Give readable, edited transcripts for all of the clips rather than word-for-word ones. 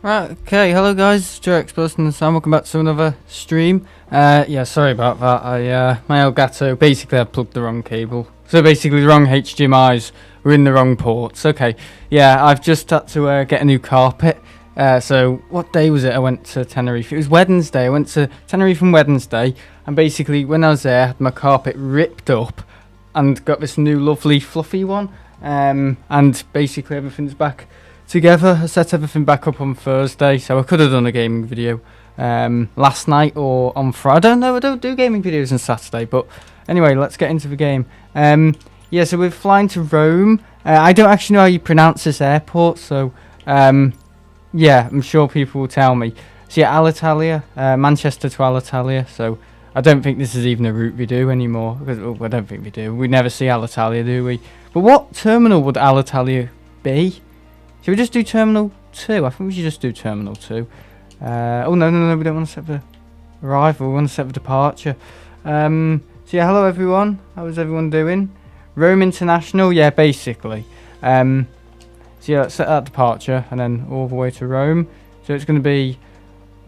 Right, okay, hello guys, Joe Explosive and Sam, welcome back to another stream. Yeah, sorry about that, my Elgato, basically I plugged the wrong cable. So basically the wrong HDMIs were in the wrong ports. Okay, yeah, I've just had to get a new carpet. So, what day was it I went to Tenerife? It was Wednesday, I went to Tenerife on Wednesday. And basically, when I was there, I had my carpet ripped up and got this new lovely fluffy one. And basically everything's back together. I set everything back up on Thursday, so I could have done a gaming video last night or on Friday. I don't know, I don't do gaming videos on Saturday, but anyway, let's get into the game. Yeah, so we're flying to Rome. I don't actually know how you pronounce this airport, so yeah, I'm sure people will tell me. So yeah, Alitalia, Manchester to Alitalia, so I don't think this is even a route we do anymore, because well, I don't think we do. We never see Alitalia, do we? But what terminal would Alitalia be? Should we just do Terminal 2? I think we should just do Terminal 2. Oh, no, we don't want to set the arrival. We want to set the departure. So, yeah, hello, everyone. How is everyone doing? Rome International? Yeah, basically. So, yeah, let's set that departure and then all the way to Rome. So, it's going to be,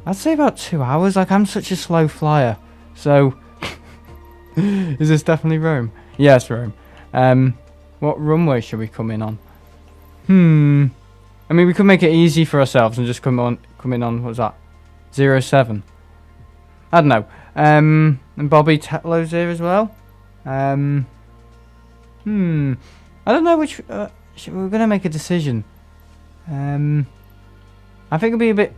I'd say about 2 hours. Like, I'm such a slow flyer. So, is this definitely Rome? Yeah, it's Rome. What runway should we come in on? I mean, we could make it easy for ourselves and just come in on, what's that, 07? I don't know. And Bobby Tetlow's here as well. I don't know which, we're going to make a decision. I think it'd be a bit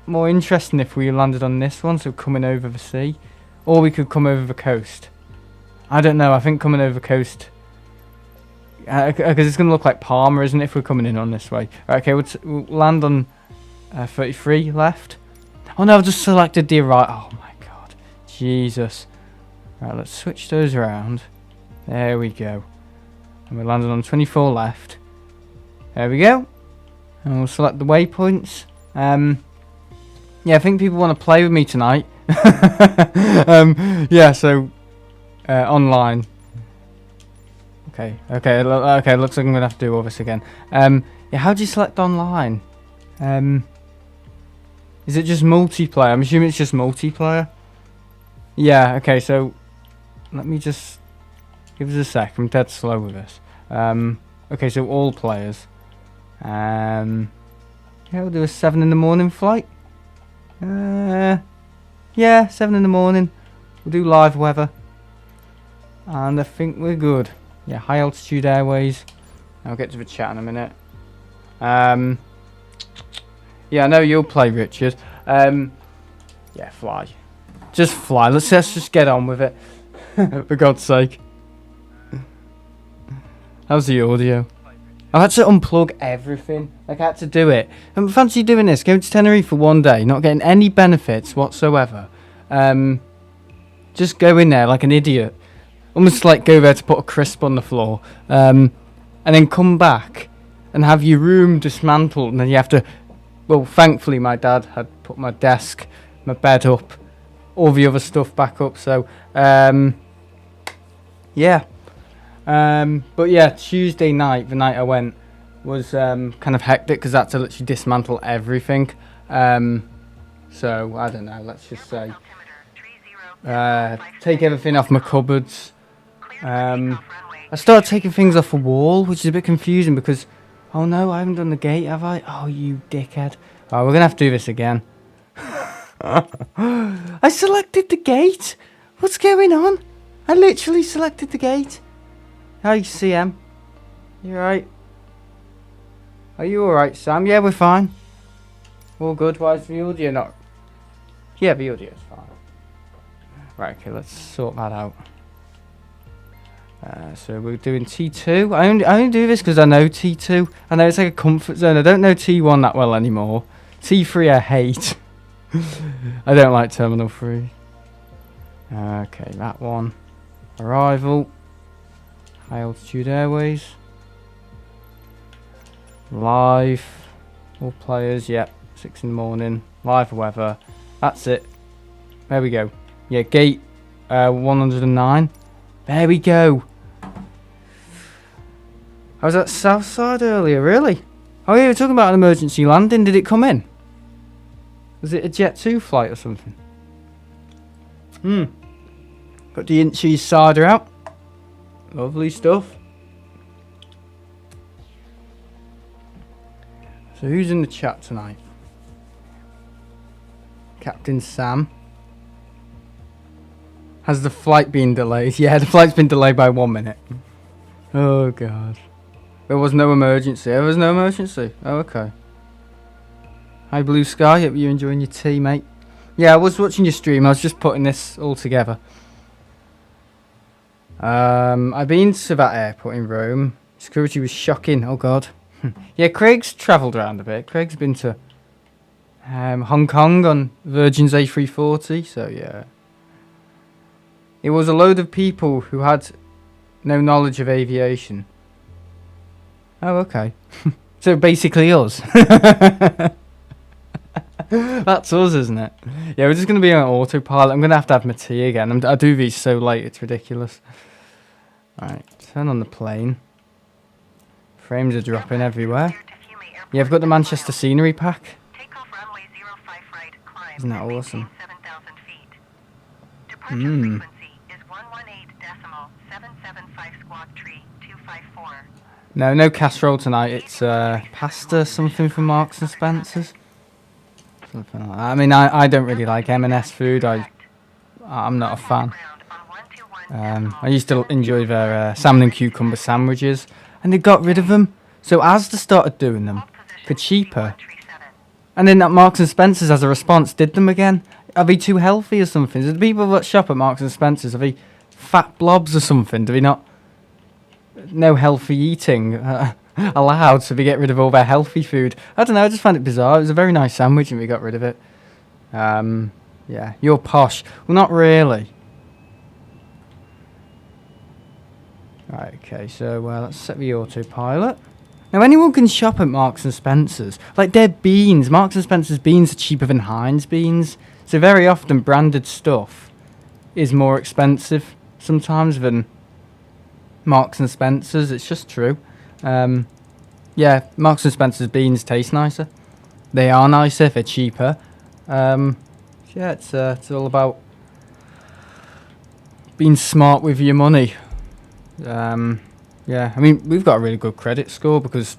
more interesting if we landed on this one, so coming over the sea. Or we could come over the coast. I don't know, I think coming over the coast, because it's going to look like Palma, isn't it, if we're coming in on this way. Right, okay, we'll land on 33 left. Oh no, I've just selected the right. Oh my god. Jesus. Right, let's switch those around. There we go. And we're landing on 24 left. There we go. And we'll select the waypoints. Yeah, I think people want to play with me tonight. Yeah, so online. Okay, looks like I'm gonna have to do all this again. Yeah, how do you select online? Is it just multiplayer? I'm assuming it's just multiplayer. Yeah, okay, so let me just give us a sec. I'm dead slow with this. Okay, so all players. Yeah, we'll do a 7 in the morning flight. Yeah, 7 in the morning. We'll do live weather. And I think we're good. Yeah, high altitude airways. I'll get to the chat in a minute. Yeah, I know you'll play, Richard. Yeah, fly. Just fly. Let's just get on with it. For God's sake. How's the audio? I had to unplug everything. Like, I had to do it. I fancy doing this. Going to Tenerife for one day, not getting any benefits whatsoever. Just go in there like an idiot. Almost like go there to put a crisp on the floor. And then come back and have your room dismantled. And then you have to... Well, thankfully my dad had put my desk, my bed up, all the other stuff back up. So, yeah. But yeah, Tuesday night, the night I went, was kind of hectic because I had to literally dismantle everything. So, I don't know, let's just say... take everything off my cupboards. I started taking things off the wall, which is a bit confusing because... Oh no, I haven't done the gate, have I? Oh, you dickhead. Oh, we're going to have to do this again. I selected the gate? What's going on? I literally selected the gate. Hi, CM. You alright? Are you alright, Sam? Yeah, we're fine. All good. Why is the audio not... Yeah, the audio's fine. Right, okay, let's sort that out. So we're doing T2. I only do this because I know T2. I know it's like a comfort zone. I don't know T1 that well anymore. T3 I hate. I don't like Terminal 3. Okay, that one. Arrival. High altitude airways. Live. All players, yep. 6 in the morning. Live weather. That's it. There we go. Yeah, gate 109. There we go. I was at Southside earlier, really? Oh yeah, we were talking about an emergency landing. Did it come in? Was it a Jet 2 flight or something? Got the inch cheese cider out. Lovely stuff. So who's in the chat tonight? Captain Sam. Has the flight been delayed? Yeah, the flight's been delayed by 1 minute. Oh god. There was no emergency. There was no emergency. Oh, okay. Hi Blue Sky, hope you're enjoying your tea, mate. Yeah, I was watching your stream. I was just putting this all together. I've been to that airport in Rome. Security was shocking. Oh god. Yeah, Craig's travelled around a bit. Craig's been to Hong Kong on Virgin's A340. So yeah, it was a load of people who had no knowledge of aviation. Oh, okay. So basically us. That's us, isn't it? Yeah, we're just going to be on autopilot. I'm going to have my tea again. I do these so late, it's ridiculous. Alright, turn on the plane. Frames are dropping everywhere. Yeah, I've got the Manchester scenery pack. Isn't that awesome? No casserole tonight. It's pasta something from Marks and Spencer's. Something like that. I mean, I don't really like M&S food. I'm not a fan. I used to enjoy their salmon and cucumber sandwiches, and they got rid of them. So Asda started doing them for cheaper. And then that Marks and Spencer's, as a response, did them again. Are they too healthy or something? Do the people that shop at Marks and Spencer's, are they fat blobs or something? Do they not... No healthy eating allowed, so they get rid of all their healthy food? I don't know, I just find it bizarre. It was a very nice sandwich and we got rid of it. Yeah, you're posh. Well, not really. Right, okay, so let's set the autopilot. Now, anyone can shop at Marks and Spencer's. Like, their beans. Marks and Spencer's beans are cheaper than Heinz beans. So very often branded stuff is more expensive sometimes than Marks and Spencer's. It's just true. Yeah, Marks and Spencer's beans taste nicer. They are nicer, they're cheaper. Yeah, it's all about being smart with your money. Yeah, I mean, we've got a really good credit score because,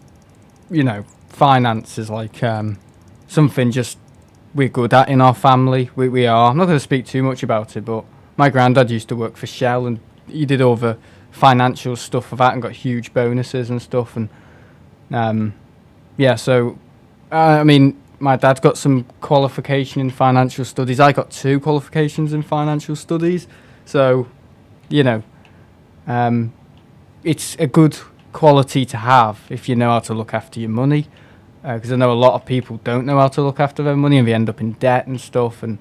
you know, finance is like something just we're good at in our family. We are. I'm not going to speak too much about it, but my granddad used to work for Shell and he did all the financial stuff for that and got huge bonuses and stuff. And yeah, so I mean, my dad got some qualification in financial studies. I got 2 qualifications in financial studies. So, you know, it's a good quality to have if you know how to look after your money. Because I know a lot of people don't know how to look after their money and they end up in debt and stuff. And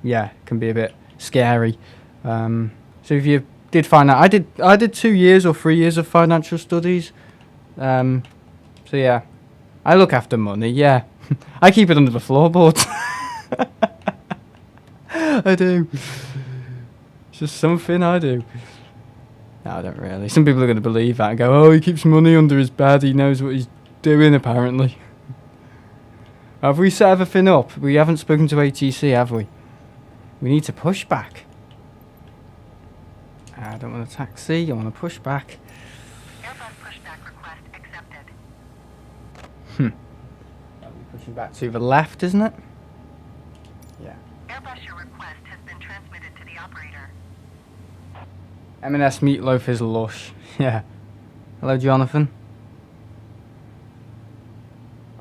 yeah, it can be a bit scary. So if you did find out, I did 2 years or 3 years of financial studies. So yeah, I look after money. Yeah, I keep it under the floorboards. I do. It's just something I do. No, I don't really. Some people are going to believe that and go, oh, he keeps money under his bed. He knows what he's doing, apparently. Have we set everything up? We haven't spoken to ATC, have we? We need to push back. I don't want a taxi. I want to push back. Airbus pushback request accepted. That'll be pushing back to the left, isn't it? Yeah. Airbus, your request has been transmitted to the operator. M&S meatloaf is lush. Yeah. Hello, Jonathan.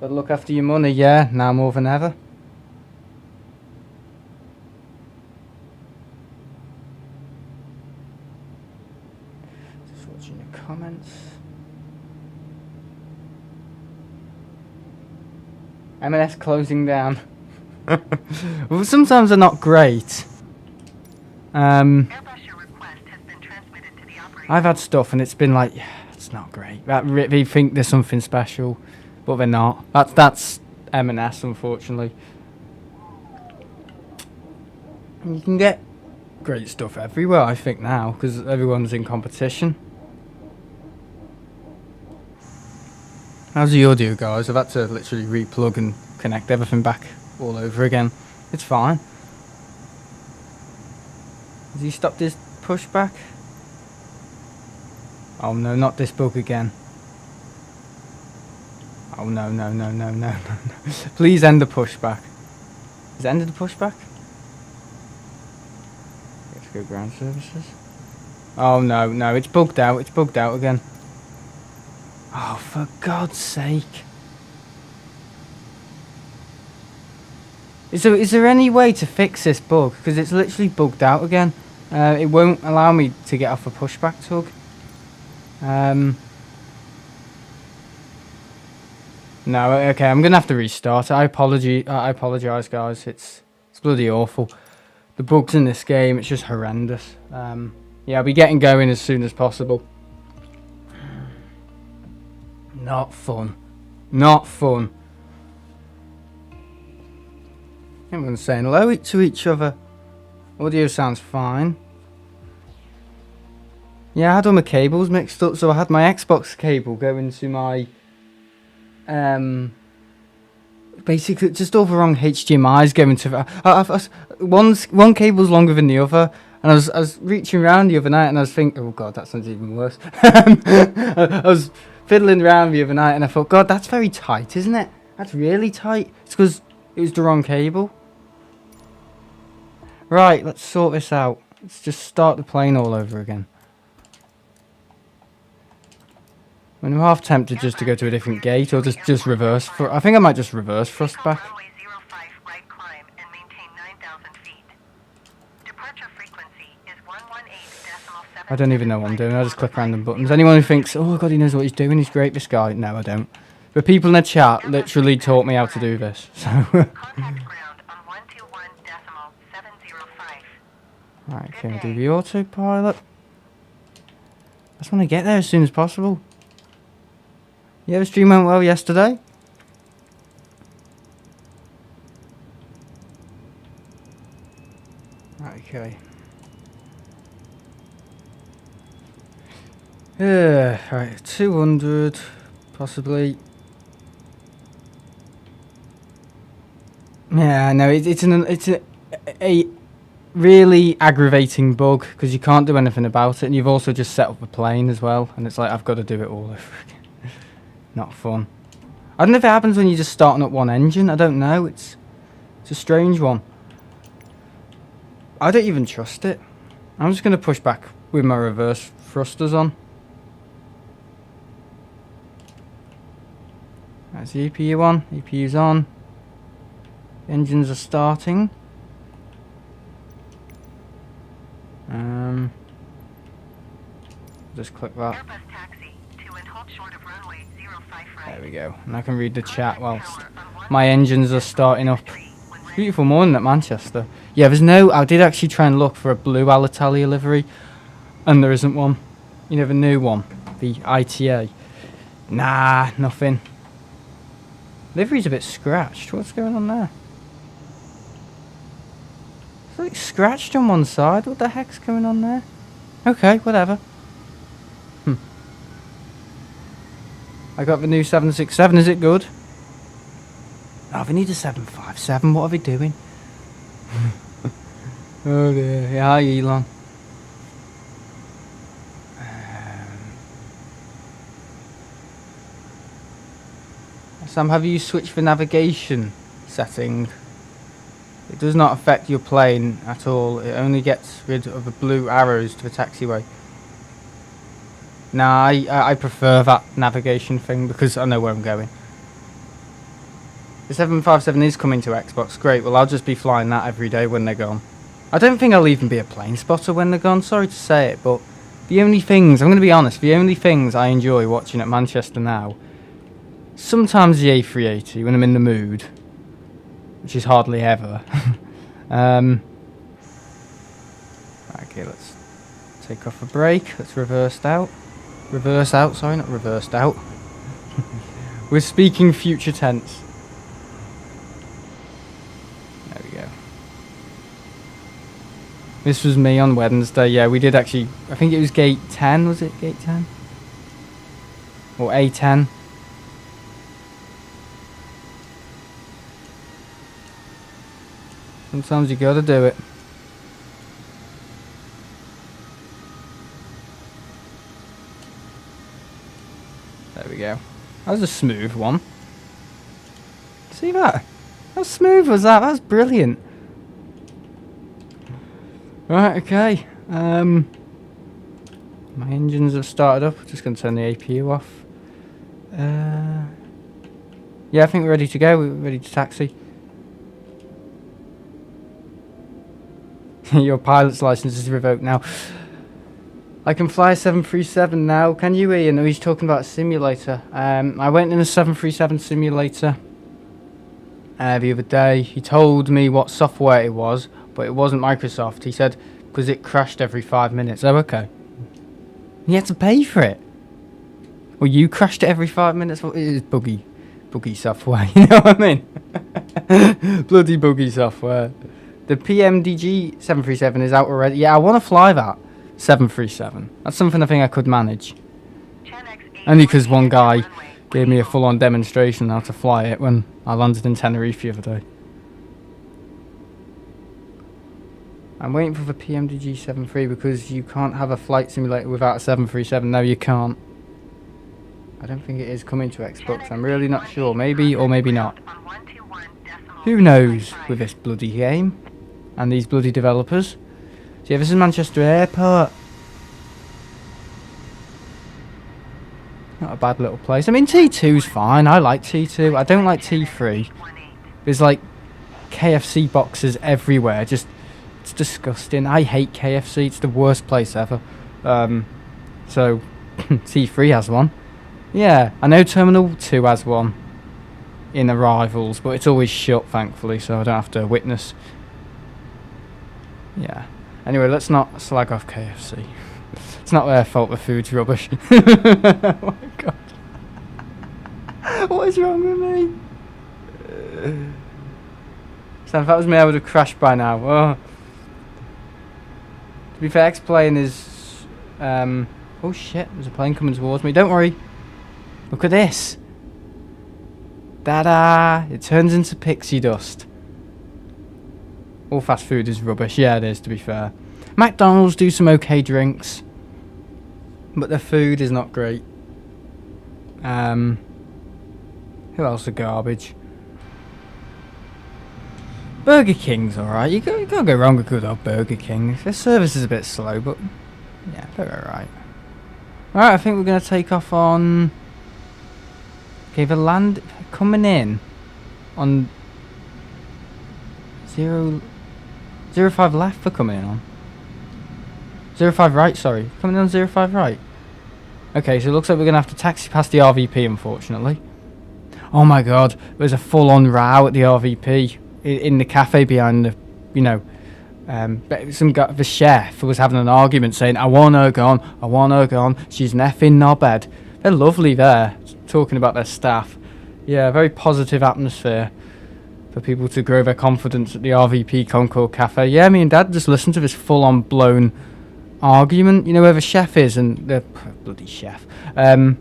Got to look after your money, yeah, now more than ever. Just watching your comments. M&S closing down. Well, sometimes they're not great. Airbus, your request has been transmitted to the operator. I've had stuff and it's been like, yeah, it's not great. They think there's something special, but they're not. That's M&S, unfortunately. You can get great stuff everywhere, I think, now, because everyone's in competition. How's the audio, guys? I've had to literally replug and connect everything back all over again. It's fine. Has he stopped his pushback? Oh no, not this bug again. Oh no, no, no, no, no, no, no. Please end the pushback. Has it ended the pushback? Let's go ground services. Oh no, no, it's bugged out. It's bugged out again. Oh, for God's sake. Is there any way to fix this bug? Because it's literally bugged out again. It won't allow me to get off a pushback tug. No, okay, I'm gonna have to restart. I apologise, guys. It's bloody awful. The bugs in this game, it's just horrendous. Yeah, I'll be getting going as soon as possible. Not fun. Not fun. Everyone's saying hello to each other. Audio sounds fine. Yeah, I had all my cables mixed up, so I had my Xbox cable going to my basically just all the wrong HDMI's going to one cable's longer than the other, and I was reaching around the other night and I was thinking, oh god, that sounds even worse. I was fiddling around the other night and I thought, god, that's very tight, isn't it? That's really tight. It's because it was the wrong cable. Right, let's sort this out. Let's just start the plane all over again. I'm half tempted just to go to a different gate or just reverse. I think I might just reverse thrust back. Runway 05 right climb and maintain 9,000 feet. Departure frequency is 118.7. I don't even know what I'm doing. I just click random buttons. Anyone who thinks, oh god, he knows what he's doing, he's great, this guy. No, I don't. The people in the chat literally taught me how to do this. So. Contact ground on 121.705. Right, can we do the autopilot? I just want to get there as soon as possible. Yeah, the stream went well yesterday. Okay. Right, 200, possibly. Yeah, no, it's a really aggravating bug because you can't do anything about it, and you've also just set up a plane as well, and it's like I've got to do it all over again. Not fun. I don't know if it happens when you're just starting up one engine. I don't know. It's a strange one. I don't even trust it. I'm just going to push back with my reverse thrusters on. That's the EPU on. EPU's on. Engines are starting. Just click that. Airbus taxi to and hold short of runway 05 right. There we go. And I can read the chat whilst my engines are starting up. Beautiful morning at Manchester. Yeah, there's no... I did actually try and look for a blue Alitalia livery, and there isn't one. You know, the new one. The ITA. Nah, nothing. Livery's a bit scratched. What's going on there? It's like scratched on one side. What the heck's going on there? Okay, whatever. I got the new 767. Is it good? Oh, they need a 757. What are they doing? Oh dear. Yeah, hi Elon. Sam, have you switched the navigation setting? It does not affect your plane at all. It only gets rid of the blue arrows to the taxiway. Nah, I prefer that navigation thing because I know where I'm going. The 757 is coming to Xbox. Great, well I'll just be flying that every day when they're gone. I don't think I'll even be a plane spotter when they're gone. Sorry to say it, but the only things, I'm going to be honest, the only things I enjoy watching at Manchester now, sometimes the A380 when I'm in the mood, which is hardly ever. Okay, let's take off a brake. Let's reverse out. Reverse out, sorry, not reversed out. We're speaking future tense. There we go. This was me on Wednesday. Yeah, we did actually, I think it was gate 10, was it? Gate 10? Or A10? Sometimes you gotta do it. There we go. That was a smooth one. See that? How smooth was that? That was brilliant. Right, okay. My engines have started up. Just going to turn the APU off. Yeah, I think we're ready to go. We're ready to taxi. Your pilot's license is revoked now. I can fly a 737 now. Can you, Ian? Oh, he's talking about a simulator. I went in a 737 simulator the other day. He told me what software it was, but it wasn't Microsoft. He said because it crashed every 5 minutes. Oh, okay. You had to pay for it. Well, you crashed it every 5 minutes. Well, it is buggy software. You know what I mean? Bloody buggy software. The PMDG 737 is out already. Yeah, I want to fly that 737. That's something I think I could manage. Only because one guy gave me a full-on demonstration how to fly it when I landed in Tenerife the other day. I'm waiting for the PMDG 73 because you can't have a flight simulator without a 737. No, you can't. I don't think it is coming to Xbox. I'm really not sure. Maybe or maybe not. Who knows with this bloody game and these bloody developers. So yeah, this is Manchester Airport. Not a bad little place. I mean, T2's fine. I like T2. I don't like T3. There's like KFC boxes everywhere. Just, it's disgusting. I hate KFC. It's the worst place ever. So T3 has one. Yeah, I know Terminal 2 has one in Arrivals, but it's always shut, thankfully, so I don't have to witness. Yeah. Anyway, let's not slag off KFC. It's not their fault the food's rubbish. Oh my god. What is wrong with me? So if that was me, I would have crashed by now. Oh. To be fair, X-Plane is... oh shit, there's a plane coming towards me. Don't worry. Look at this. Da-da! It turns into pixie dust. All fast food is rubbish. Yeah, it is, to be fair. McDonald's do some okay drinks, but the food is not great. Who else are garbage? Burger King's alright. You can't go wrong with good old Burger King. Their service is a bit slow, but yeah, they're alright. Alright, I think we're going to take off on... Okay, the land coming in on 05 left for coming in on. 05 right, sorry. Coming in on 05 right. Okay, so it looks like we're going to have to taxi past the RVP, unfortunately. Oh my god, there's a full-on row at the RVP in the cafe behind the, you know, some guy, the chef was having an argument saying, I want her gone, she's an effing knobhead. They're lovely there, talking about their staff. Yeah, very positive atmosphere for people to grow their confidence at the RVP Concord Cafe. Yeah, me and Dad just listened to this full-on blown argument. You know where the chef is and the bloody chef, where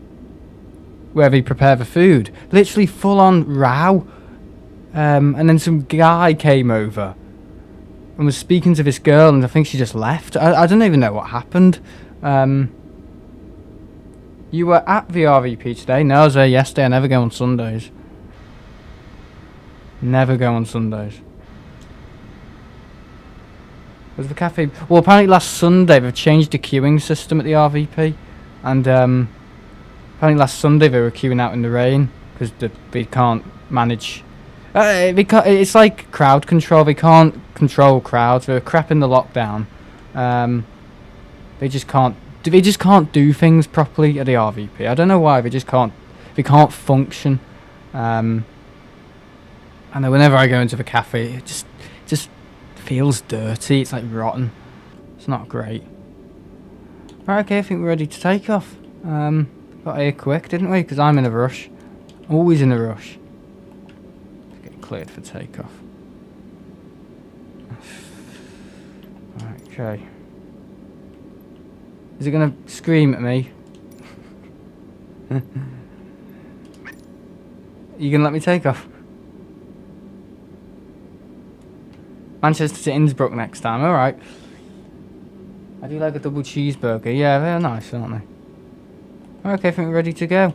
they prepare the food. Literally full-on row. And then some guy came over and was speaking to this girl, and I think she just left. I don't even know what happened. You were at the RVP today? No, I was there yesterday. I never go on Sundays. Never go on Sundays. Was the cafe... Well, apparently last Sunday they've changed the queuing system at the RVP. And apparently last Sunday they were queuing out in the rain because they can't manage... it's like crowd control. They can't control crowds. They're crap in the lockdown. They just can't do things properly at the RVP. I don't know why. They can't function. I know whenever I go into the cafe, it just feels dirty. It's like rotten. It's not great. Right, okay, I think we're ready to take off. Got here quick, didn't we? Because I'm in a rush. Always in a rush. Get cleared for takeoff. Okay. Is it gonna scream at me? You gonna let me take off? Manchester to Innsbruck next time. Alright. I do like a double cheeseburger. Yeah, they're nice, aren't they? Okay, I think we're ready to go.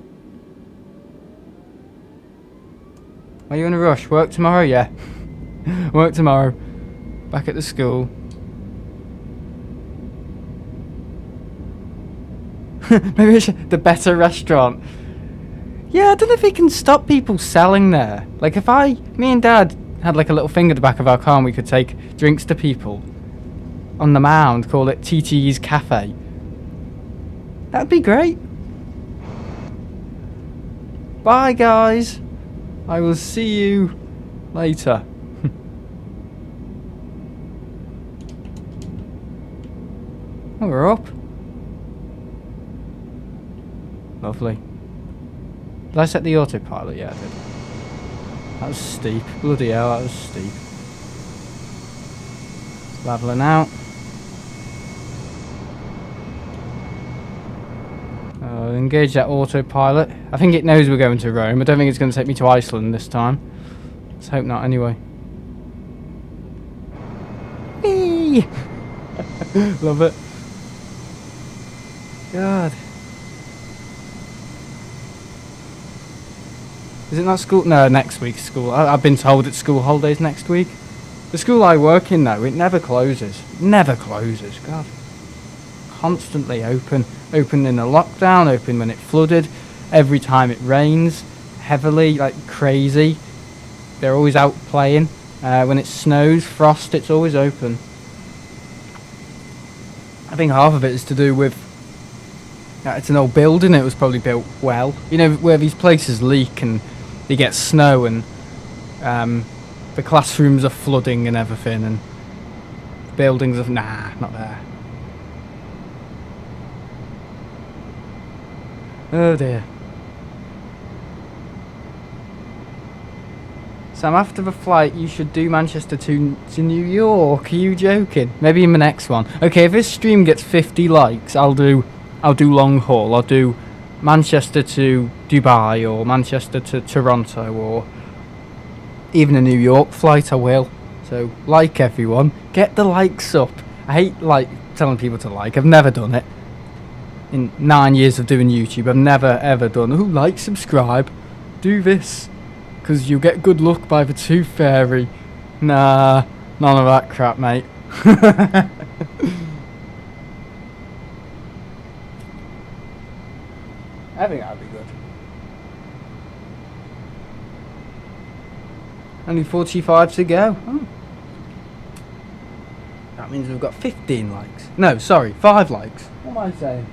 Are you in a rush? Work tomorrow? Yeah. Work tomorrow. Back at the school. Maybe we should, the better restaurant. Yeah, I don't know if he can stop people selling there. Like if me and Dad had like a little thing at the back of our car and we could take drinks to people on the mound, call it TTE's Cafe. That'd be great. Bye guys. I will see you later. Oh, we're up. Lovely. Did I set the autopilot? Yeah, I did. That was steep. Bloody hell, that was steep. Leveling out. Engage that autopilot. I think it knows we're going to Rome. I don't think it's going to take me to Iceland this time. Let's hope not anyway. Whee! Love it. God. Is it not school? No, next week's school. I've been told it's school holidays next week. The school I work in though, it never closes. Never closes. God. Constantly open. Open in a lockdown, open when it flooded. Every time it rains. Heavily, like crazy. They're always out playing. When it snows, frost, it's always open. I think half of it is to do with it's an old building. It was probably built well. You know, where these places leak and they get snow and the classrooms are flooding and everything and buildings are... Nah, not there. Oh dear. Sam, after the flight you should do Manchester to New York. Are you joking? Maybe in the next one. Okay, if this stream gets 50 likes, I'll do long haul. I'll do Manchester to Dubai or Manchester to Toronto or even a New York flight. I will. So like everyone, get the likes up. I hate telling people to like. I've never done it. In 9 years of doing YouTube, I've never ever done, oh, like, subscribe, do this, because you'll get good luck by the Tooth Fairy. Nah, none of that crap, mate. I think that'd be good. Only 45 to go. Oh. That means we've got 15 likes. No, sorry, 5 likes. What am I saying?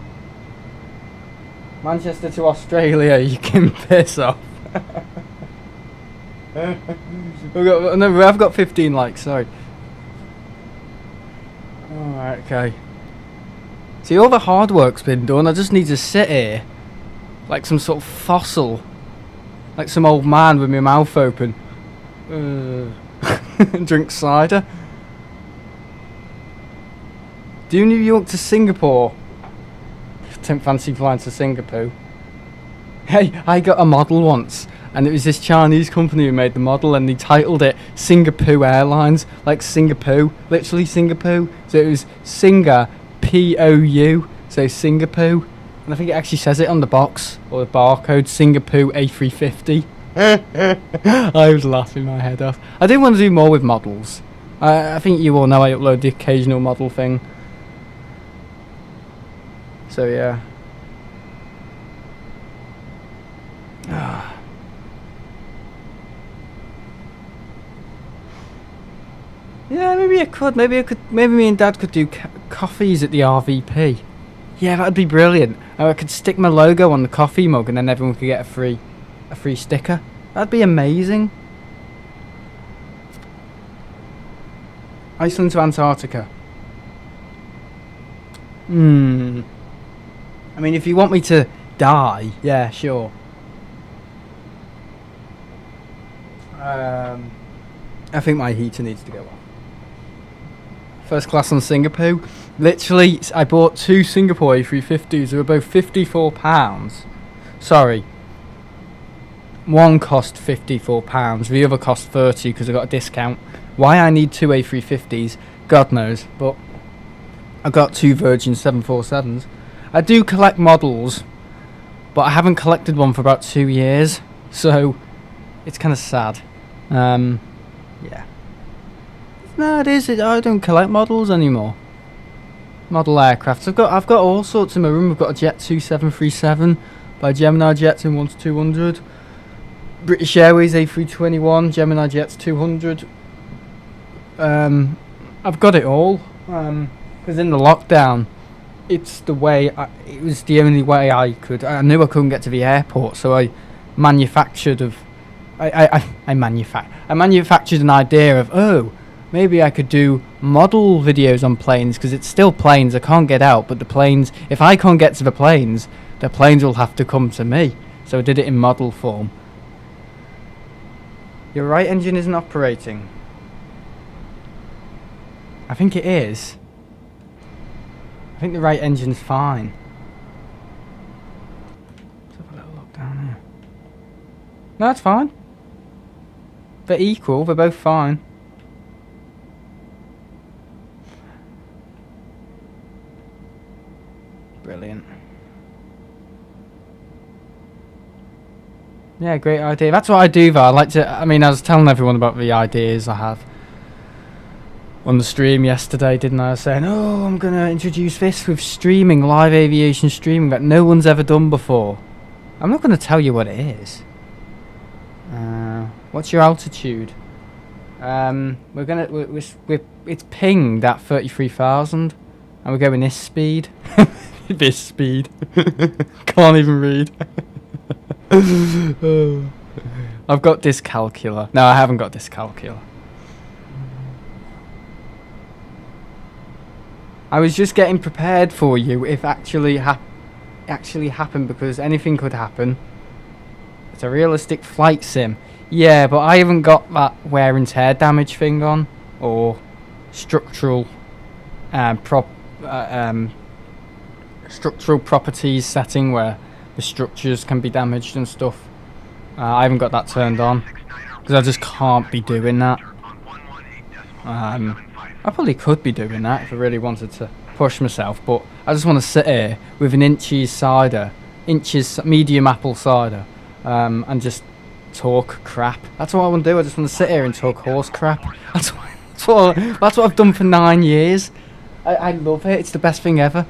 Manchester to Australia, you can piss off. I've got 15 likes, sorry. Alright, okay. See, all the hard work's been done. I just need to sit here like some sort of fossil. Like some old man with my mouth open. Drink cider. Do New York to Singapore. Don't fancy flying to Singapore. Hey, I got a model once, and it was this Chinese company who made the model, and they titled it Singapore Airlines, like Singapore, literally Singapore. So it was Singa, P-O-U, so Singapore. And I think it actually says it on the box, or the barcode, Singapore A350. I was laughing my head off. I do want to do more with models. I think you all know I upload the occasional model thing. So yeah. Yeah, maybe I could. Maybe me and Dad could do coffees at the RVP. Yeah, that'd be brilliant. I could stick my logo on the coffee mug, and then everyone could get a free sticker. That'd be amazing. Iceland to Antarctica. I mean, if you want me to die, yeah, sure. I think my heater needs to go off. First class on Singapore. Literally, I bought 2 Singapore A350s. They were both £54. Sorry. One cost £54. The other cost 30 because I got a discount. Why I need two A350s, God knows. But I got two Virgin 747s. I do collect models, but I haven't collected one for about 2 years, so it's kind of sad. Yeah. No, it is. I don't collect models anymore. Model aircrafts. I've got all sorts in my room. I've got a Jet 2737 by Gemini Jets in 1-200. British Airways A321, Gemini Jets 200. I've got it all. Because in the lockdown, it's the way. It was the only way I could. I knew I couldn't get to the airport, so I manufactured I manufactured an idea of, oh, maybe I could do model videos on planes, because it's still planes. I can't get out, but the planes. If I can't get to the planes will have to come to me. So I did it in model form. Your right engine isn't operating. I think it is. I think the right engine's fine. Let's have a little look down here. No, it's fine. They're equal, they're both fine. Brilliant. Yeah, great idea. That's what I do though. I was telling everyone about the ideas I have on the stream yesterday, didn't I? I was saying, oh, I'm going to introduce this with streaming, live aviation streaming that no one's ever done before. I'm not going to tell you what it is. What's your altitude? It's pinged at 33,000, and we're going this speed. This speed. Can't even read. I've got dyscalculia. No, I haven't got dyscalculia. I was just getting prepared for you if actually happened, because anything could happen. It's a realistic flight sim. Yeah, but I haven't got that wear and tear damage thing on, or structural structural properties setting where the structures can be damaged and stuff. I haven't got that turned on because I just can't be doing that. I probably could be doing that if I really wanted to push myself, but I just want to sit here with an medium apple cider, and just talk crap. That's what I want to do. I just want to sit here and talk horse crap. That's what I've done for 9 years. I love it. It's the best thing ever.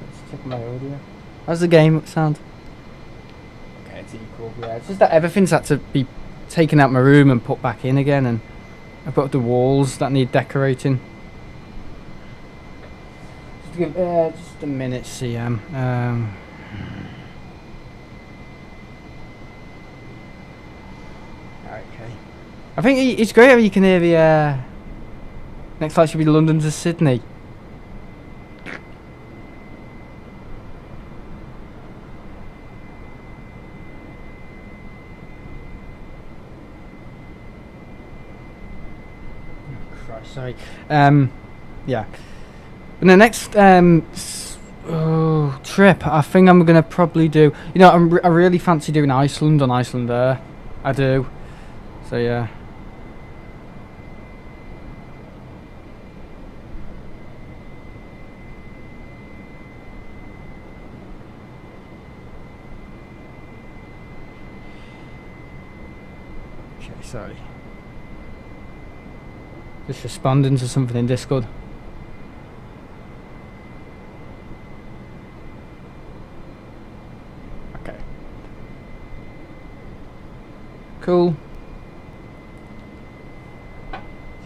Let's check my audio. How's the game sound? Okay, it's equal. Yeah, it's just that everything's had to be taken out my room and put back in again, and I've got the walls that need decorating. Just a minute, CM. Okay. I think it's great how you can hear the next flight should be London to Sydney. Sorry. Yeah. And the next trip, I think I'm gonna probably do. You know, I really fancy doing Iceland on Iceland Air. I do. So yeah. Okay, sorry. Just responding to something in Discord. Okay. Cool.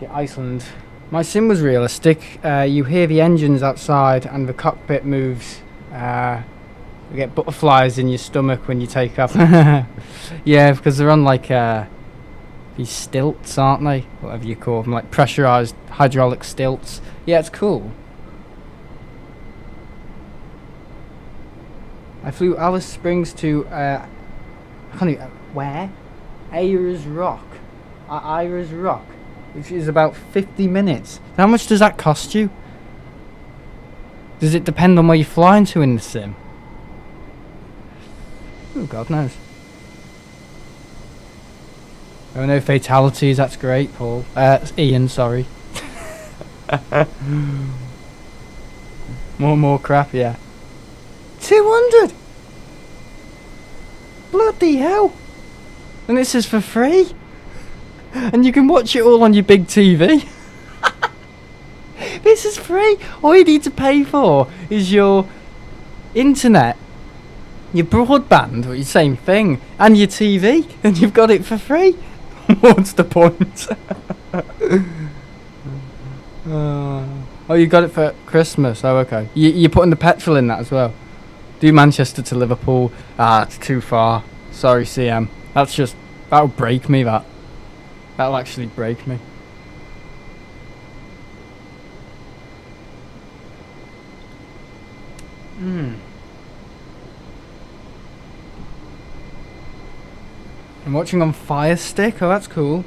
See, Iceland. My sim was realistic. You hear the engines outside and the cockpit moves. You get butterflies in your stomach when you take off. Yeah, because they're on like these stilts, aren't they? Whatever you call them, like pressurized hydraulic stilts. Yeah, it's cool. I flew Alice Springs to where? Ayers Rock, which is about 50 minutes. How much does that cost you? Does it depend on where you're flying to in the sim? Oh, God knows. There were no fatalities, that's great, Paul. Ian, sorry. more crap, yeah. 200! Bloody hell! And this is for free? And you can watch it all on your big TV? This is free! All you need to pay for is your internet, your broadband, or your same thing, and your TV, and you've got it for free. What's the point? Oh, you got it for Christmas. Oh, okay. You're putting the petrol in that as well. Do Manchester to Liverpool. Ah, it's too far. Sorry, CM. That'll break me, that. That'll actually break me. I'm watching on Fire Stick. Oh, that's cool.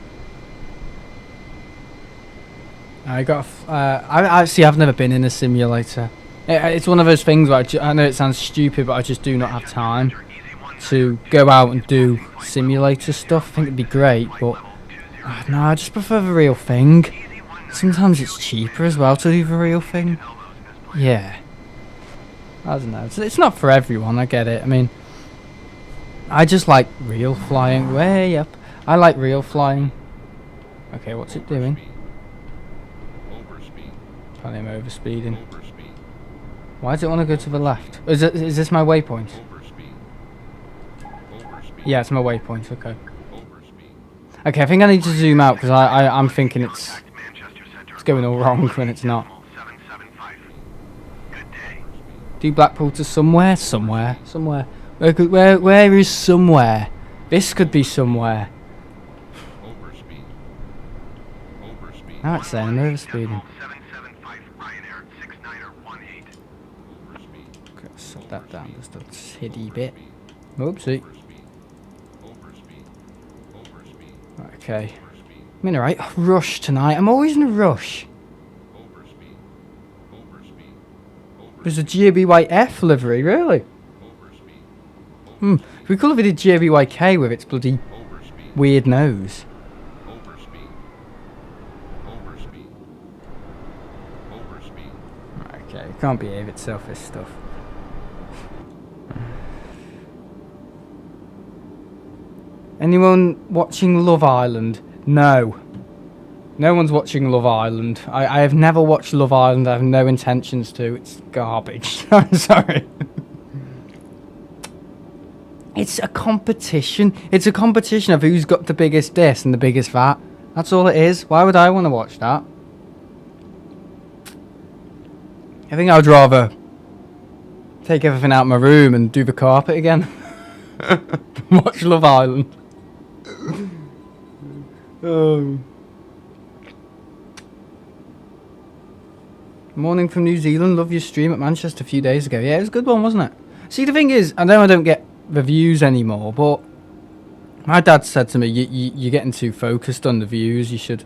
I got. I've never been in a simulator. It's one of those things where I know it sounds stupid, but I just do not have time to go out and do simulator stuff. I think it'd be great, but no, I just prefer the real thing. Sometimes it's cheaper as well to do the real thing. Yeah. I don't know. It's not for everyone. I get it. I mean, I just like real flying. Way up. I like real flying. Okay, what's it doing? Apparently I'm overspeeding. Why does it want to go to the left? Is this my waypoint? Yeah, it's my waypoint. Okay. Okay, I think I need to zoom out because I'm thinking it's going all wrong when it's not. Do Blackpool to somewhere? Somewhere. Where is somewhere? This could be somewhere. Now it's saying I'm overspeeding. Okay, set that down just a tiddy bit. Oopsie. Okay. I'm in a right rush tonight. I'm always in a rush. There's a GBYF livery, really? It'd be cool if it did GBYK with its bloody weird nose. Okay, it can't behave itself, this stuff. Anyone watching Love Island? No. No one's watching Love Island. I have never watched Love Island. I have no intentions to. It's garbage. I'm sorry. It's a competition. It's a competition of who's got the biggest this and the biggest that. That's all it is. Why would I want to watch that? I think I'd rather take everything out of my room and do the carpet again. Watch Love Island. Morning from New Zealand. Love your stream at Manchester a few days ago. Yeah, it was a good one, wasn't it? See, the thing is, I know I don't get the views anymore, but my dad said to me, you're getting too focused on the views. You should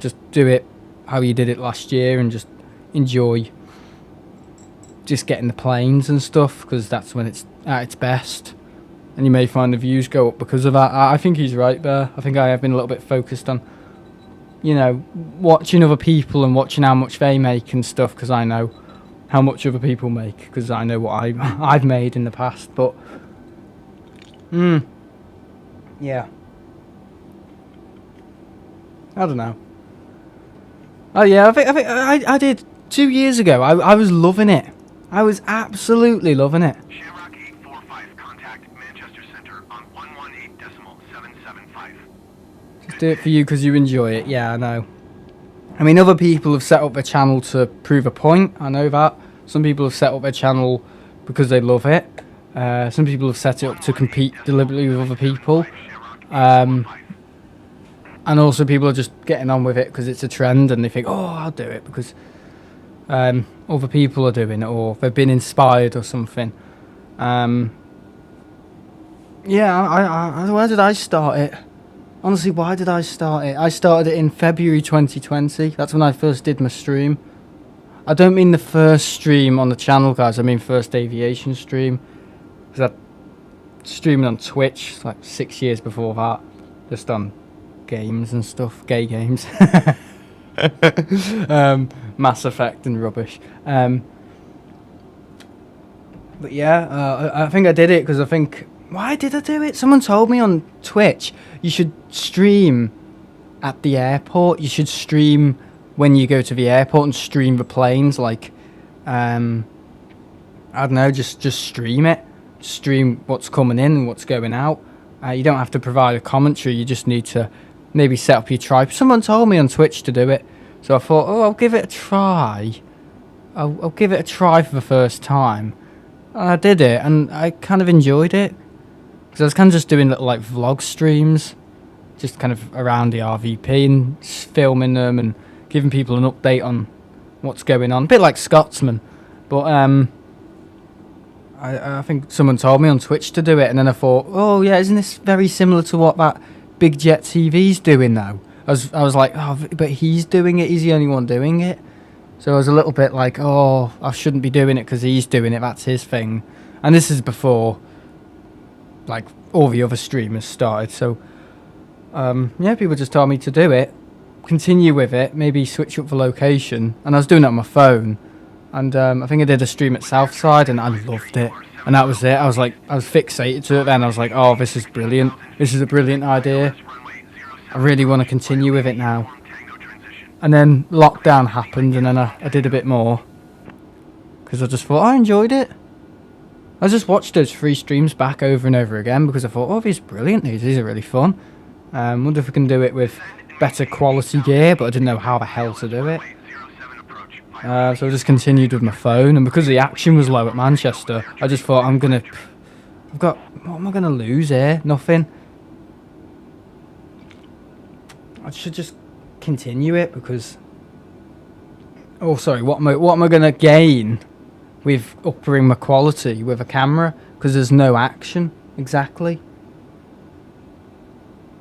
just do it how you did it last year and just enjoy just getting the planes and stuff, because that's when it's at its best. And you may find the views go up because of that. I think he's right there. I think I have been a little bit focused on, you know, watching other people and watching how much they make and stuff, because I know how much other people make, because I know what I've made in the past. But yeah, I don't know. Oh yeah, I think I did 2 years ago. I was loving it. I was absolutely loving it. Shamrock 845, contact Manchester Center on 118.775. Just do it for you because you enjoy it. Yeah, I know. I mean, other people have set up their channel to prove a point. I know that. Some people have set up their channel because they love it. Some people have set it up to compete deliberately with other people. And also people are just getting on with it because it's a trend and they think, oh, I'll do it because other people are doing it or they've been inspired or something. Yeah, where did I start it? Honestly, why did I start it? I started it in February 2020. That's when I first did my stream. I don't mean the first stream on the channel, guys. I mean first aviation stream. Because I streamed on Twitch like 6 years before that. Just on games and stuff, gay games. Mass Effect and rubbish. But yeah, I think I did it because I think, why did I do it? Someone told me on Twitch, you should stream at the airport. You should stream when you go to the airport and stream the planes. Like, I don't know, just stream it. Stream what's coming in and what's going out. You don't have to provide a commentary. You just need to maybe set up your tripod. Someone told me on Twitch to do it. So I thought, oh, I'll give it a try. I'll give it a try for the first time. And I did it, and I kind of enjoyed it. Because I was kind of just doing little, like, vlog streams. Just kind of around the RVP and filming them and giving people an update on what's going on. A bit like Scotsman. But, I think someone told me on Twitch to do it, and then I thought, oh, yeah, isn't this very similar to what that Big Jet TV's doing now? I was like, oh, but he's doing it. He's the only one doing it. So I was a little bit like, oh, I shouldn't be doing it because he's doing it. That's his thing. And this is before, like, all the other streamers started. So, yeah, people just told me to do it, continue with it, maybe switch up the location. And I was doing it on my phone. And I think I did a stream at Southside, and I loved it. And that was it. I was fixated to it then. I was like, oh, this is brilliant. This is a brilliant idea. I really want to continue with it now. And then lockdown happened, and then I did a bit more. Because I just thought, I enjoyed it. I just watched those 3 streams back over and over again, because I thought, oh, these are brilliant. These are really fun. Wonder if we can do it with better quality gear, but I didn't know how the hell to do it. So I just continued with my phone, and because the action was low at Manchester, I just thought, what am I gonna lose here? Nothing. I should just continue it because, oh sorry, what am I gonna gain with upping my quality with a camera? Because there's no action exactly.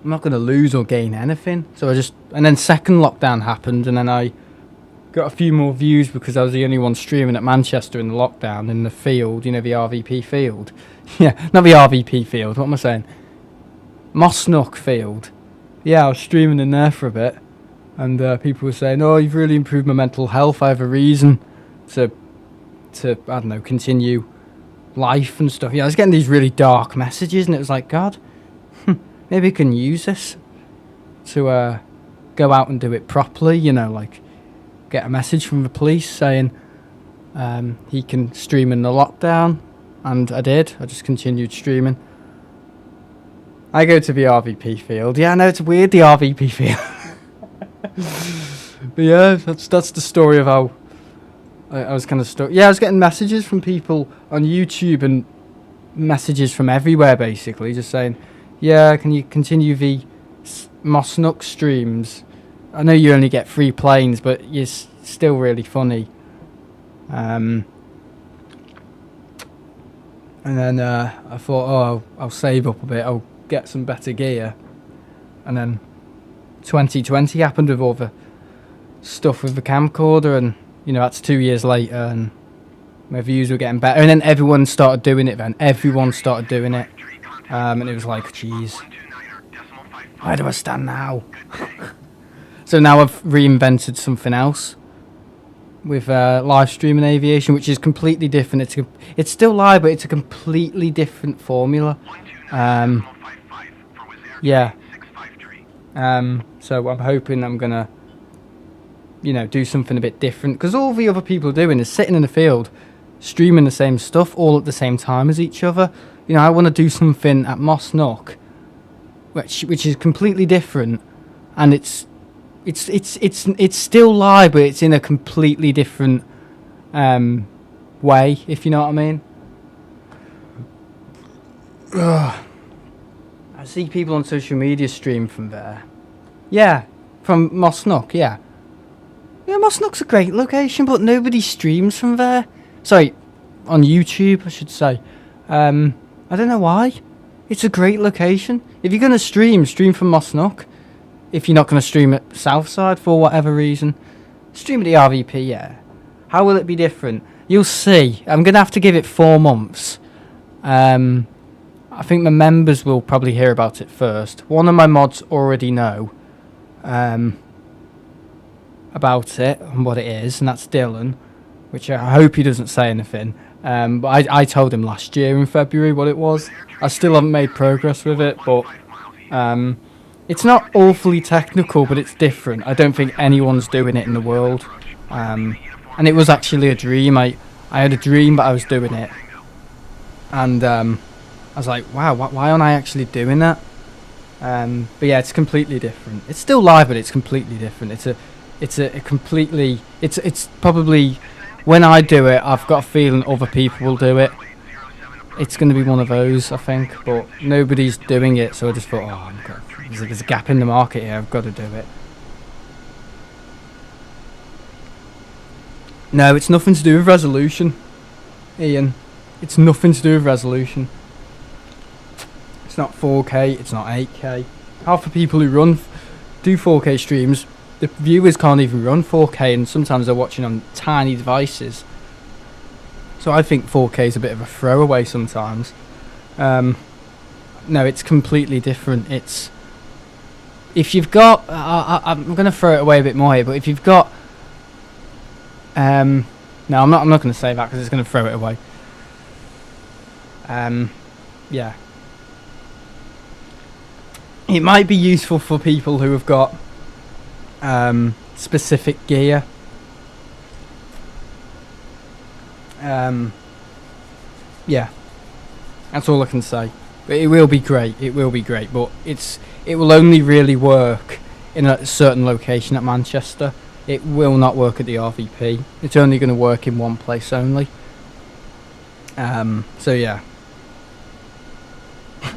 I'm not gonna lose or gain anything. So and then second lockdown happened, and then I got a few more views because I was the only one streaming at Manchester in the lockdown, in the field, you know, the RVP field. Yeah, not the RVP field, what am I saying? Mosnook field. Yeah, I was streaming in there for a bit, and people were saying, oh, you've really improved my mental health. I have a reason to I don't know, continue life and stuff. Yeah, I was getting these really dark messages, and it was like, God, maybe I can use this to go out and do it properly, you know, like get a message from the police saying he can stream in the lockdown, and I did. I just continued streaming. I go to the RVP field. Yeah, I know it's weird, the RVP field. But yeah, that's the story of how I was kind of stuck. Yeah, I was getting messages from people on YouTube and messages from everywhere, basically, just saying, yeah, can you continue the Mosnook streams? I know you only get 3 planes, but you're still really funny. And then I thought, oh, I'll save up a bit. I'll get some better gear. And then 2020 happened with all the stuff with the camcorder, and you know, that's 2 years later, and my views were getting better. And then everyone started doing it. And it was like, geez, where do I stand now? So now I've reinvented something else with live streaming aviation, which is completely different. It's still live, but it's a completely different formula. Yeah. So I'm hoping I'm gonna, you know, do something a bit different, because all the other people are doing is sitting in the field, streaming the same stuff all at the same time as each other. You know, I want to do something at Mosnook, which is completely different, and it's still live, but it's in a completely different way, if you know what I mean. Ugh. I see people on social media stream from there. Yeah, from Mosnook, yeah. Yeah, Mosnook's a great location, but nobody streams from there. Sorry, on YouTube, I should say. I don't know why. It's a great location. If you're going to stream from Mosnook. If you're not going to stream at Southside for whatever reason, stream at the RVP, yeah. How will it be different? You'll see. I'm going to have to give it 4 months. I think my members will probably hear about it first. One of my mods already know, about it and what it is, and that's Dylan, which I hope he doesn't say anything. But I told him last year in February what it was. I still haven't made progress with it, but it's not awfully technical, but it's different. I don't think anyone's doing it in the world. And it was actually a dream. I had a dream, but I was doing it. And I was like, wow, why aren't I actually doing that? But yeah, it's completely different. It's still live, but it's completely different. It's probably, when I do it, I've got a feeling other people will do it. It's going to be one of those, I think, but nobody's doing it, so I just thought, there's a gap in the market here, I've got to do it. No, it's nothing to do with resolution, Ian. It's nothing to do with resolution. It's not 4K, it's not 8K. Half the people who do 4K streams, the viewers can't even run 4K, and sometimes they're watching on tiny devices. So I think 4K is a bit of a throwaway sometimes. No, it's completely different. It's, if you've got, I'm going to throw it away a bit more here, but if you've got, no, I'm not going to say that because it's going to throw it away. Yeah. It might be useful for people who have got specific gear. Yeah, that's all I can say. But it will be great. It will be great, but it will only really work in a certain location at Manchester. It will not work at the RVP. It's only going to work in one place only. So yeah.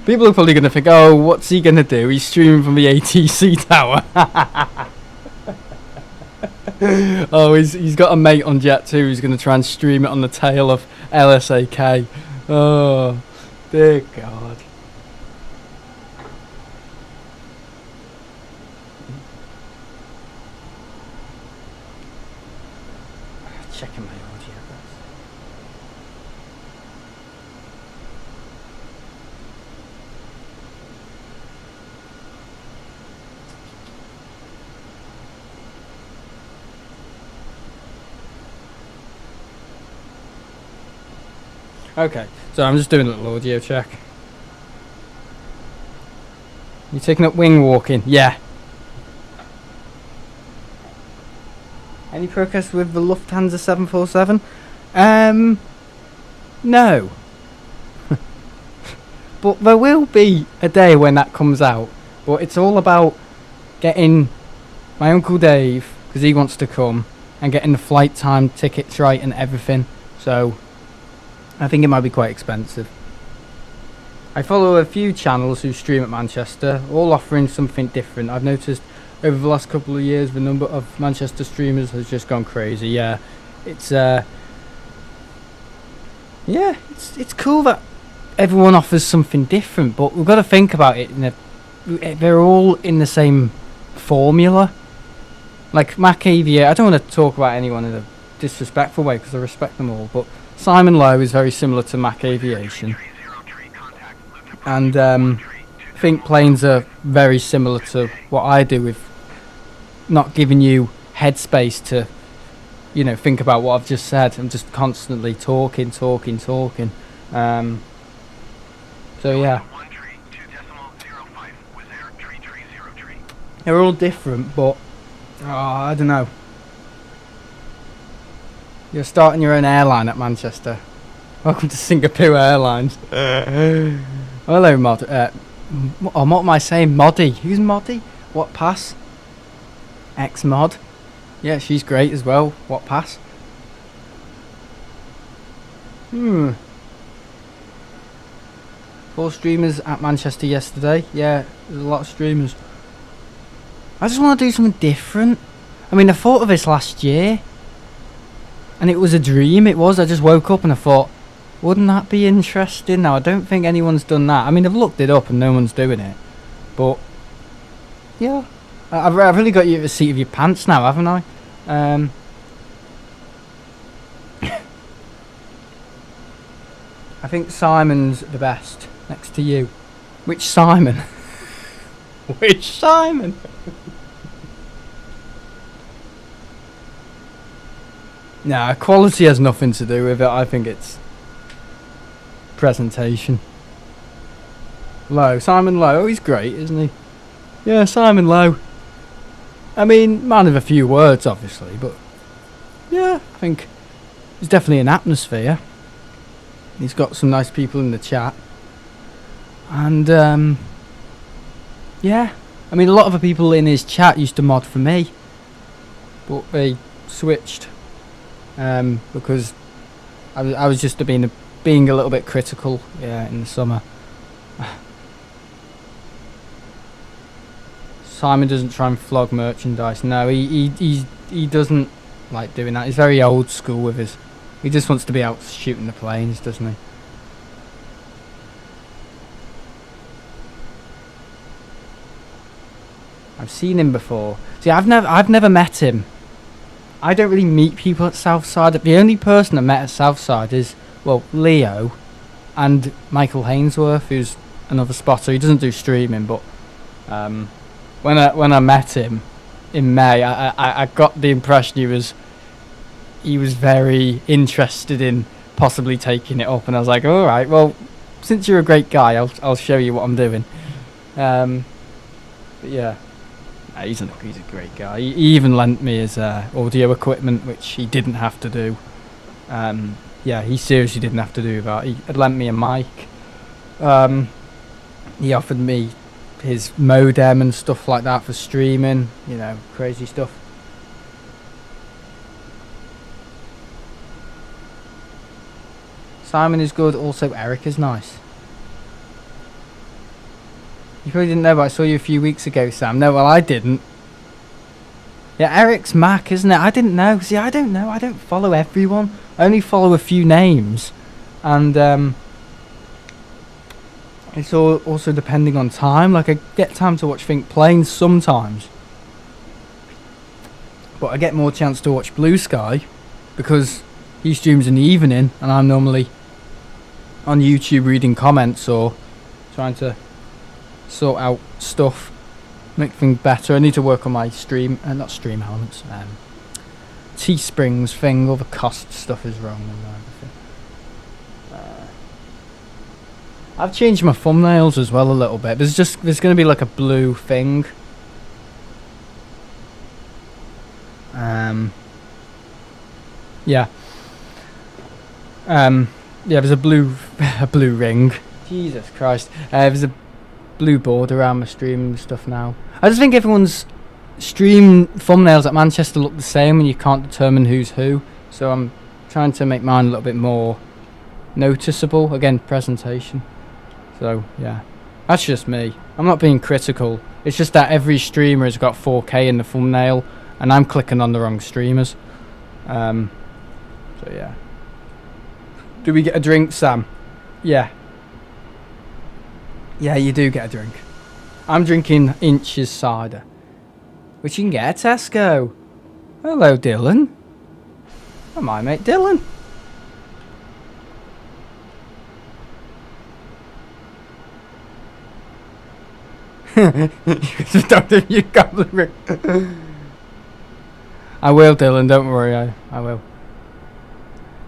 People are probably going to think, oh, what's he going to do? He's streaming from the ATC tower. Oh, he's got a mate on Jet 2 who's going to try and stream it on the tail of LSAK. Oh, dear God. Checking my audio. Okay, so I'm just doing a little audio check. You taking up wing walking? Yeah. Any progress with the Lufthansa 747? No. But there will be a day when that comes out. But it's all about getting my Uncle Dave, because he wants to come, and getting the flight time tickets right and everything. So I think it might be quite expensive. I follow a few channels who stream at Manchester, all offering something different. I've noticed over the last couple of years the number of Manchester streamers has just gone crazy. Yeah, it's cool that everyone offers something different, but we've got to think about it. They're all in the same formula. Like Mac Aviation, I don't want to talk about anyone in a disrespectful way because I respect them all, but Simon Lowe is very similar to Mac Aviation, and I think planes are very similar to what I do, with not giving you headspace to, think about what I've just said. I'm just constantly talking. So yeah, they're all different, but I don't know. You're starting your own airline at Manchester. Welcome to Singapore Airlines. Hello, Mod. What am I saying? Moddy. Who's Moddy? What pass? X-Mod. Yeah, she's great as well. What pass? 4 streamers at Manchester yesterday. Yeah, there's a lot of streamers. I just want to do something different. I mean, I thought of this last year. And it was a dream, it was. I just woke up and I thought, wouldn't that be interesting? Now, I don't think anyone's done that. I mean, I've looked it up and no one's doing it. But, yeah. I've really got you at the seat of your pants now, haven't I? I think Simon's the best, next to you. Which Simon? Which Simon? Nah, quality has nothing to do with it. I think it's presentation. Lowe, Simon Lowe. Oh, he's great, isn't he? Yeah, Simon Lowe. I mean, man of a few words, obviously, but yeah, I think there's definitely an atmosphere. He's got some nice people in the chat. And, yeah. I mean, a lot of the people in his chat used to mod for me. But they switched. Because I was just being a little bit critical, yeah, in the summer. Simon doesn't try and flog merchandise. No, he doesn't like doing that. He's very old school with his. He just wants to be out shooting the planes, doesn't he? I've seen him before. See, I've never met him. I don't really meet people at Southside. The only person I met at Southside is, well, Leo and Michael Hainsworth, who's another spotter. He doesn't do streaming, but when I met him in May, I got the impression he was very interested in possibly taking it up, and I was like, all right, well, since you're a great guy, I'll show you what I'm doing. But yeah, he's a great guy. He even lent me his audio equipment, which he didn't have to do. Yeah, he seriously didn't have to do that. He had lent me a mic. He offered me his modem and stuff like that for streaming, you know, crazy stuff. Simon is good, also Eric is nice. You probably didn't know, but I saw you a few weeks ago, Sam. No, well, I didn't. Yeah, Eric's Mac, isn't it? I didn't know. See, I don't know. I don't follow everyone. I only follow a few names. And, it's also depending on time. Like, I get time to watch Think Planes sometimes. But I get more chance to watch Blue Sky because he streams in the evening and I'm normally on YouTube reading comments or trying to sort out stuff, make things better. I need to work on my stream, not stream elements, Teesprings thing. All the cost stuff is wrong and everything. I've changed my thumbnails as well a little bit. There's going to be like a blue thing. Yeah. Yeah, there's a blue ring. Jesus Christ. There's a blue border around my stream and stuff now. I just think everyone's stream thumbnails at Manchester look the same and you can't determine who's who. So I'm trying to make mine a little bit more noticeable. Again, presentation. So yeah, that's just me. I'm not being critical. It's just that every streamer has got 4K in the thumbnail and I'm clicking on the wrong streamers. So yeah. Do we get a drink, Sam? Yeah. Yeah, you do get a drink. I'm drinking Inch's cider, which you can get at Tesco. Hello, Dylan. Oh, my mate Dylan. You got the ring. I will, Dylan, don't worry, I will.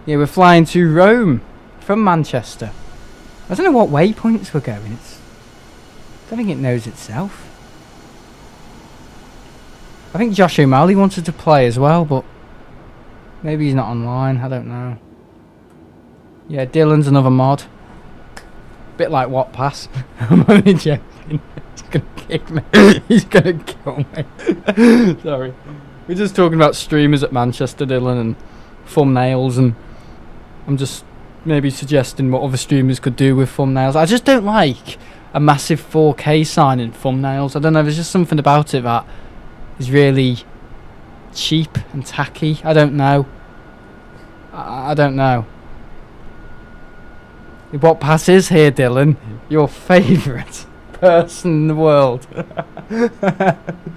Yeah, we're flying to Rome from Manchester. I don't know what waypoints we're going. I don't think it knows itself. I think Josh O'Malley wanted to play as well, but maybe he's not online, I don't know. Yeah, Dylan's another mod. Bit like What Pass. I'm only joking. He's gonna kick me. He's gonna kill me. Sorry. We're just talking about streamers at Manchester, Dylan, and thumbnails, and I'm just maybe suggesting what other streamers could do with thumbnails. I just don't like a massive 4K sign in thumbnails. I don't know, there's just something about it that is really cheap and tacky. I don't know. I don't know. What Pass is here, Dylan? Your favourite person in the world.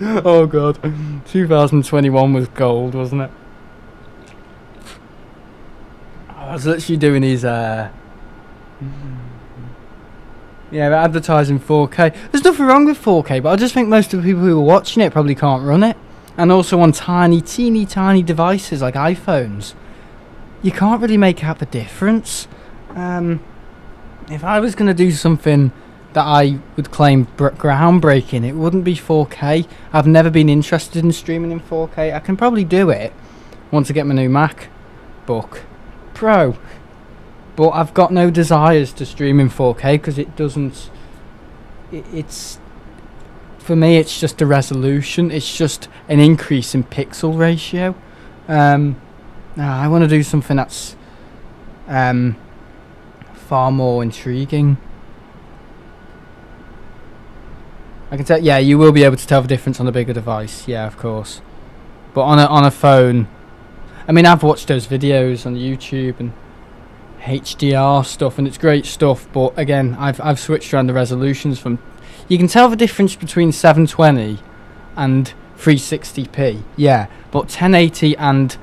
Oh god. 2021 was gold, wasn't it? I was literally doing these yeah, they're advertising 4K. There's nothing wrong with 4K, but I just think most of the people who are watching it probably can't run it. And also on teeny tiny devices like iPhones, you can't really make out the difference. If I was going to do something that I would claim groundbreaking, it wouldn't be 4K. I've never been interested in streaming in 4K. I can probably do it once I get my new MacBook Pro, but I've got no desires to stream in 4K because it doesn't. It's for me. It's just a resolution. It's just an increase in pixel ratio. I want to do something that's far more intriguing. I can tell. Yeah, you will be able to tell the difference on a bigger device. Yeah, of course. But on a phone, I mean, I've watched those videos on YouTube and HDR stuff, and it's great stuff. But again, I've switched around the resolutions from. You can tell the difference between 720 and 360p. Yeah, but 1080 and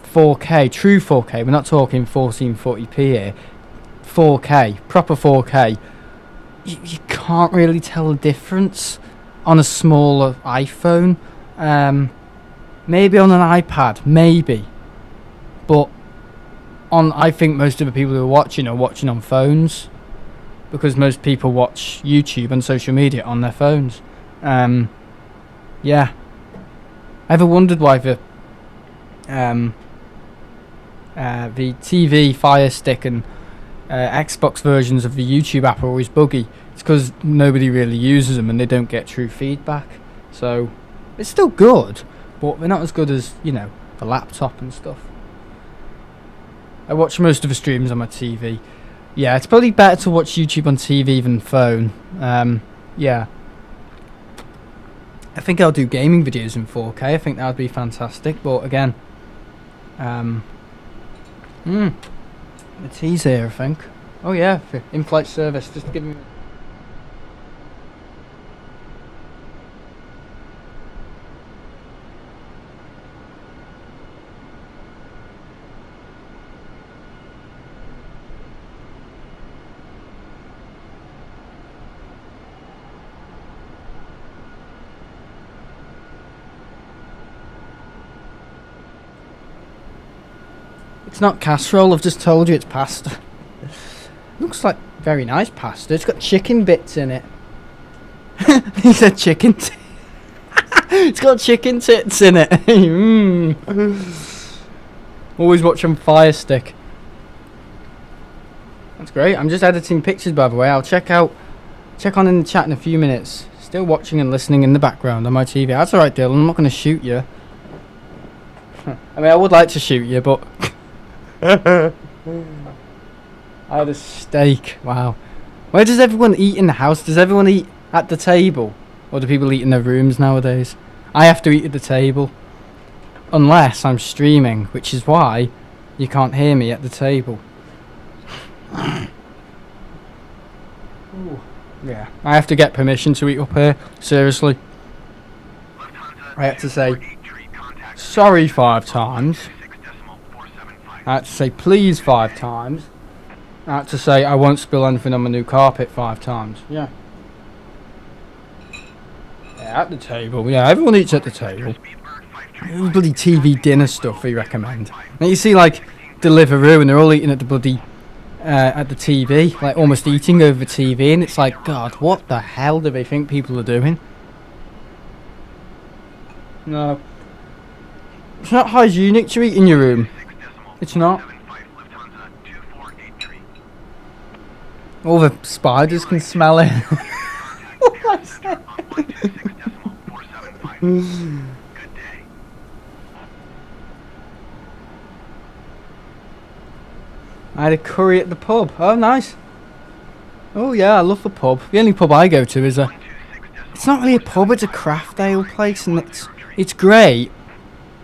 4K, true 4K. We're not talking 1440p here. 4K, proper 4K. You can't really tell the difference on a smaller iPhone. Maybe on an iPad, maybe. But I think most of the people who are watching on phones, because most people watch YouTube and social media on their phones. Yeah. Ever wondered why the TV Fire Stick and Xbox versions of the YouTube app are always buggy? It's because nobody really uses them and they don't get true feedback. So it's still good, but they're not as good as, the laptop and stuff. I watch most of the streams on my TV. Yeah, it's probably better to watch YouTube on TV than phone. Yeah. I think I'll do gaming videos in 4K. I think that would be fantastic. But again, the T's here, I think. Oh yeah, for in-flight service. Just give me. It's not casserole, I've just told you it's pasta. Looks like very nice pasta. It's got chicken bits in it. He said chicken it's got chicken tits in it. Always watch on Fire Stick. That's great. I'm just editing pictures, by the way. I'll check on in the chat in a few minutes. Still watching and listening in the background on my TV. That's alright, Dylan. I'm not going to shoot you. I mean, I would like to shoot you, but I had a steak. Wow. Where does everyone eat in the house? Does everyone eat at the table? Or do people eat in their rooms nowadays? I have to eat at the table. Unless I'm streaming, which is why you can't hear me at the table. Ooh. Yeah, I have to get permission to eat up here. Seriously. I had to say sorry 5 times. I had to say please 5 times. I had to say I won't spill anything on my new carpet 5 times. Yeah. Yeah, at the table. Yeah, everyone eats at the table. Bloody TV dinner stuff we recommend. And you see like Deliveroo and they're all eating at the bloody at the TV, like almost eating over the TV, and it's like, God, what the hell do they think people are doing? No. It's not hygienic to eat in your room. It's not. All the spiders can smell it. I had a curry at the pub. Oh, nice. Oh, yeah, I love the pub. The only pub I go to is it's not really a pub, it's a craft ale place, and it's great,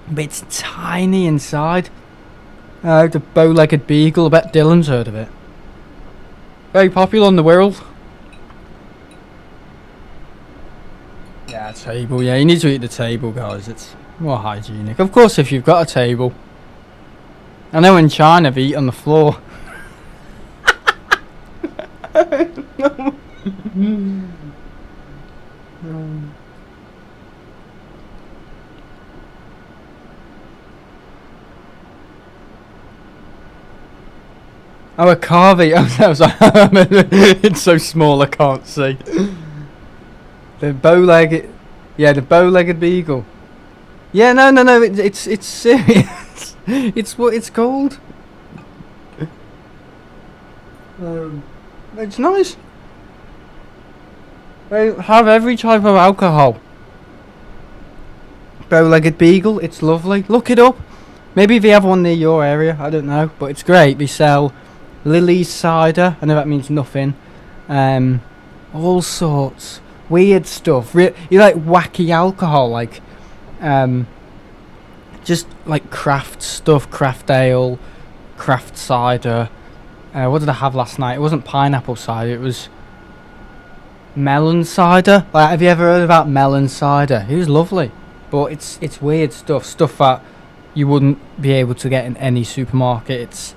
but it's tiny inside. The bow-legged beagle, I bet Dylan's heard of it. Very popular in the world. Yeah, table. Yeah, you need to eat at the table, guys. It's more hygienic. Of course, if you've got a table. I know in China they eat on the floor. Oh, a carvey. Oh, I was like, it's so small I can't see. The bow-legged, yeah, the bow-legged beagle. Yeah, no, it's serious. It's what it's called. It's nice. They have every type of alcohol. Bow-legged beagle, it's lovely. Look it up. Maybe they have one near your area, I don't know. But it's great. They sell Lily's cider. I know that means nothing. All sorts. Weird stuff. You like wacky alcohol, like just like craft stuff, craft ale, craft cider. What did I have last night? It wasn't pineapple cider, it was melon cider. Like, have you ever heard about melon cider? It was lovely. But it's weird stuff that you wouldn't be able to get in any supermarket. It's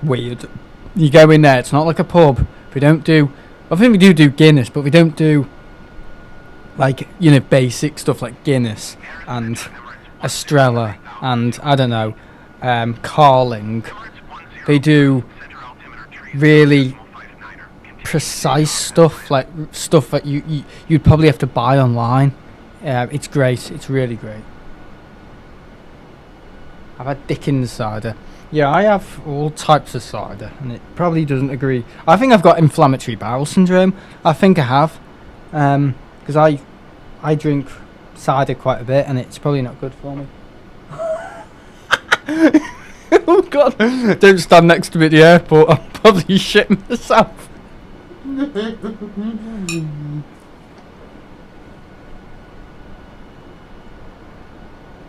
weird. You go in there, it's not like a pub. We don't do, I think we do Guinness, but we don't do like, you know, basic stuff like Guinness and Estrella and I don't know, Carling. They do really precise stuff, like stuff that you'd probably have to buy online. It's great. It's really great. I've had Dickens cider. Yeah, I have all types of cider, and it probably doesn't agree. I think I've got inflammatory bowel syndrome. I think I have, because I drink cider quite a bit, and it's probably not good for me. Oh God! Don't stand next to me at the airport. I'll probably shit myself.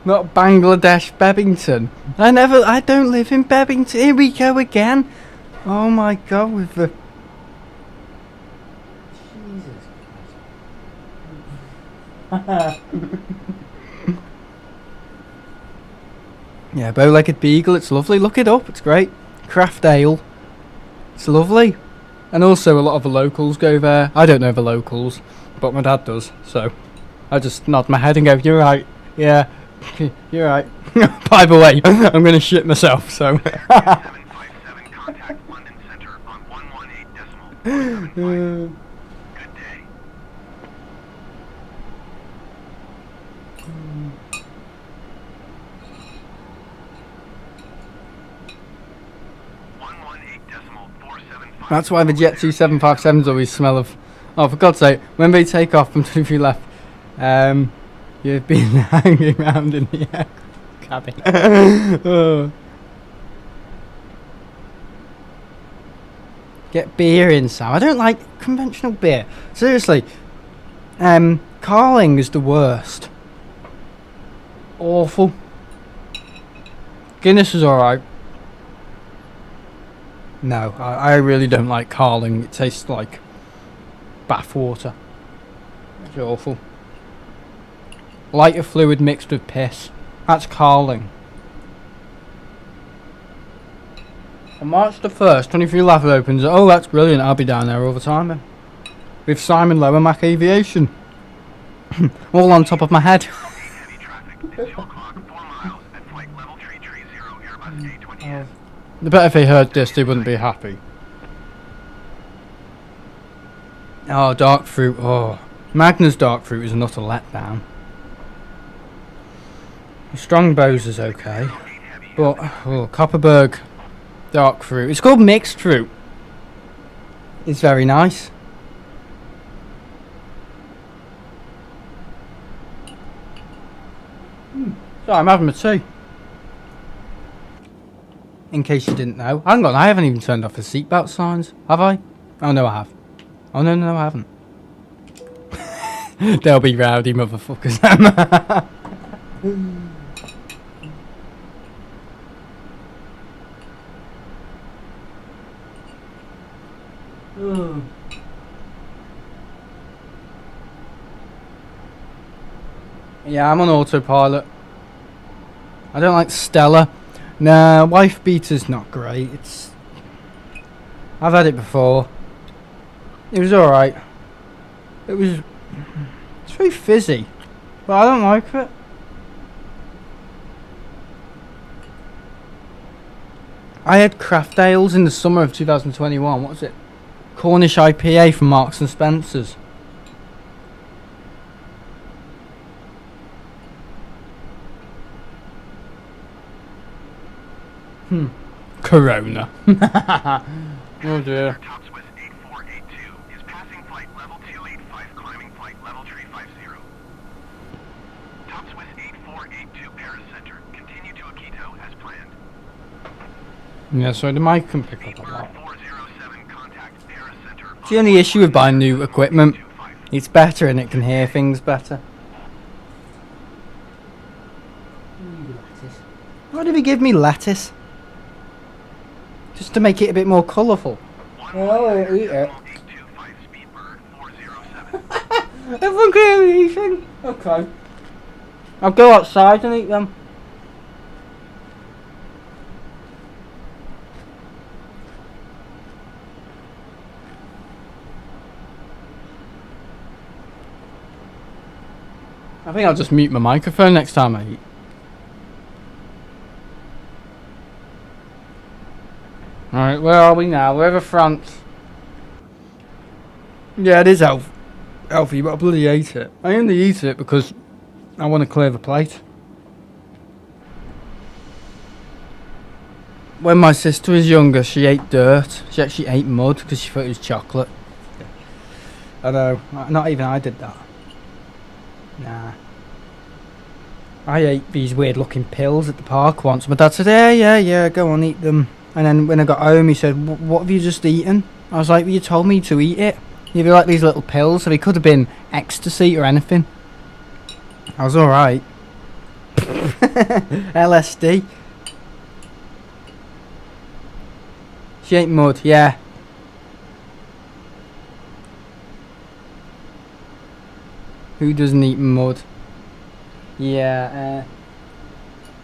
Not Bangladesh, Bebington. I don't live in Bebington. Here we go again. Oh my God, with the... Jesus. Yeah, bow-legged beagle, it's lovely. Look it up, it's great. Craft ale. It's lovely. And also a lot of the locals go there. I don't know the locals, but my dad does, so I just nod my head and go, you're right, yeah. You're right. By the way, I'm going to shit myself, so... 757 contact London Center on 118.475. Good day. That's why the Jet 2757s always smell of... Oh, for God's sake, when they take off from 23 left, you've been hanging around in the air cabin. Oh. Get beer in, Sam. I don't like conventional beer. Seriously. Carling is the worst. Awful. Guinness is alright. No, I really don't like Carling. It tastes like bath water. It's awful. Lighter fluid mixed with piss. That's Carling. On March the 1st, 23 Laugh opens. Oh, that's brilliant. I'll be down there all the time then. With Simon Lowermack Aviation. All on top of my head. I bet if they heard this, they wouldn't be happy. Oh, dark fruit. Oh, Magnus dark fruit is not a letdown. Strongbows is okay, but Copperberg dark fruit. It's called mixed fruit. It's very nice. So I'm having a tea. In case you didn't know. Hang on, I haven't even turned off the seatbelt signs, have I? Oh no, I have. Oh no, I haven't. They'll be rowdy motherfuckers. Yeah, I'm on autopilot. I don't like Stella. Nah, wife beater's not great. I've had it before. It was alright. It's very fizzy, but I don't like it. I had craft ales in the summer of 2021. What was it? Cornish IPA from Marks and Spencer's. Corona. Oh dear. Topswiss 8482 is passing flight level 285, climbing flight level 350. Topswiss 8482 Paris Center, continue to Akito as planned. Yeah, so the mic can pick up a lot. 407 contact Paris Center. It's the only issue with buying new equipment. It's better and it can hear things better. Why did he give me lettuce? Just to make it a bit more colourful. Oh, I'll eat it. Everyone can eat anything. Okay. I'll go outside and eat them. I think I'll just mute my microphone next time I eat. Alright, where are we now? We're over France. Yeah, it is healthy, but I bloody hate it. I only eat it because I want to clear the plate. When my sister was younger, she ate dirt. She actually ate mud because she thought it was chocolate. I know, not even I did that. Nah. I ate these weird looking pills at the park once. My dad said, yeah, go on, eat them. And then when I got home, he said, what have you just eaten? I was like, well, you told me to eat it. You like these little pills, so they could have been ecstasy or anything. I was alright. LSD. She ate mud, yeah. Who doesn't eat mud? Yeah,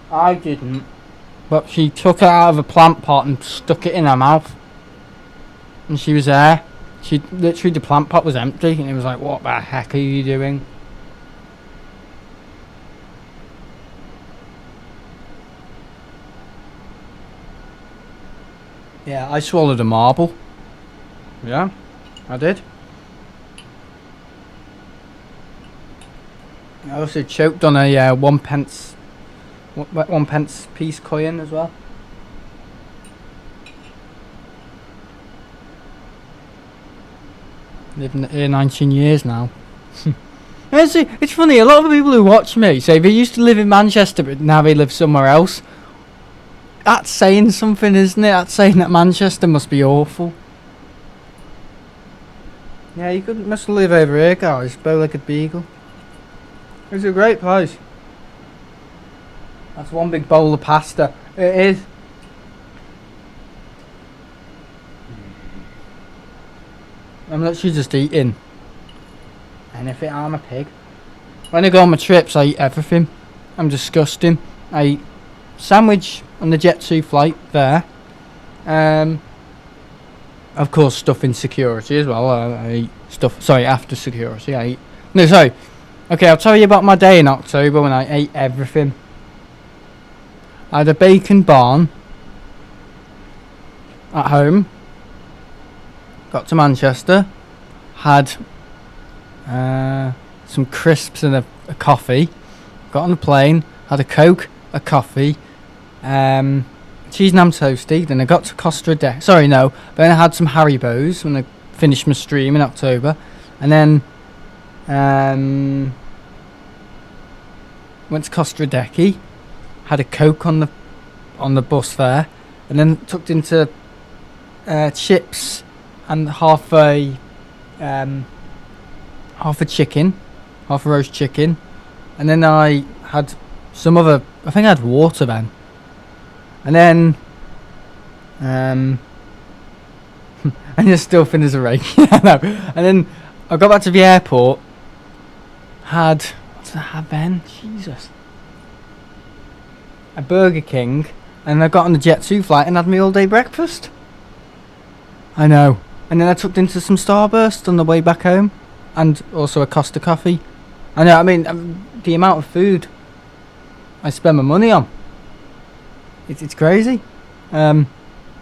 I didn't. But she took it out of a plant pot and stuck it in her mouth. And she was there. She literally, the plant pot was empty. And it was like, what the heck are you doing? Yeah, I swallowed a marble. Yeah, I did. I also choked on a 1 pence. 1 pence piece coin as well. Living here 19 years now. It's funny, a lot of the people who watch me say they used to live in Manchester but now they live somewhere else. That's saying something, isn't it? That's saying that Manchester must be awful. Yeah, you must live over here, guys. Bow-legged beagle. It's a great place. That's one big bowl of pasta. It is. I'm literally just eating. And if I'm a pig. When I go on my trips, I eat everything. I'm disgusting. I eat sandwich on the Jet 2 flight there. Of course, stuff in security as well. I eat stuff. Sorry, after security, I eat. No, sorry. Okay, I'll tell you about my day in October when I ate everything. I had a bacon barn at home. Got to Manchester. Had some crisps and a coffee. Got on the plane. Had a Coke, a coffee, cheese and ham toasty. Then I got to Costa Rica. Sorry, no. Then I had some Haribos when I finished my stream in October. And then went to Costa Rica. Had a Coke on the bus there, and then tucked into chips and half a chicken, half a roast chicken, and then I had some other. I think I had water then, and then and you're still thin as a rake. Yeah, no. And then I got back to the airport. What did I have then? Jesus. A Burger King, and I got on the Jet 2 flight and had my all-day breakfast. I know. And then I tucked into some Starburst on the way back home, and also a Costa coffee. I know, I mean, the amount of food I spend my money on. It's crazy.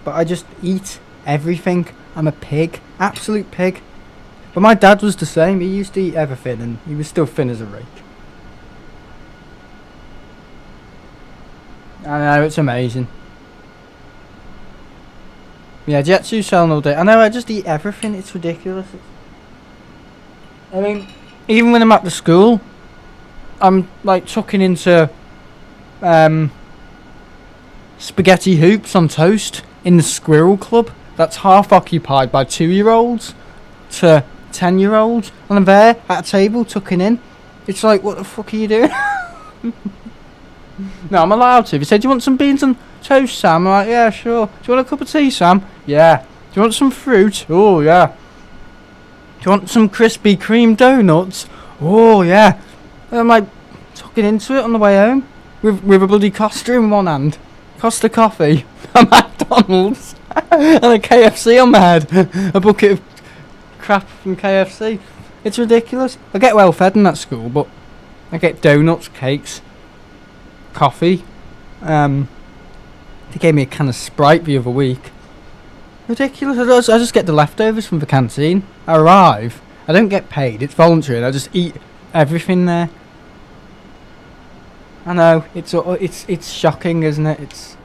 but I just eat everything. I'm a pig, absolute pig. But my dad was the same. He used to eat everything, and he was still thin as a rake. I know, it's amazing. Yeah, Jetsu selling all day. I know, I just eat everything. It's ridiculous. I mean, even when I'm at the school, I'm like tucking into spaghetti hoops on toast in the squirrel club. That's half occupied by 2-year-olds to 10-year-olds. And I'm there at a table tucking in. It's like, what the fuck are you doing? No, I'm allowed to. If he said, do you want some beans and toast, Sam? I'm like, yeah, sure. Do you want a cup of tea, Sam? Yeah. Do you want some fruit? Oh, yeah. Do you want some Krispy Kreme donuts? Oh, yeah. And I'm like, tucking into it on the way home. With a bloody Costa in one hand. Costa coffee. A McDonald's. And a KFC on my head. A bucket of crap from KFC. It's ridiculous. I get well fed in that school, but I get donuts, cakes, coffee. They gave me a can of Sprite the other week. Ridiculous. I just get the leftovers from the canteen. I arrive. I don't get paid. It's voluntary. And I just eat everything there. I know. It's shocking, isn't it?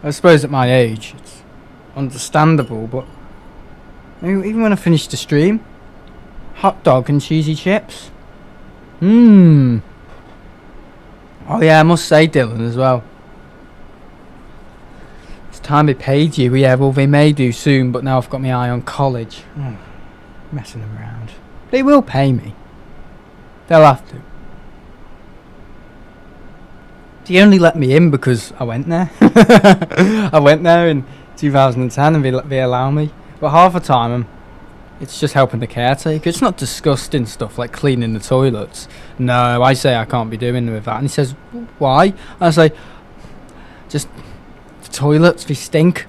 I suppose at my age, it's understandable. But even when I finish the stream, hot dog and cheesy chips. Oh yeah, I must say, Dylan, as well. It's time they paid you. Yeah, well, they may do soon, but now I've got my eye on college. Messing around. They will pay me. They'll have to. They only let me in because I went there. I went there in 2010 and they allow me. But half the time, it's just helping the caretaker. It's not disgusting stuff like cleaning the toilets. No, I say I can't be doing with that. And he says, why? I say, just the toilets, they stink.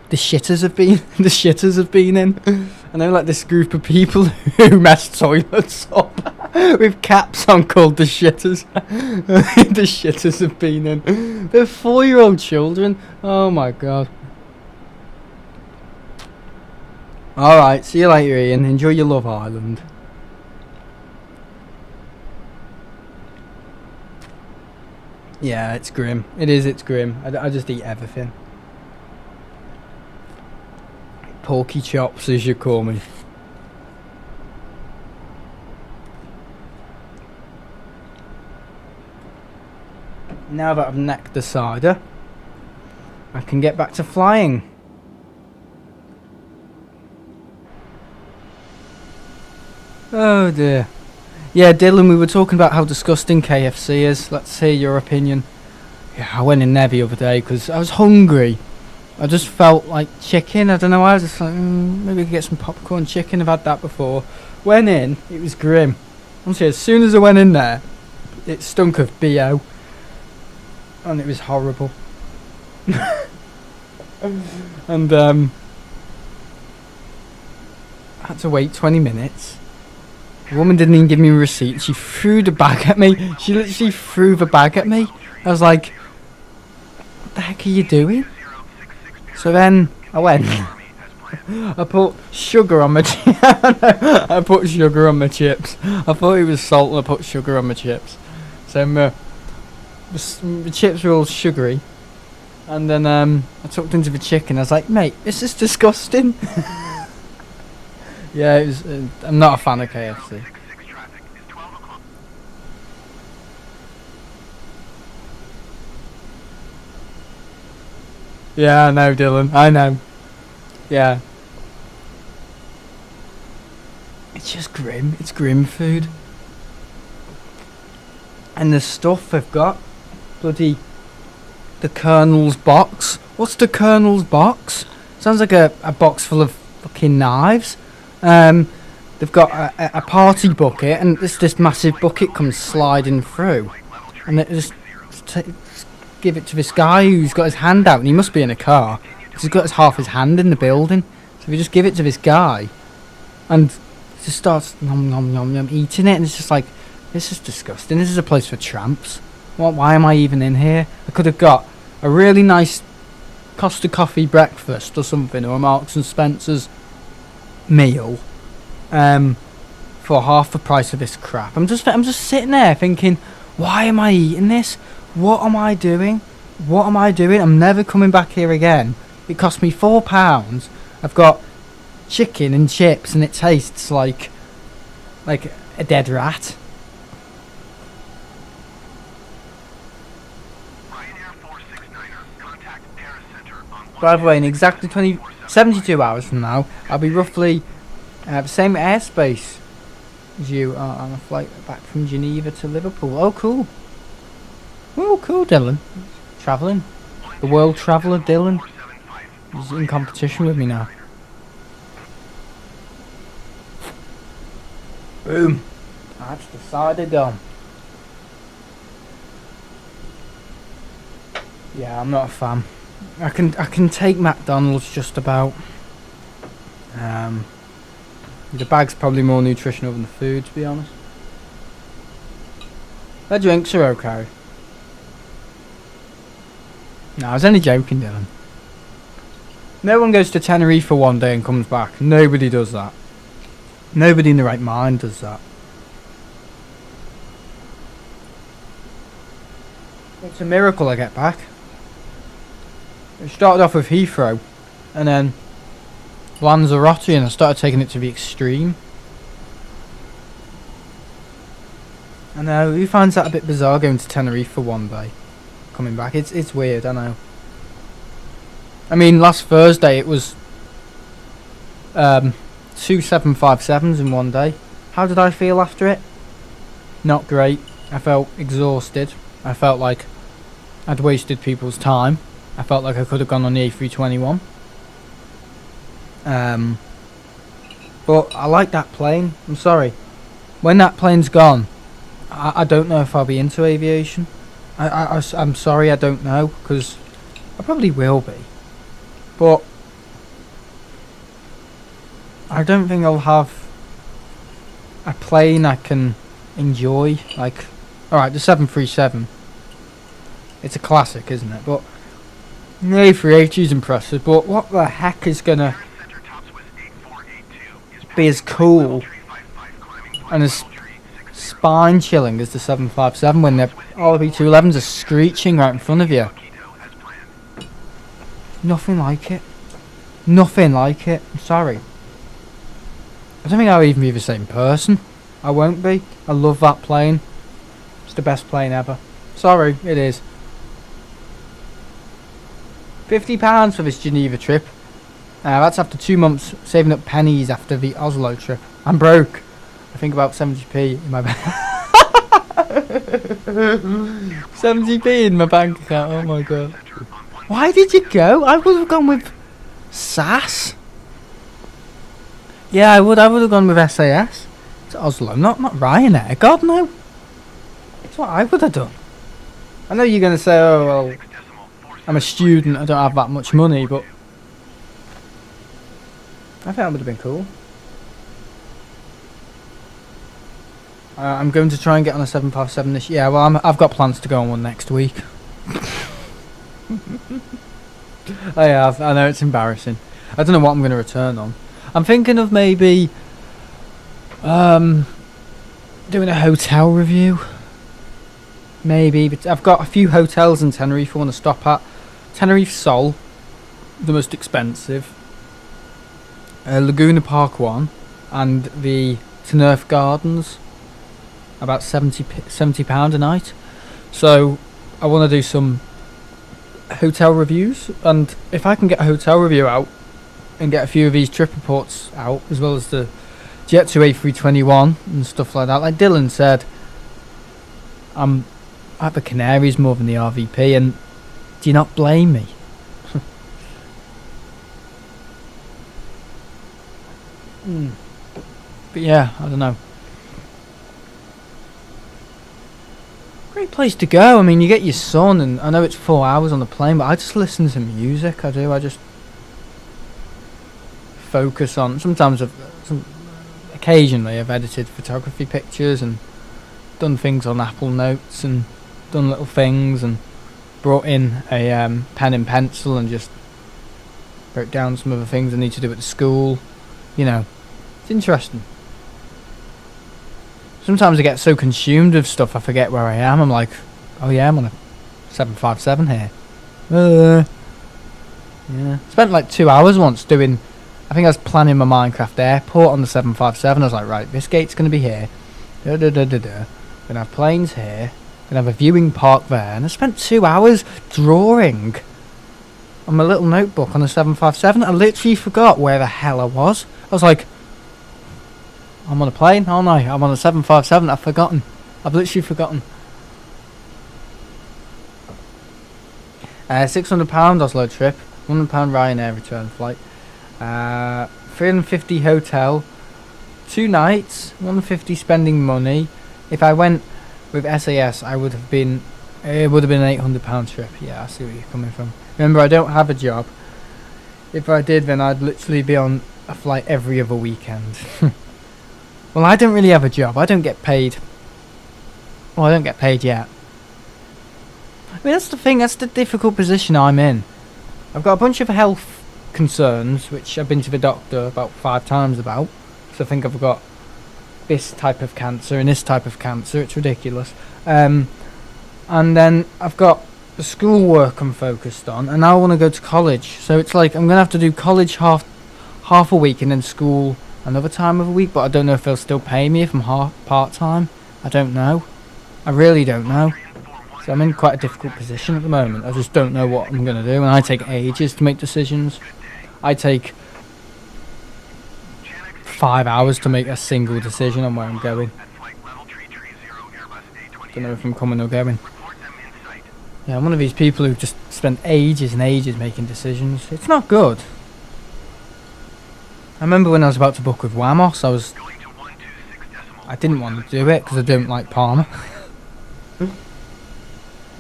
The shitters have been in. I know, like, this group of people who mess toilets up with caps on called the shitters. The shitters have been in. They're 4-year-old children. Oh my god. Alright, see you later, Ian. Enjoy your Love Island. Yeah, it's grim. It's grim. I just eat everything. Porky chops, as you call me. Now that I've necked the cider, I can get back to flying. Oh dear. Yeah, Dylan, we were talking about how disgusting KFC is. Let's hear your opinion. Yeah, I went in there the other day because I was hungry. I just felt like chicken. I don't know why. I was just like, maybe I could get some popcorn chicken. I've had that before. Went in, it was grim. Honestly, as soon as I went in there, it stunk of BO. And it was horrible. And I had to wait 20 minutes. The woman didn't even give me a receipt. She threw the bag at me. She literally threw the bag at me. I was like, what the heck are you doing? So then I went. I put sugar on my I put sugar on my chips. I thought it was salt and I put sugar on my chips. So the chips were all sugary. And then I tucked into the chicken. I was like, mate, this is disgusting. Yeah, it was. I'm not a fan of KFC. Yeah, I know, Dylan. I know. Yeah. It's just grim. It's grim food. And the stuff they've got. Bloody. The Colonel's box. What's the Colonel's box? Sounds like a box full of fucking knives. They've got a party bucket, and this massive bucket comes sliding through, and they just give it to this guy who's got his hand out, and he must be in a car because he's got half his hand in the building. So we just give it to this guy, and he just starts nom nom nom nom eating it, and it's just like, this is disgusting. This is a place for tramps. Why am I even in here? I could have got a really nice Costa Coffee breakfast or something, or a Marks and Spencer's meal, for half the price of this crap. I'm just sitting there thinking, why am I eating this? What am I doing? What am I doing? I'm never coming back here again. It cost me £4. I've got chicken and chips, and it tastes like a dead rat. By the way, in exactly 72 hours from now, I'll be roughly the same airspace as you are on a flight back from Geneva to Liverpool. Oh, cool. Oh, cool, Dylan. Travelling. The world traveller, Dylan. He's in competition with me now. Boom. That's decided on. Yeah, I'm not a fan. I can take McDonald's just about. The bag's probably more nutritional than the food, to be honest. The drinks are okay. No, I was only joking, Dylan. No one goes to Tenerife for one day and comes back. Nobody does that. Nobody in the right mind does that. It's a miracle I get back. It started off with Heathrow, and then Lanzarote, and I started taking it to the extreme. I know, who finds that a bit bizarre, going to Tenerife for one day, coming back? It's weird, I know. I mean, last Thursday it was 2 757s in one day. How did I feel after it? Not great. I felt exhausted. I felt like I'd wasted people's time. I felt like I could have gone on the A321. But I like that plane. I'm sorry. When that plane's gone, I don't know if I'll be into aviation. I'm sorry, I don't know, because I probably will be. But I don't think I'll have a plane I can enjoy. Like, alright, the 737. It's a classic, isn't it? But the A380 is impressive, but what the heck is gonna be as cool and as spine chilling as the 757 when the RB211s are screeching right in front of you? Nothing like it. Nothing like it. I'm sorry. I don't think I'll even be the same person. I won't be. I love that plane. It's the best plane ever. Sorry, it is. £50 for this Geneva trip. That's after 2 months saving up pennies after the Oslo trip. I'm broke. I think about 70p in my bank. 70p in my bank account. Oh my god. Why did you go? I would have gone with SAS. Yeah, I would have gone with SAS to Oslo, not Ryanair. God no. That's what I would have done. I know you're gonna say, oh well, I'm a student, I don't have that much money, but I think that would have been cool. I'm going to try and get on a 757 this year. Yeah, well, I've got plans to go on one next week. I have. I know it's embarrassing. I don't know what I'm going to return on. I'm thinking of maybe doing a hotel review. Maybe, but I've got a few hotels in Tenerife I want to stop at. Tenerife Sol, the most expensive. Laguna Park one, and the Tenerife Gardens, about £70 a night. So I want to do some hotel reviews, and if I can get a hotel review out and get a few of these trip reports out, as well as the Jet2 A321 and stuff like that, like Dylan said, I'm at the Canaries more than the RVP, and do you not blame me? But yeah, I don't know. Great place to go. I mean, you get your sun, and I know it's 4 hours on the plane, but I just listen to music. I do. I just focus on. Sometimes, occasionally, I've edited photography pictures and done things on Apple Notes and done little things and brought in a pen and pencil and just Wrote down some other things I need to do at the school. You know, it's interesting. Sometimes I get so consumed with stuff I forget where I am. I'm like, oh yeah, I'm on a 757 here. Yeah. Spent like 2 hours once doing, I think I was planning my Minecraft airport on the 757. I was like, right, this gate's going to be here. Gonna have planes here. Gonna have a viewing park there. And I spent 2 hours drawing on my little notebook on the 757. I literally forgot where the hell I was. I was like, I'm on a plane, aren't I? I'm on a 757. I've forgotten. I've literally forgotten. £600 Oslo trip. £100 Ryanair return flight. 350 hotel. 2 nights. 150 spending money. If I went with SAS, it would have been an £800 trip. Yeah, I see where you're coming from. Remember, I don't have a job. If I did, then I'd literally be on a flight every other weekend. Well, I don't really have a job. I don't get paid. Well, I don't get paid yet. I mean, that's the thing. That's the difficult position I'm in. I've got a bunch of health concerns, which I've been to the doctor about 5 times about. So I think I've got this type of cancer and this type of cancer. It's ridiculous. And then I've got the schoolwork I'm focused on, and I want to go to college. So it's like I'm going to have to do college half a week and then school another time of a week, but I don't know if they'll still pay me if I'm part-time. I don't know. I really don't know. So I'm in quite a difficult position at the moment. I just don't know what I'm going to do, and I take ages to make decisions. I take 5 hours to make a single decision on where I'm going. Don't know if I'm coming or going. Yeah, I'm one of these people who just spend ages and ages making decisions. It's not good. I remember when I was about to book with Wamos, I didn't want to do it because I don't like Palmer.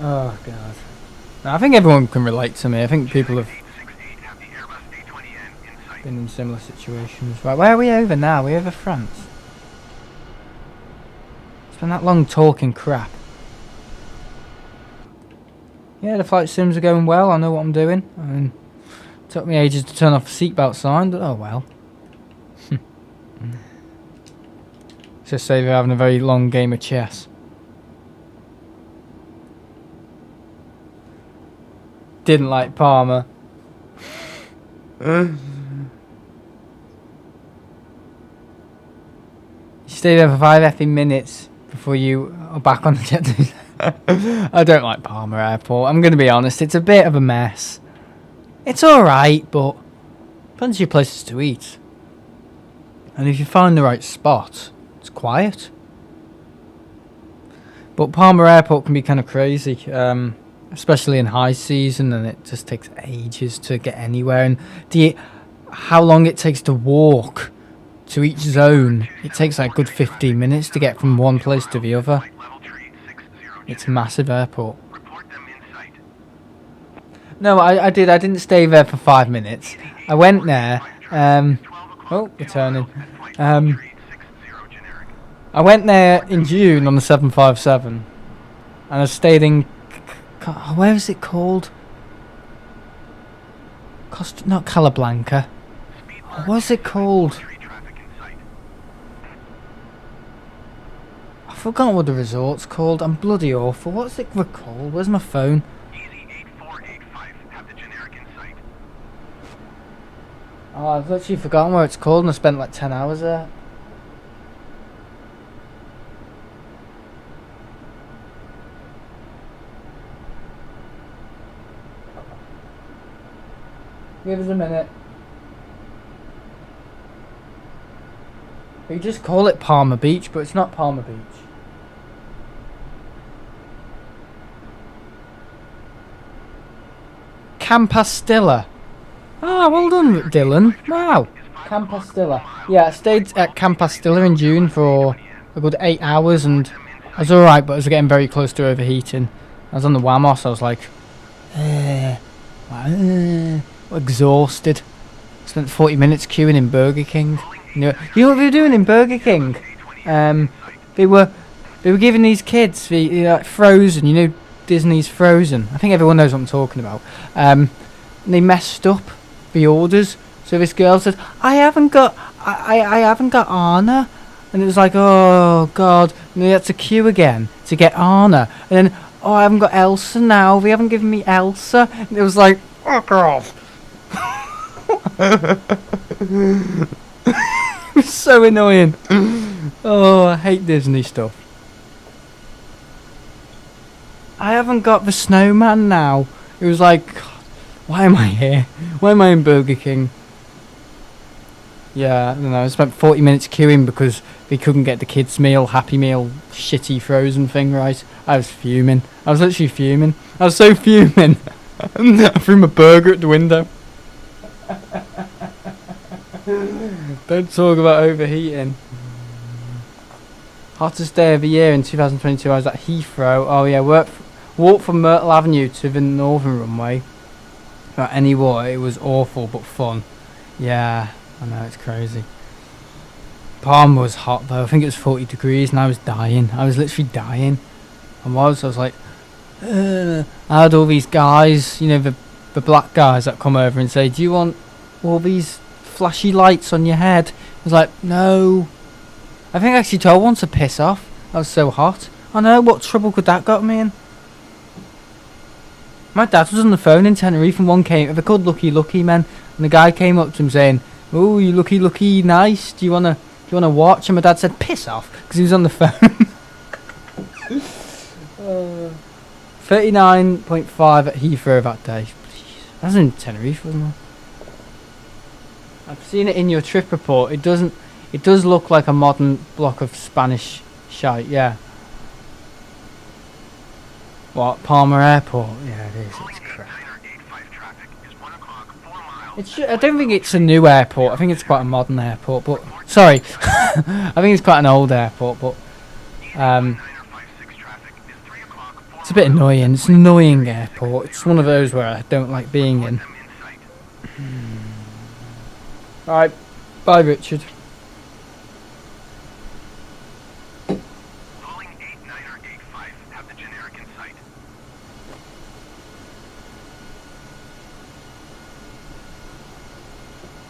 Oh god. Now, I think everyone can relate to me. I think people have been in similar situations. Right, where are we over now? We're over France. It's been that long talking crap. Yeah, the flight sims are going well. I know what I'm doing. I mean, it took me ages to turn off the seatbelt sign, but oh well. Just say they're having a very long game of chess. Didn't like Palmer. You stay there for 5 effing minutes before you are back on the jet. I don't like Palmer Airport. I'm going to be honest. It's a bit of a mess. It's alright, but plenty of places to eat. And if you find the right spot, it's quiet. But Palmer Airport can be kind of crazy. Especially in high season, and it just takes ages to get anywhere. And how long it takes to walk to each zone, it takes like a good 15 minutes to get from one place to the other. It's a massive airport. No, I didn't stay there for 5 minutes. I went there. Oh, returning. I went there in June on the 757, and I stayed in. Where is it called? Not Calablanca. What's it called? I've forgotten what the resort's called. I'm bloody awful. What's it called? Where's my phone? Oh, I've literally forgotten where it's called, and I spent like 10 hours there. Give us a minute. We just call it Palmer Beach, but it's not Palmer Beach. Campastilla. Ah, well done, Dylan. Wow. Campastilla. Yeah, I stayed at Campastilla in June for a good 8 hours, and I was alright, but I was getting very close to overheating. I was on the Wamos, I was like, exhausted. Spent 40 minutes queuing in Burger King. You know what they were doing in Burger King? They were giving these kids the Frozen. You know Disney's Frozen. I think everyone knows what I'm talking about. They messed up the orders. So this girl said, I haven't got Anna. And it was like, oh god. And they had to queue again to get Anna. And then, oh, I haven't got Elsa now. They haven't given me Elsa. And it was like, fuck off. It was so annoying. Oh, I hate Disney stuff. I haven't got the snowman now. It was like, why am I here? Why am I in Burger King? Yeah, I don't know. I spent 40 minutes queuing because they couldn't get the kids' meal, Happy Meal, shitty frozen thing right. I was fuming. I was literally fuming. I was so fuming. I threw my burger at the window. Don't talk about overheating. Hottest day of the year in 2022. I was at Heathrow. Oh yeah, walked from Myrtle Avenue to the northern runway. Without any water. It was awful but fun. Yeah, I know, it's crazy. Palm was hot though. I think it was 40 degrees and I was dying. I was literally dying. I was like, I had all these guys, you know, the black guys that come over and say, do you want all these flashy lights on your head? I was like, no. I think I actually told one to piss off. I was so hot. I know, what trouble could that got me in? My dad was on the phone in Tenerife and one came, they're called Lucky Lucky Men, and the guy came up to him saying, oh, you lucky nice, do you wanna watch? And my dad said, piss off, because he was on the phone. 39.5 at Heathrow that day. Jeez, that was in Tenerife, wasn't it? I've seen it in your trip report. It does look like a modern block of Spanish shite, yeah. What, Palmer Airport? Yeah, it is. It's crap. I don't think it's a new airport. I think it's quite a modern airport. But sorry, I think it's quite an old airport. But it's a bit annoying. It's an annoying airport. It's one of those where I don't like being in. All right, bye, Richard.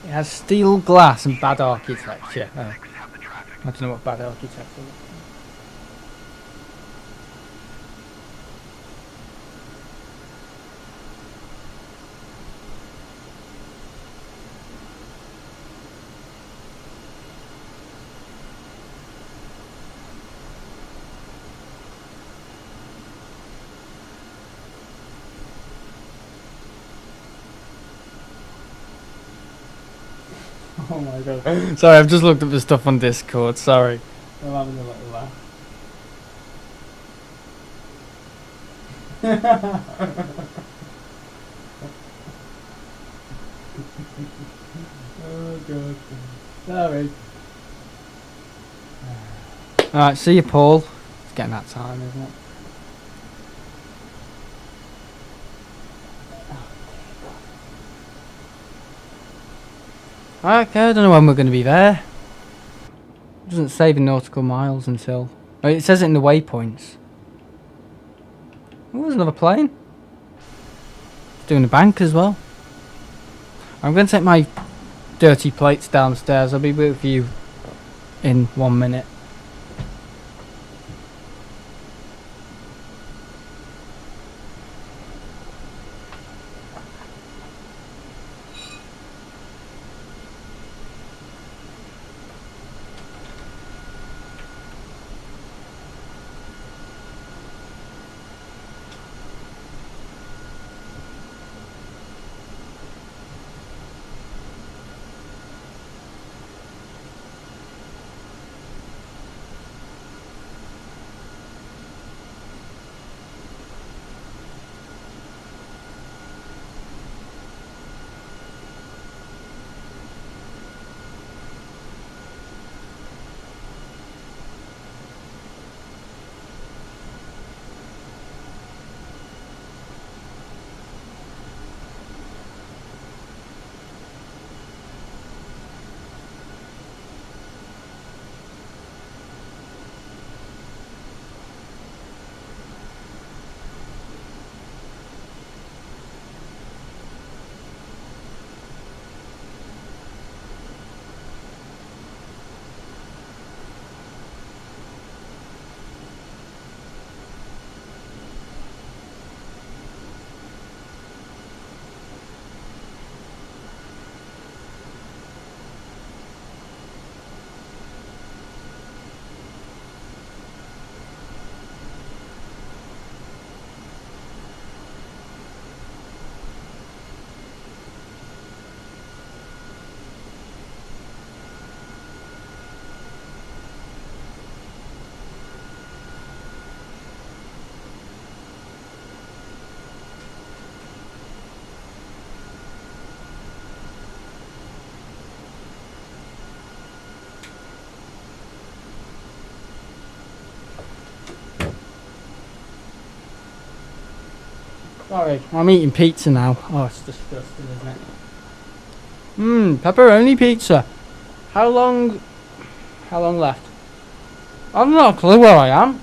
It has steel glass and bad architecture. Oh. I don't know what bad architecture is. Oh my god. Sorry, I've just looked up the stuff on Discord, sorry. I'm having a little laugh. Oh god. Sorry. Alright, see you, Paul. It's getting that time, isn't it? Okay, I don't know when we're going to be there. It doesn't say the nautical miles until... Oh, it says it in the waypoints. Oh, there's another plane. It's doing a bank as well. I'm going to take my dirty plates downstairs. I'll be with you in 1 minute. Sorry, I'm eating pizza now. Oh, it's disgusting, isn't it? Pepperoni pizza. How long left? I've not a clue where I am.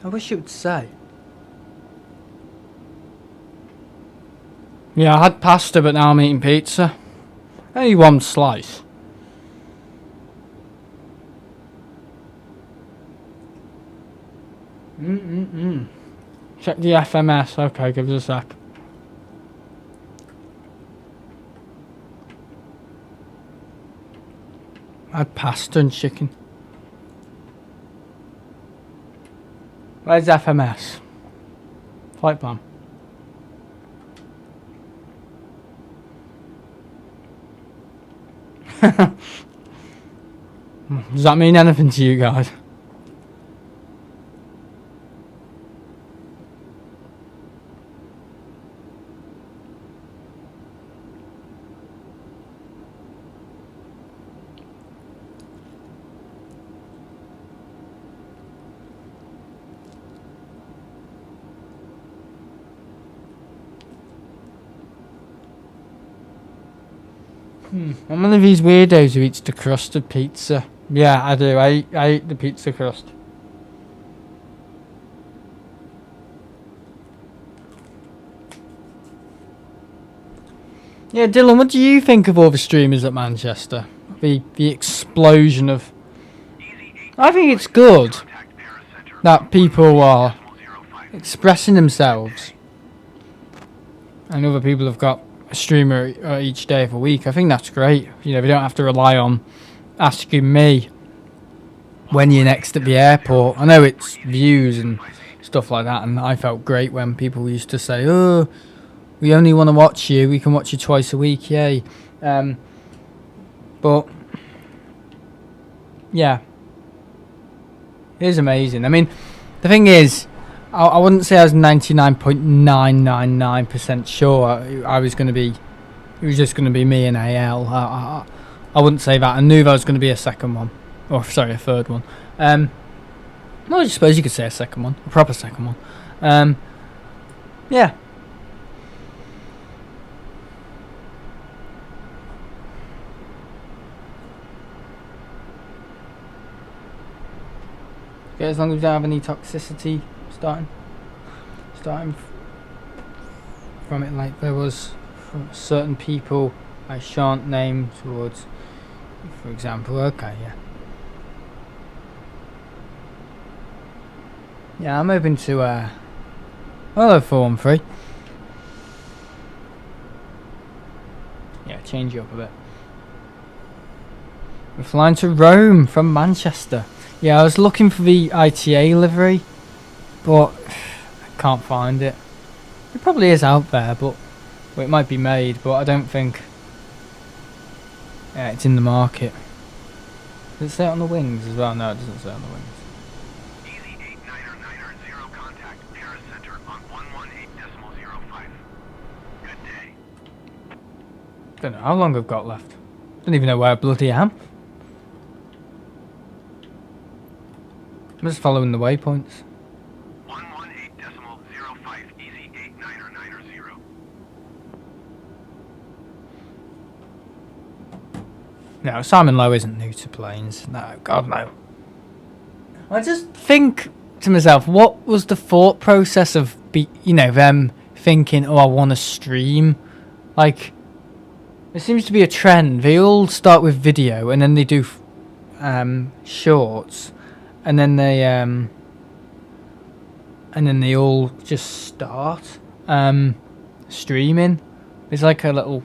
I wish it would say. Yeah, I had pasta, but now I'm eating pizza. Only one slice. Check the FMS. Okay, give us a sec. I had pasta and chicken. Where's FMS? Flight plan. Does that mean anything to you guys? I'm one of these weirdos who eats the crust of pizza. Yeah, I do. I eat the pizza crust. Yeah, Dylan, what do you think of all the streamers at Manchester? The explosion of... I think it's good that people are expressing themselves and other people have got a streamer each day of a week. I think that's great. You know, we don't have to rely on asking me when you're next at the airport. I know it's views and stuff like that, and I felt great when people used to say, oh, we only want to watch you, we can watch you twice a week, yay. But yeah, it is amazing. I mean, the thing is, I wouldn't say I was 99.999% sure I was going to be, it was just going to be me and AL. I wouldn't say that. I knew there was going to be a second one. Or, sorry, a third one. Well, I suppose you could say a second one. A proper second one. Yeah. Okay, as long as we don't have any toxicity starting from it, like there was from certain people I shan't name towards, for example. Okay, yeah, I'm open to hello 413. Yeah, change you up a bit. We're flying to Rome from Manchester. Yeah, I was looking for the ITA livery, but I can't find it. It probably is out there, but well, it might be made, but I don't think it's in the market. Does it say it on the wings as well? No, it doesn't say it on the wings. Easy 89990 contact Paris Center on 118.05. Good day. Don't know how long I've got left. Don't even know where I bloody am. I'm just following the waypoints. 118.05, easy 89990. No, Simon Lowe isn't new to planes. No, God no. I just think to myself, what was the thought process of them thinking, oh, I want to stream? Like, there seems to be a trend. They all start with video and then they do shorts. And then they all just start streaming. There's like a little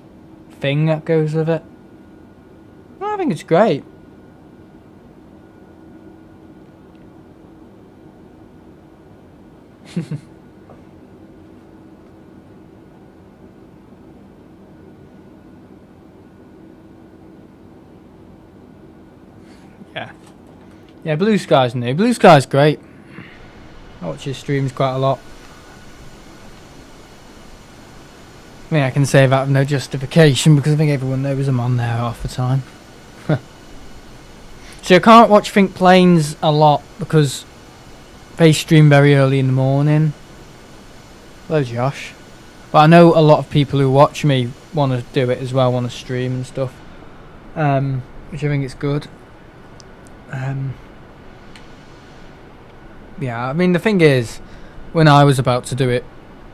thing that goes with it. Well, I think it's great. Yeah. Yeah, Blue Sky's new. Blue Sky's great. I watch his streams quite a lot. I mean, I can say that with no justification because I think everyone knows I'm on there half the time. So I can't watch Think Planes a lot because they stream very early in the morning. Hello, Josh. But I know a lot of people who watch me want to do it as well, want to stream and stuff, which I think is good. Yeah, I mean, the thing is, when I was about to do it,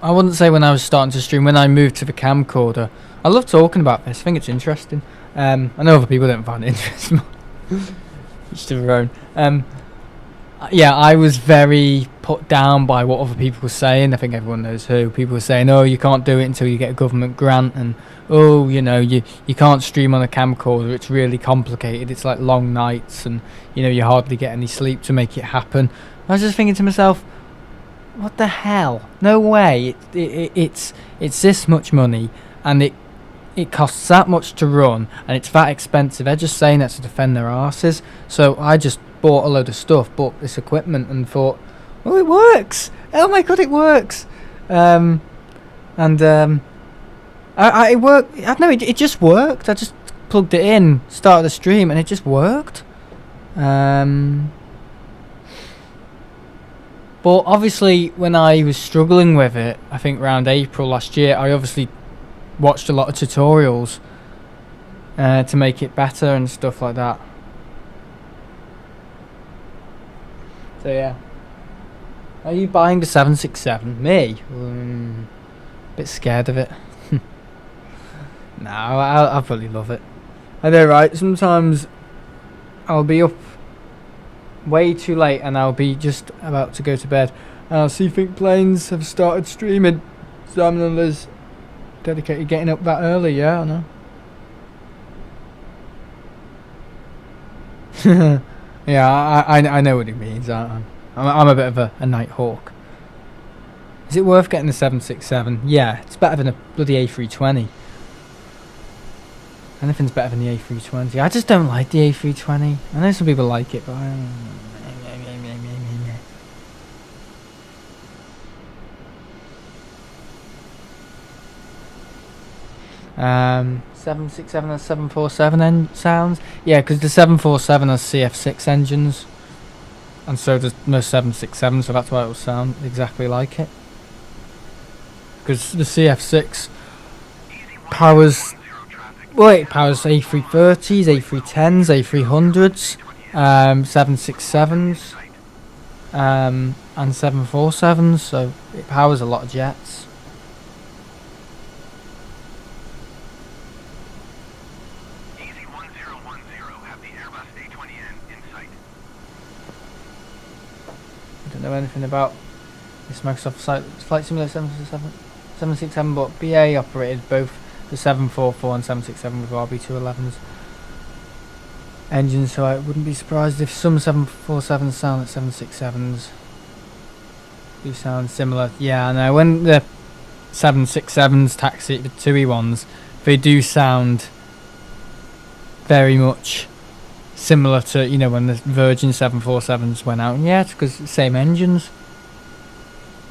I wouldn't say when I was starting to stream, when I moved to the camcorder, I love talking about this. I think it's interesting. I know other people don't find it interesting. Each to their own. Yeah, I was very put down by what other people were saying. I think everyone knows who. People were saying, oh, you can't do it until you get a government grant, and oh, you know, you can't stream on a camcorder, it's really complicated, it's like long nights, and you know, you hardly get any sleep to make it happen. I was just thinking to myself, what the hell? No way. It's this much money, and it costs that much to run, and it's that expensive. They're just saying that to defend their arses. So I just bought a load of stuff, bought this equipment, and thought, well, it works. Oh my god, it works. It worked. I don't know, it just worked. I just plugged it in, started the stream, and it just worked. But obviously, when I was struggling with it, I think around April last year, I obviously watched a lot of tutorials to make it better and stuff like that. So yeah. Are you buying the 767? Me? Bit scared of it. No, I'll probably love it. I know, right? Sometimes I'll be up way too late and I'll be just about to go to bed, and I'll see Think Planes have started streaming. Simon and Liz dedicated getting up that early. Yeah, I know. Yeah, I know what it means. I'm a bit of a night hawk. Is it worth getting the 767? Yeah, it's better than a bloody A320. Anything's better than the A320. I just don't like the A320. I know some people like it, but I don't. 767 and 747 sounds. Yeah, because the 747 has CF6 engines, and so does most 767, so that's why it will sound exactly like it. Because the CF6 powers, well, it powers A330s, A310s, A300s, 767s, and 747s, so it powers a lot of jets. I don't know anything about this Microsoft Flight Simulator 767, but BA operated both the 744 and 767 with RB211's engines, so I wouldn't be surprised if some 747s sound like 767s. Do sound similar. Yeah, I know. When the 767s taxi, the 2E ones, they do sound very much similar to, you know, when the Virgin 747s went out. And yeah, it's because same engines,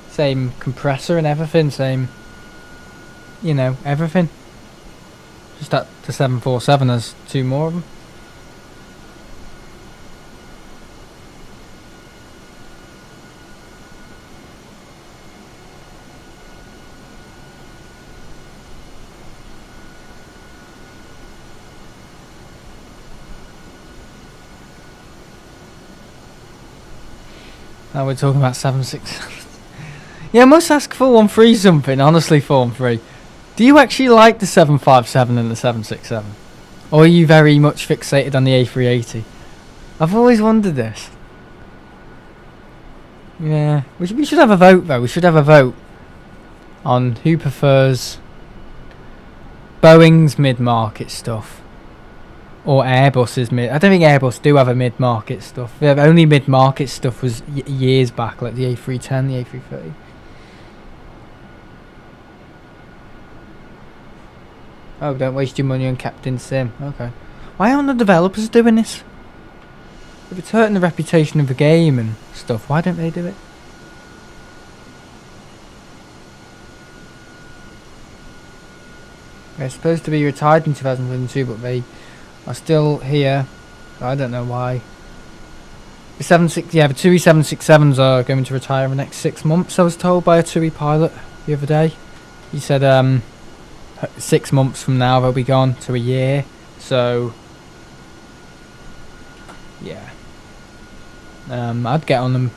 same compressor and everything, same, you know, everything. Just that the 747 has two more of them. Now we're talking about 767. Yeah, I must ask 413 something, honestly, 413. Do you actually like the 757 and the 767? Or are you very much fixated on the A380? I've always wondered this. Yeah, we should have a vote though. We should have a vote on who prefers Boeing's mid-market stuff or Airbus's mid. I don't think Airbus do have a mid-market stuff. The only mid-market stuff was years back, like the A310, the A330. Oh, don't waste your money on Captain Sim. Okay. Why aren't the developers doing this? If it's hurting the reputation of the game and stuff, why don't they do it? They're supposed to be retired in 2022, but they are still here. I don't know why. The the TUI 767s are going to retire in the next 6 months. I was told by a TUI pilot the other day. He said 6 months from now they'll be gone to a year. So yeah, I'd get on them.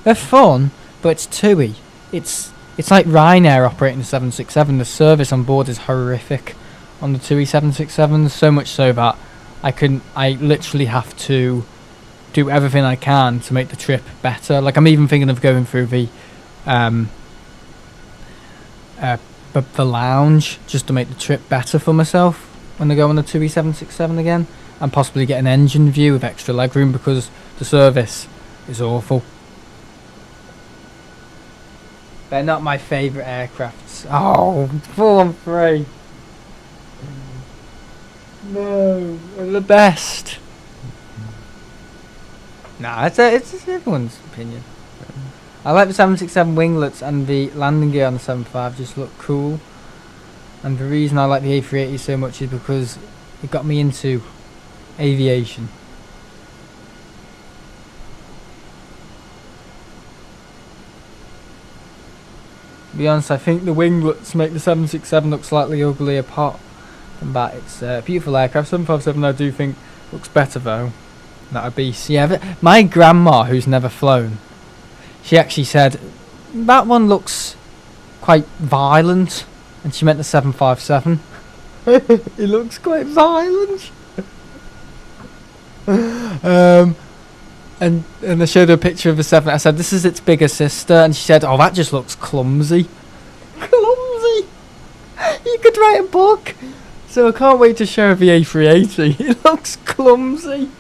They're fun, but it's TUI. It's like Ryanair operating the 767. The service on board is horrific on the TUI 767s. So much so that I literally have to do everything I can to make the trip better. Like, I'm even thinking of going through the lounge just to make the trip better for myself when I go on the TUI 767 again, and possibly get an engine view with extra legroom because the service is awful. They're not my favourite aircrafts. Oh, 413. No, they're the best. Nah, it's everyone's opinion. I like the 767 winglets, and the landing gear on the 75 just look cool. And the reason I like the A380 so much is because it got me into aviation. To be honest, I think the winglets make the 767 look slightly ugly apart from that. It's a beautiful aircraft. 757 I do think looks better though. That a beast. Yeah, my grandma, who's never flown, she actually said that one looks quite violent, and she meant the 757. It looks quite violent. And I showed her a picture of the 7. I said, this is its bigger sister, and she said, oh, that just looks clumsy. Clumsy. You could write a book. So I can't wait to show her the A380. It looks clumsy.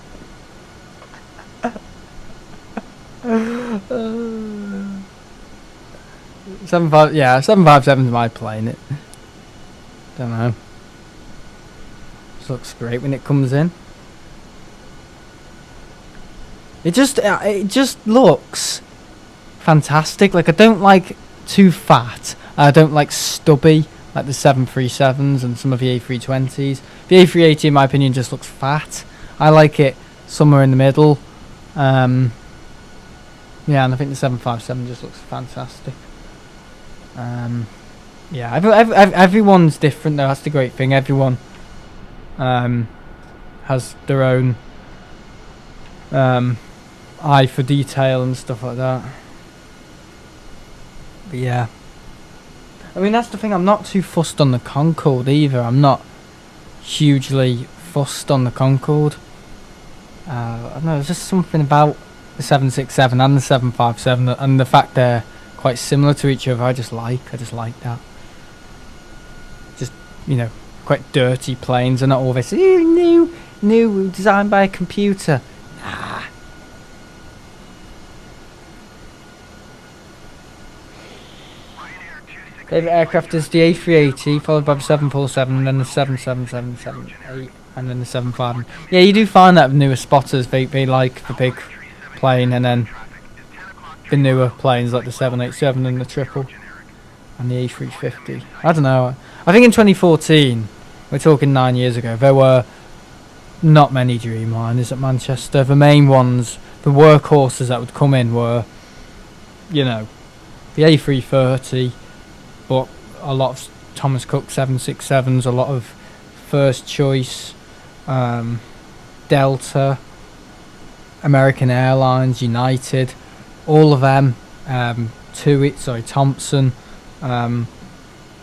757's my plane. It don't know. It looks great when it comes in. It just looks fantastic. Like, I don't like too fat. I don't like stubby like the 737s and some of the A320s. The A380, in my opinion, just looks fat. I like it somewhere in the middle. Yeah, and I think the 757 just looks fantastic. Yeah, everyone's different though. That's the great thing. Everyone has their own eye for detail and stuff like that. But yeah, I mean, that's the thing. I'm not too fussed on the Concorde either. I'm not hugely fussed on the Concorde. I don't know, there's just something about the 767 and the 757 and the fact they're quite similar to each other. I just like that. Just, you know, quite dirty planes and not all this new designed by a computer. Nah. Favourite aircraft is the A380, followed by the 747, and then the 777, 78, and then the 75. Yeah, you do find that with newer spotters, they like the big plane, and then the newer planes like the 787 and the triple, and the A350. I don't know. I think in 2014, we're talking 9 years ago, there were not many Dreamliners at Manchester. The main ones, the workhorses that would come in were, you know, the A330, but a lot of Thomas Cook 767s, a lot of First Choice, Delta, American Airlines, United, all of them, Thompson. There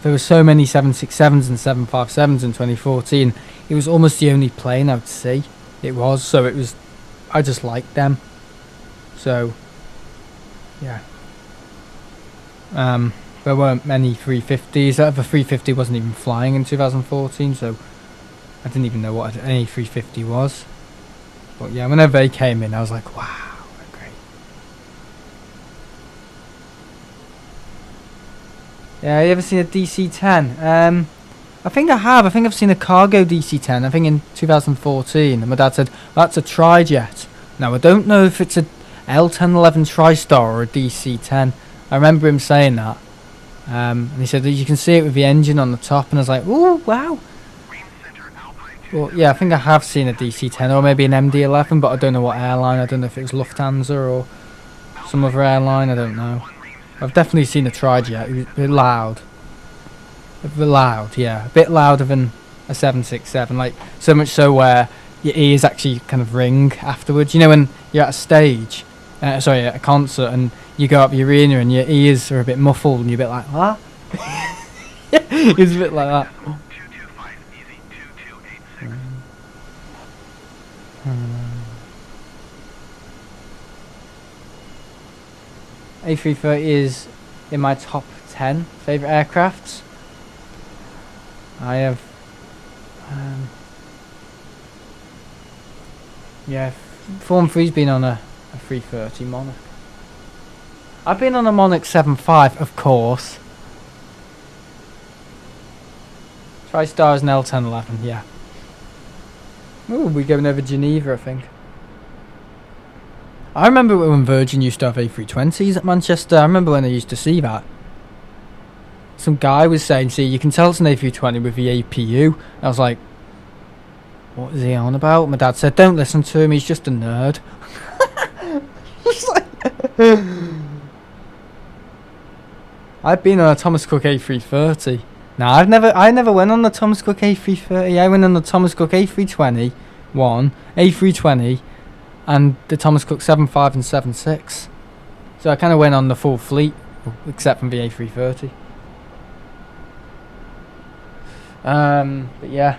were so many 767s and 757s in 2014. It was almost the only plane I would see. It was, so it was, I just liked them. So, yeah. There weren't many 350s. The 350 wasn't even flying in 2014, so I didn't even know what an A350 was. But yeah, whenever they came in, I was like, wow, they're great. Yeah, you ever seen a DC-10? I think I have. I think I've seen a cargo DC-10. I think in 2014. And my dad said, that's a tri-jet. Now, I don't know if it's a L1011 TriStar or a DC-10. I remember him saying that. And he said that you can see it with the engine on the top. And I was like, ooh, wow. Well, yeah, I think I have seen a DC-10 or maybe an MD-11, but I don't know what airline. I don't know if it was Lufthansa or some other airline. I don't know. I've definitely seen a trijet. It was a bit loud. A bit loud, yeah. A bit louder than a 767. Like, so much so where your ears actually kind of ring afterwards. You know when you're at a stage, at a concert, and you go up the arena and your ears are a bit muffled and you're a bit like, what? It was a bit like that. A330 is in my top 10 favourite aircrafts. I have yeah, Form 3's been on a 330 Monarch. I've been on a Monarch 7.5, of course. TriStar is an L1011, yeah. Ooh, we're going over Geneva, I think. I remember when Virgin used to have A320s at Manchester. I remember when I used to see that. Some guy was saying, see, you can tell it's an A320 with the APU. I was like, what is he on about? My dad said, don't listen to him, he's just a nerd. I've been on a Thomas Cook A330. No, I never went on the Thomas Cook A330. I went on the Thomas Cook A320, A320, and the Thomas Cook 7.5 and 7.6. So I kind of went on the full fleet, except from the A330. But yeah.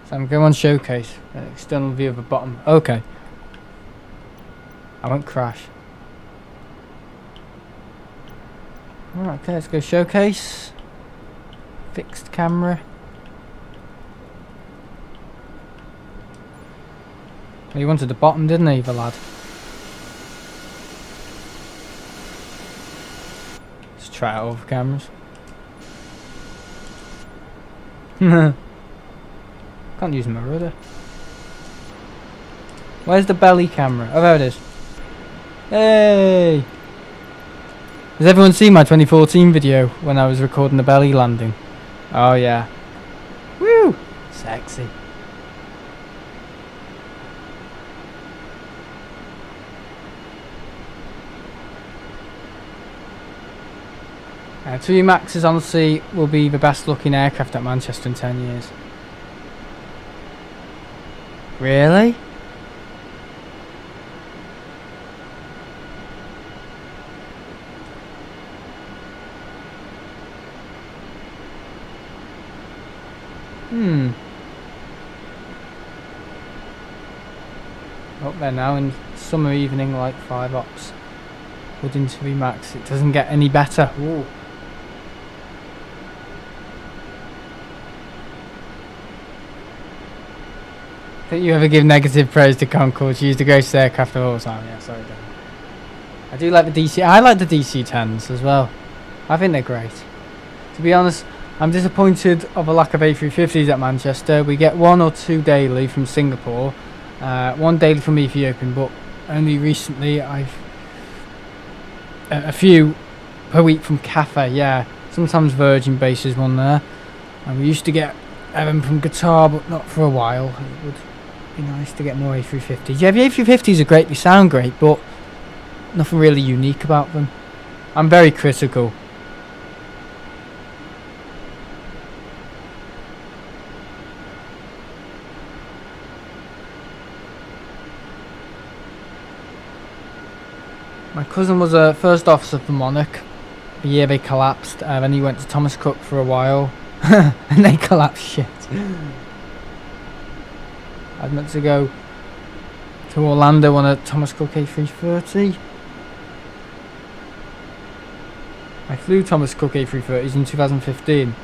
So I'm going on showcase, external view of the bottom. Okay. I won't crash. Alright, okay, let's go showcase. Fixed camera. He wanted the bottom, didn't he, the lad? Let's try it over cameras. Can't use my rudder. Where's the belly camera? Oh, there it is. Hey! Has everyone seen my 2014 video when I was recording the belly landing? Oh yeah. Woo! Sexy. TTE Maxes honestly will be the best looking aircraft at Manchester in 10 years. Really? Up there now in summer evening, like 5 ops. Wooden TTE Max. It doesn't get any better. Ooh. Don't you ever give negative praise to Concorde? She used the greatest aircraft of all time. Yeah, sorry, Dan. I do like the DC. I like the DC-10s as well. I think they're great. To be honest, I'm disappointed of a lack of A350s at Manchester. We get 1 or 2 daily from Singapore, 1 daily from Ethiopian, but only recently I've a few per week from Cathay. Yeah, sometimes Virgin bases one there, and we used to get them from Qatar, but not for a while. It would be nice to get more A350s. Yeah, the A350s are great. They sound great, but nothing really unique about them. I'm very critical. My cousin was a first officer for Monarch. The year they collapsed, then he went to Thomas Cook for a while, and they collapsed shit. I meant to go to Orlando on a Thomas Cook A330. I flew Thomas Cook A330s in 2015.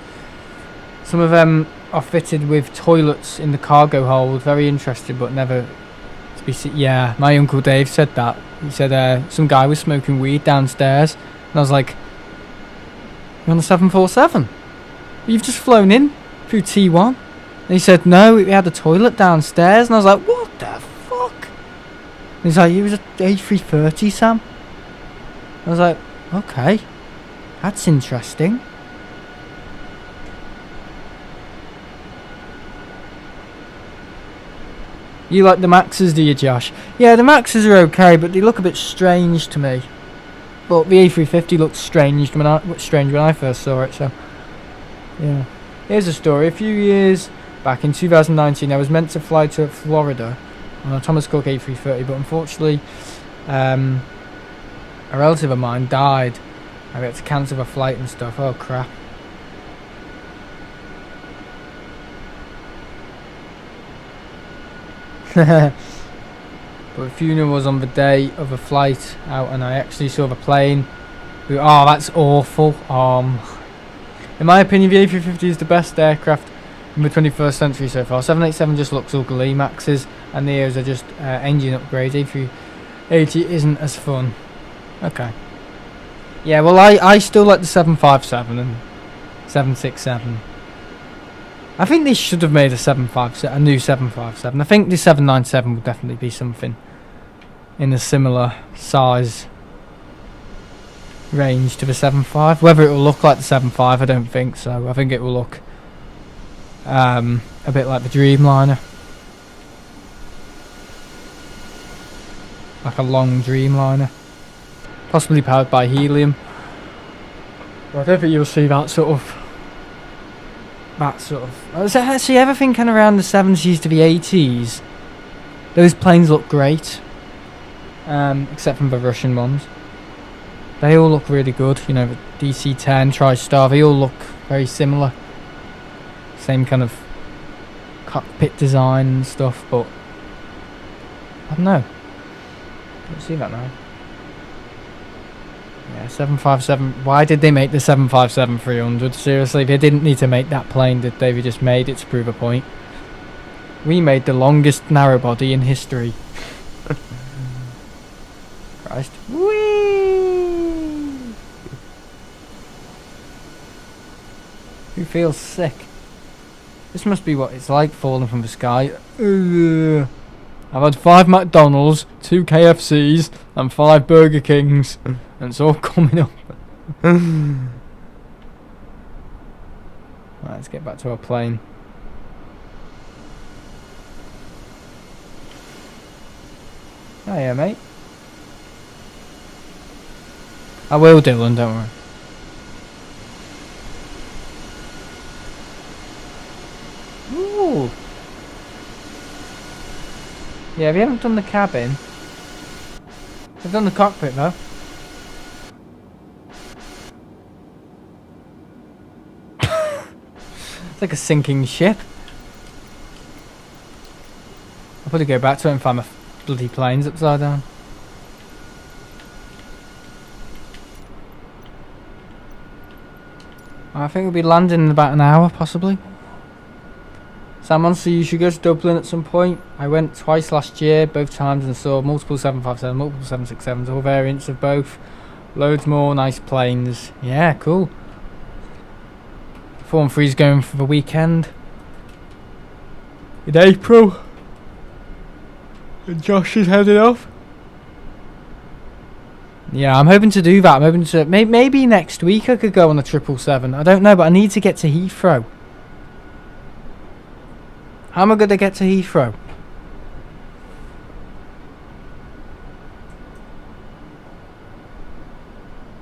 Some of them are fitted with toilets in the cargo hold. Very interesting, but never to be seen. Yeah, my Uncle Dave said that. He said some guy was smoking weed downstairs, and I was like, "You're on the 747? You've just flown in through T1?" And he said, "No, we had a toilet downstairs," and I was like, "What the fuck?" And he's like, "It was an A330, Sam." I was like, "Okay." That's interesting. You like the Maxes, do you, Josh? Yeah, the Maxes are okay, but they look a bit strange to me. But the A350 looked strange when I first saw it, so... yeah. Here's a story. A few years back in 2019, I was meant to fly to Florida on a Thomas Cook A330, but unfortunately, a relative of mine died. I had to cancel the flight and stuff. Oh, crap. But the funeral was on the day of the flight out, and I actually saw the plane. Oh, that's awful. In my opinion, the A350 is the best aircraft in the 21st century so far. 787 just looks ugly. Maxes and Neos are just engine upgrades. A380 isn't as fun. Okay. Yeah, well, I still like the 757 and 767. I think they should have made a new 757. I think the 797 would definitely be something in a similar size range to the 75. Whether it will look like the 75, I don't think so. I think it will look a bit like the Dreamliner, like a long Dreamliner, possibly powered by helium. But I don't think you'll see that sort of. I was actually ever thinking around the 70s to the 80s. Those planes look great, except from the Russian ones. They all look really good. You know, the DC-10, TriStar, they all look very similar. Same kind of cockpit design and stuff, but I don't know. Can't see that now. Yeah, 757. Why did they make the 757-300? Seriously, they didn't need to make that plane, did they? They just made it to prove a point. We made the longest narrow body in history. Christ. Whee! Who feels sick? This must be what it's like falling from the sky. I've had 5 McDonald's, 2 KFCs, and 5 Burger Kings. And it's all coming up. Right, let's get back to our plane. Oh yeah, mate. I will, Dylan, don't worry. Ooh. Yeah, we haven't done the cabin. We've done the cockpit though. It's like a sinking ship. I'll probably go back to it and find my bloody planes upside down. I think we'll be landing in about an hour, possibly. Salmon, so you should go to Dublin at some point. I went twice last year, both times, and saw multiple 757, multiple 767s, all variants of both. Loads more nice planes. Yeah, cool. Form 3's going for the weekend in April, and Josh is heading off. Yeah, I'm hoping to do that. I'm hoping to maybe next week I could go on a 777. I don't know, but I need to get to Heathrow. How am I going to get to Heathrow?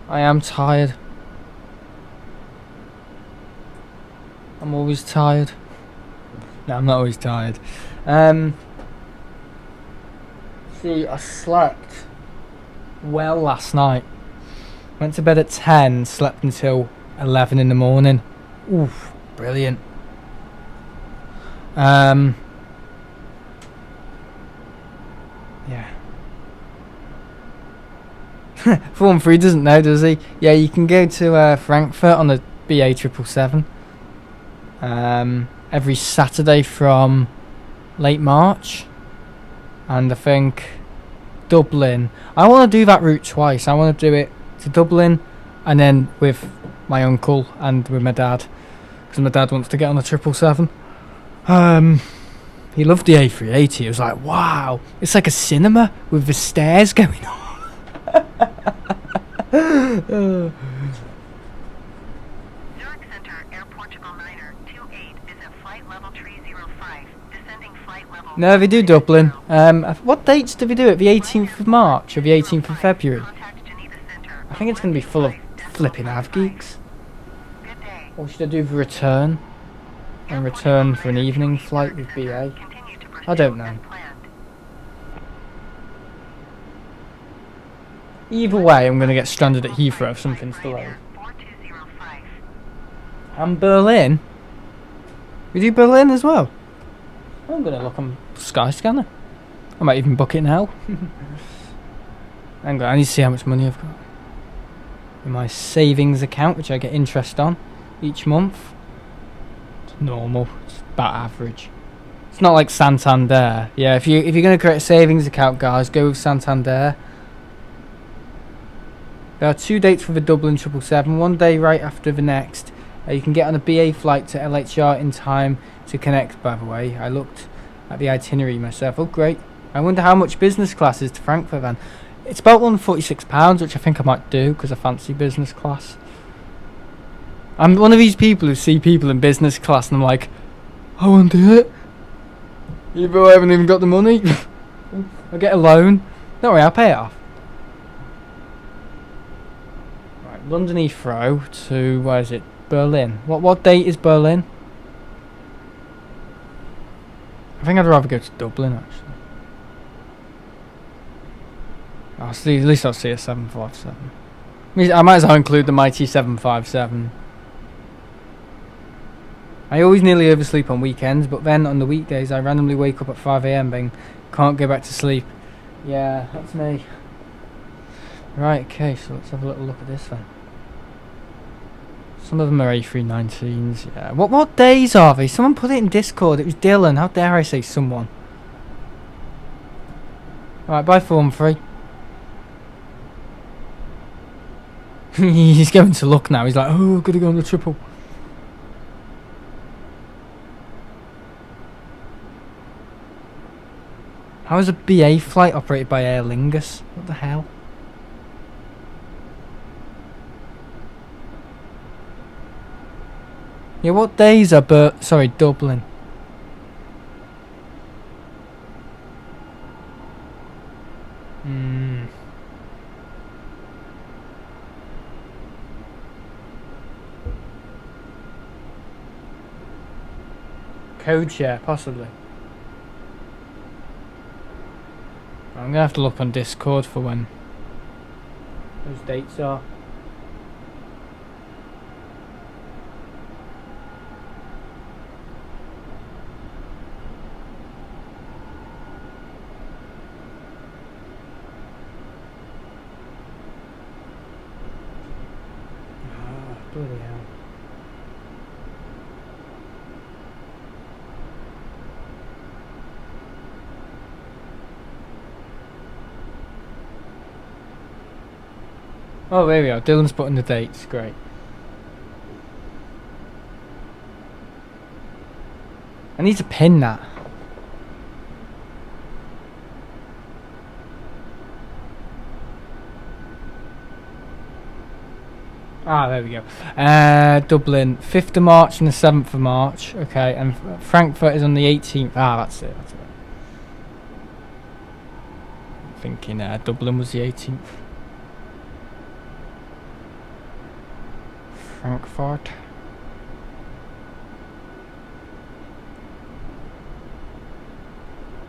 I am tired. I'm always tired. No, I'm not always tired. See, I slept well last night. Went to bed at 10, slept until 11 in the morning. Oof, brilliant. Yeah. Form 3 doesn't know, does he? Yeah, you can go to Frankfurt on the BA 777. Every Saturday from late March, and I think Dublin. I want to do that route twice. I want to do it to Dublin and then with my uncle and with my dad, because my dad wants to get on the 777. He loved the A380. He was like, wow, it's like a cinema with the stairs going on. No, they do Dublin. What dates do they do it? The 18th of March or the 18th of February? I think it's going to be full of flipping av geeks. Or should I do the return? And return for an evening flight with BA? I don't know. Either way, I'm going to get stranded at Heathrow if something's delayed. And Berlin? We do Berlin as well? I'm going to look on Skyscanner. I might even book it now. Hang on, I need to see how much money I've got in my savings account, which I get interest on each month. It's normal. It's about average. It's not like Santander. Yeah, if you're going to create a savings account, guys, go with Santander. There are 2 dates for the Dublin 777, one day right after the next. You can get on a BA flight to LHR in time to connect, by the way. I looked at the itinerary myself. Oh, great. I wonder how much business class is to Frankfurt then. It's about £146, which I think I might do because I fancy business class. I'm one of these people who see people in business class and I'm like, I won't do it. Even though I haven't even got the money. I'll get a loan. Don't worry, I'll pay it off. Right, London Heathrow to, where is it? Berlin. What date is Berlin? I think I'd rather go to Dublin actually. At least I'll see a 757. I might as well include the mighty 757. I always nearly oversleep on weekends, but then on the weekdays I randomly wake up at 5 AM and can't go back to sleep. Yeah, that's me. Right, okay, so let's have a little look at this then. Some of them are A319s, yeah. What days are they? Someone put it in Discord. It was Dylan. How dare I say someone? Alright, bye Humphrey. He's going to look now. He's like, oh, I've got to go on the triple. How is a BA flight operated by Aer Lingus? What the hell? Yeah, what days are Dublin? Code share, possibly. I'm gonna have to look on Discord for when those dates are. Bloody hell. Oh, there we are. Dylan's putting the dates. Great. I need to pin that. Ah, there we go. Dublin, 5th of March and the 7th of March. Okay, and Frankfurt is on the 18th. Ah, that's it. That's it. I'm thinking Dublin was the 18th. Frankfurt.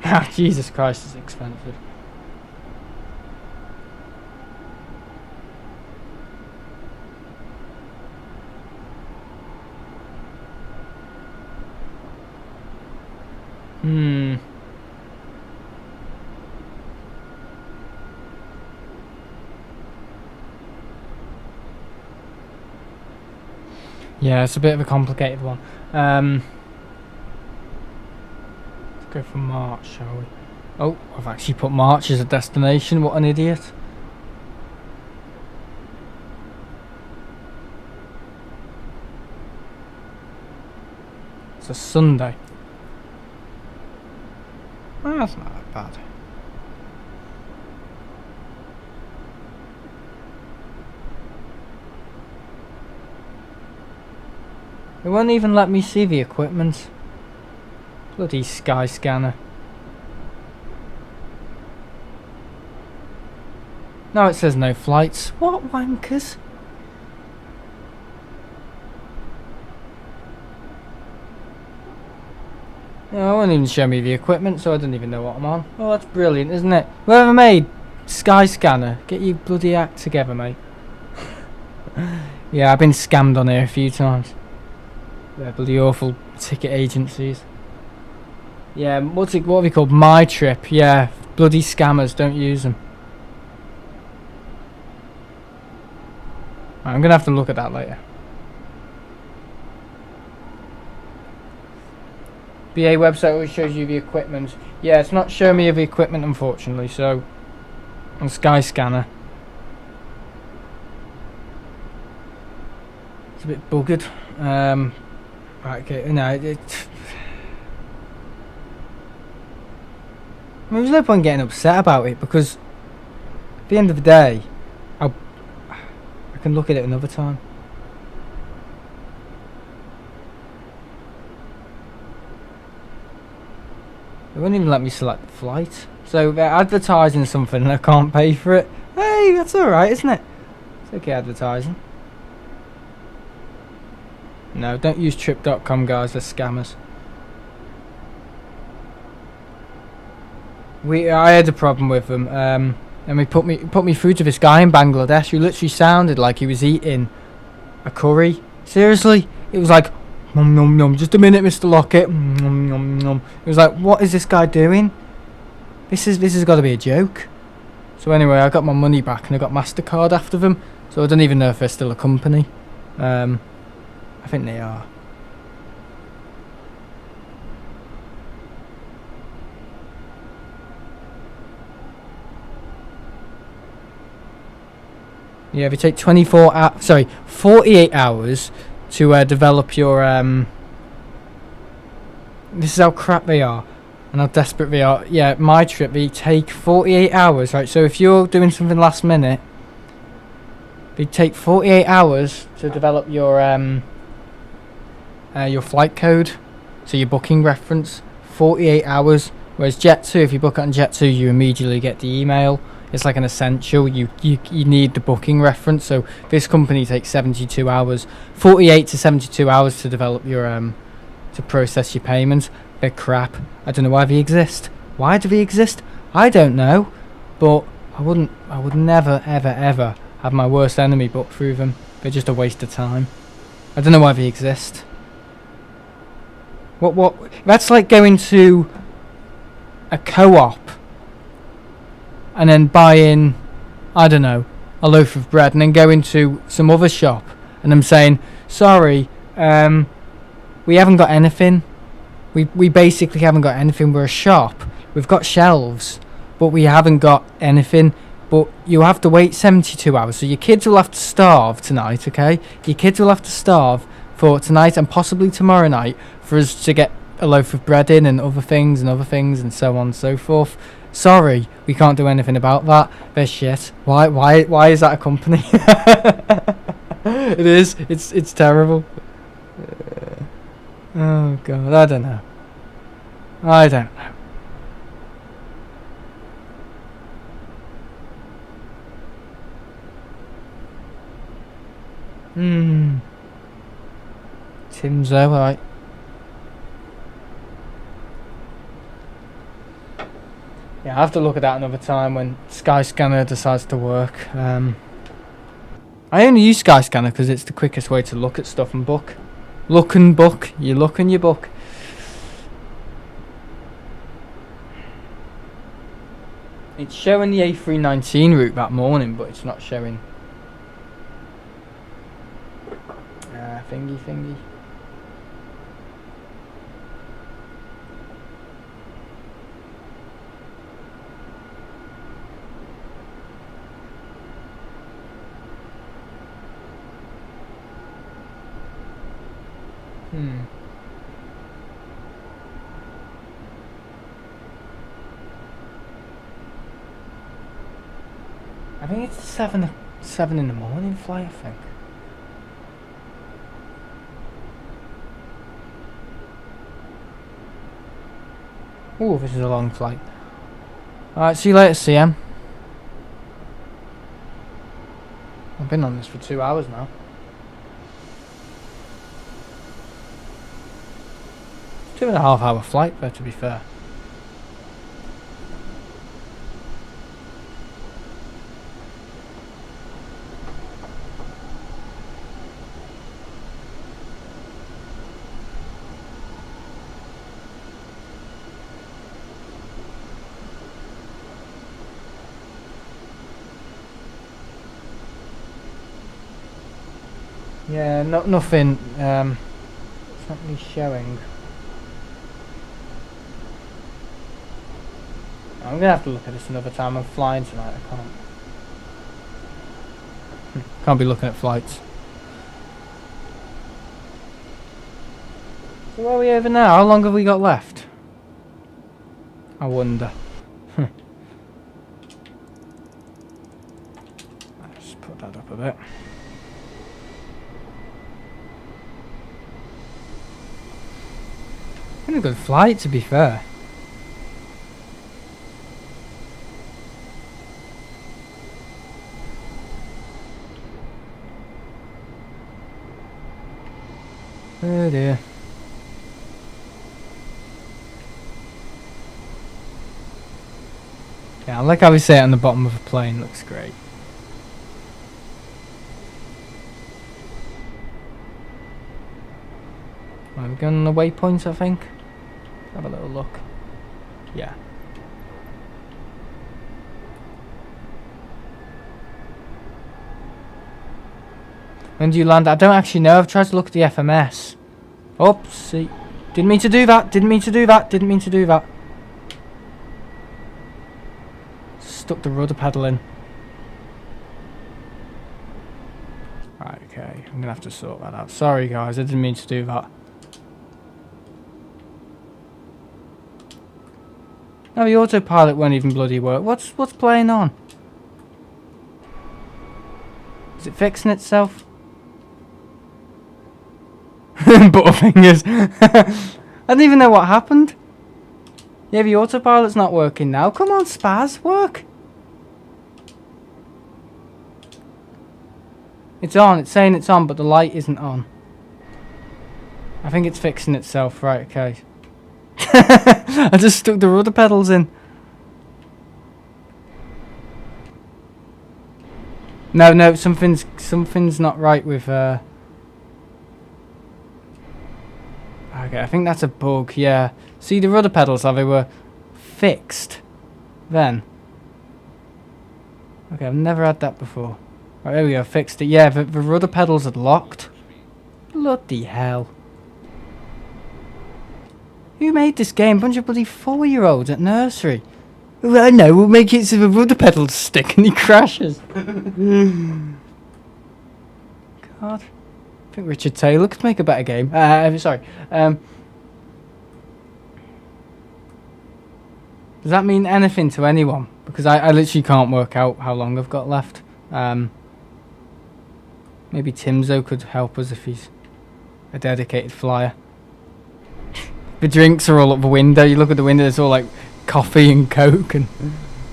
Ah, Jesus Christ, it's expensive. Yeah, it's a bit of a complicated one. Let's go for March, shall we? Oh, I've actually put March as a destination. What an idiot. It's a Sunday. Oh, that's not that bad. It won't even let me see the equipment. Bloody Skyscanner. No, it says no flights. What wankers? No, it won't even show me the equipment, so I don't even know what I'm on. Oh, that's brilliant, isn't it? Whoever made Skyscanner, get your bloody act together, mate. Yeah, I've been scammed on here a few times. They're bloody awful ticket agencies. Yeah, what are they called? My Trip. Yeah, bloody scammers, don't use them. Right, I'm gonna have to look at that later. BA website always shows you the equipment. Yeah, it's not showing me the equipment, unfortunately, so on Skyscanner. It's a bit buggered. Right, okay, no, I mean, there's no point getting upset about it, because at the end of the day, I can look at it another time. They won't even let me select the flight. So they're advertising something and I can't pay for it. Hey, that's alright, isn't it? It's okay advertising. No, don't use trip.com, guys, they're scammers. I had a problem with them, and they put me through to this guy in Bangladesh who literally sounded like he was eating a curry. Seriously, it was like, nom nom nom, just a minute, Mr. Lockett. Nom nom nom. It was like, what is this guy doing? This has got to be a joke. So anyway, I got my money back and I got MasterCard after them. So I don't even know if they're still a company. I think they are. Yeah, they take 48 hours to develop your this is how crap they are and how desperate they are. Yeah, My Trip, they take 48 hours, right? So if you're doing something last minute, they take 48 hours to develop your flight code, so your booking reference. 48 hours. Whereas Jet2, if you book it on Jet2, you immediately get the email. It's like an essential. You need the booking reference. So this company takes 72 hours, 48 to 72 hours to develop your to process your payments. They're crap. I don't know why they exist. Why do they exist? I don't know. But I would never ever ever have my worst enemy book through them. They're just a waste of time. I don't know why they exist. What? That's like going to a co-op and then buying, I don't know, a loaf of bread, and then going to some other shop and them saying, sorry, we haven't got anything. We basically haven't got anything. We're a shop. We've got shelves, but we haven't got anything. But you have to wait 72 hours. So your kids will have to starve tonight, okay? Your kids will have to starve for tonight and possibly tomorrow night for us to get a loaf of bread in and other things and so on and so forth. Sorry, we can't do anything about that. They're shit. Why is that a company? It is. It's terrible. Oh god, I don't know. Timzo, right. Yeah, I have to look at that another time when Skyscanner decides to work. I only use Skyscanner because it's the quickest way to look at stuff and book. Look and book. You look and you book. It's showing the A319 route that morning, but it's not showing thingy. I think it's the 7 in the morning flight, I think. Oh, this is a long flight. Alright, see you later, CM. I've been on this for 2 hours now. It's 2.5 hour flight there, to be fair. Yeah, nothing. It's not really showing. I'm gonna have to look at this another time. I'm flying tonight. I can't be looking at flights. So where are we over now? How long have we got left? I wonder. Let's put that up a bit. Been a good flight, to be fair. Oh dear. Yeah, I like how we say it on the bottom of a plane. Looks great. Are we going on the waypoints, I think? Have a little look. Yeah. When do you land? I don't actually know. I've tried to look at the FMS. Oopsie. Didn't mean to do that. Didn't mean to do that. Didn't mean to do that. Stuck the rudder pedal in. Right, okay. I'm going to have to sort that out. Sorry, guys. I didn't mean to do that. No, the autopilot won't even bloody work. What's playing on? Is it fixing itself? Butterfingers. I don't even know what happened. Yeah, the autopilot's not working now. Come on, Spaz, work. It's on. It's saying it's on, but the light isn't on. I think it's fixing itself. Right, okay. I just stuck the rudder pedals in. No, something's not right with okay, I think that's a bug, yeah. See the rudder pedals, how they were fixed then. Okay, I've never had that before. Right, there we go, fixed it. Yeah, the rudder pedals had locked. Bloody hell. Who made this game? Bunch of bloody 4-year-olds at nursery. Well, I know, we'll make it so the rudder pedals stick and he crashes. God. I think Richard Taylor could make a better game. Sorry. Does that mean anything to anyone? Because I literally can't work out how long I've got left. Maybe Timzo could help us if he's a dedicated flyer. The drinks are all up the window. You look at the window, it's all like coffee and coke and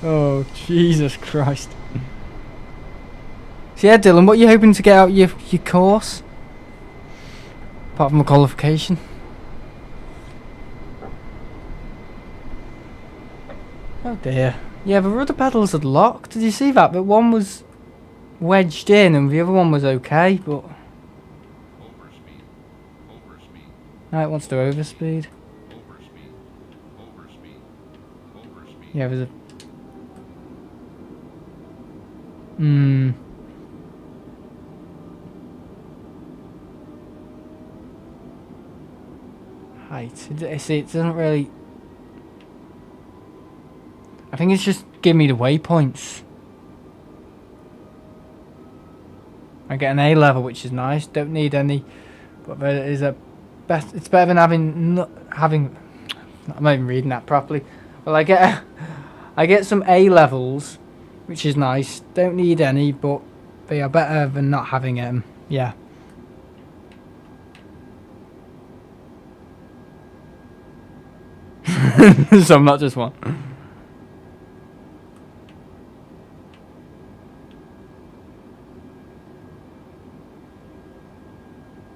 oh Jesus Christ. So yeah, Dylan, what are you hoping to get out your course? Apart from a qualification. Oh dear. Yeah, the rudder pedals had locked. Did you see that? But one was wedged in and the other one was okay, but now it wants to overspeed. Yeah, there's a... Height. See, it doesn't really... I think it's just give me the waypoints. I get an A level, which is nice. Don't need any, but there is a best. It's better than having I'm not even reading that properly. Well, I get some A levels, which is nice. Don't need any, but they are better than not having them. Yeah. So I'm not just one.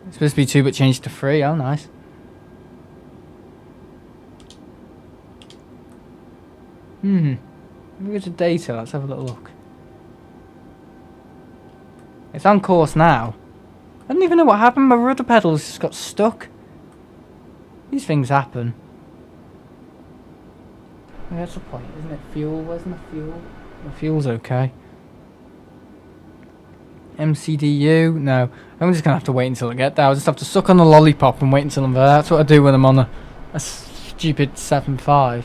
It's supposed to be 2 but changed to 3. Oh, nice. Maybe go to data. Let's have a little look. It's on course now. I don't even know what happened. My rudder pedals just got stuck. These things happen. Yeah, that's the point, isn't it? Fuel, where's my fuel? My fuel's okay. MCDU, no. I'm just gonna have to wait until I get there. I'll just have to suck on the lollipop and wait until I'm there. That's what I do when I'm on a stupid 7.5.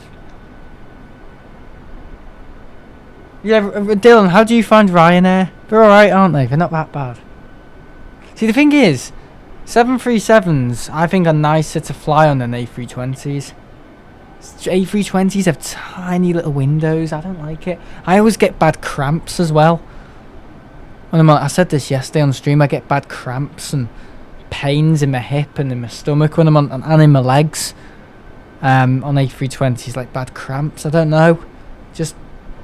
Yeah, Dylan, how do you find Ryanair? They're alright, aren't they? They're not that bad. See, the thing is, 737s, I think, are nicer to fly on than A320s. A320s have tiny little windows. I don't like it. I always get bad cramps as well. When I'm on, I said this yesterday on stream, I get bad cramps and pains in my hip and in my stomach when I'm on, and in my legs. On A320s, like bad cramps. I don't know. Just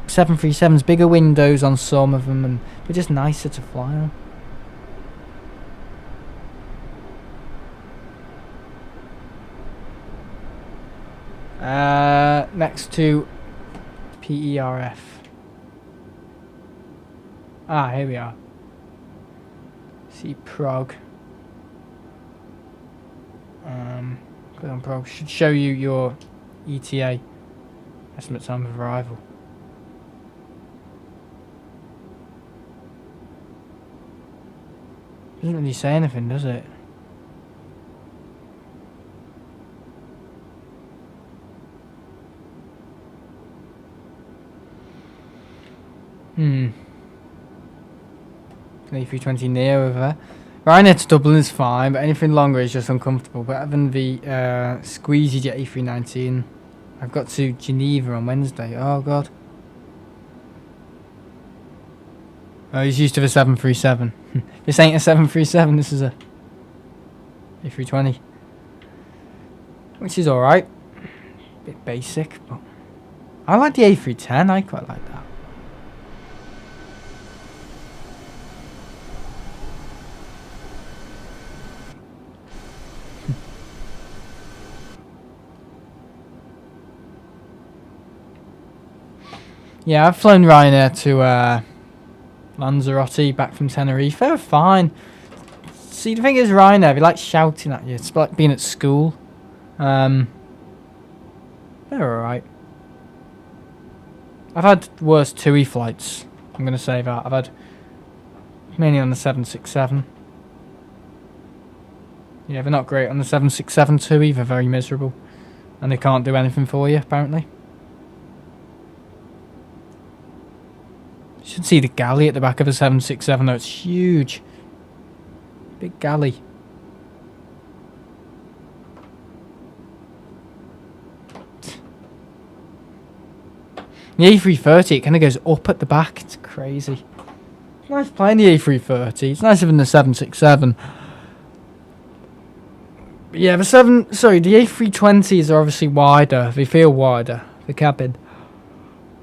737s, bigger windows on some of them, and they're just nicer to fly on. Next to PERF. Ah, here we are. See Prague. Click on Prague. Should show you your ETA. Estimate time of arrival. Doesn't really say anything, does it? A320 Neo over there. Ryanair to Dublin is fine, but anything longer is just uncomfortable. Better than the squeezy jet A319. I've got to Geneva on Wednesday. Oh god. Oh, he's used to the 737. This ain't a 737, this is a A320. Which is alright. Bit basic, but I like the A310, I quite like that. Yeah, I've flown Ryanair to Lanzarote back from Tenerife. They're fine. See, the thing is, Ryanair, they like shouting at you. It's like being at school. They're alright. I've had worse TUI flights. I'm going to say that. I've had mainly on the 767. Yeah, they're not great on the 767 TUI. They're very miserable. And they can't do anything for you, apparently. You should see the galley at the back of a 767 though, it's huge. Big galley. The A330, it kind of goes up at the back, it's crazy. It's nice playing the A330, it's nicer than the 767. But yeah, the the A320s are obviously wider, they feel wider, the cabin.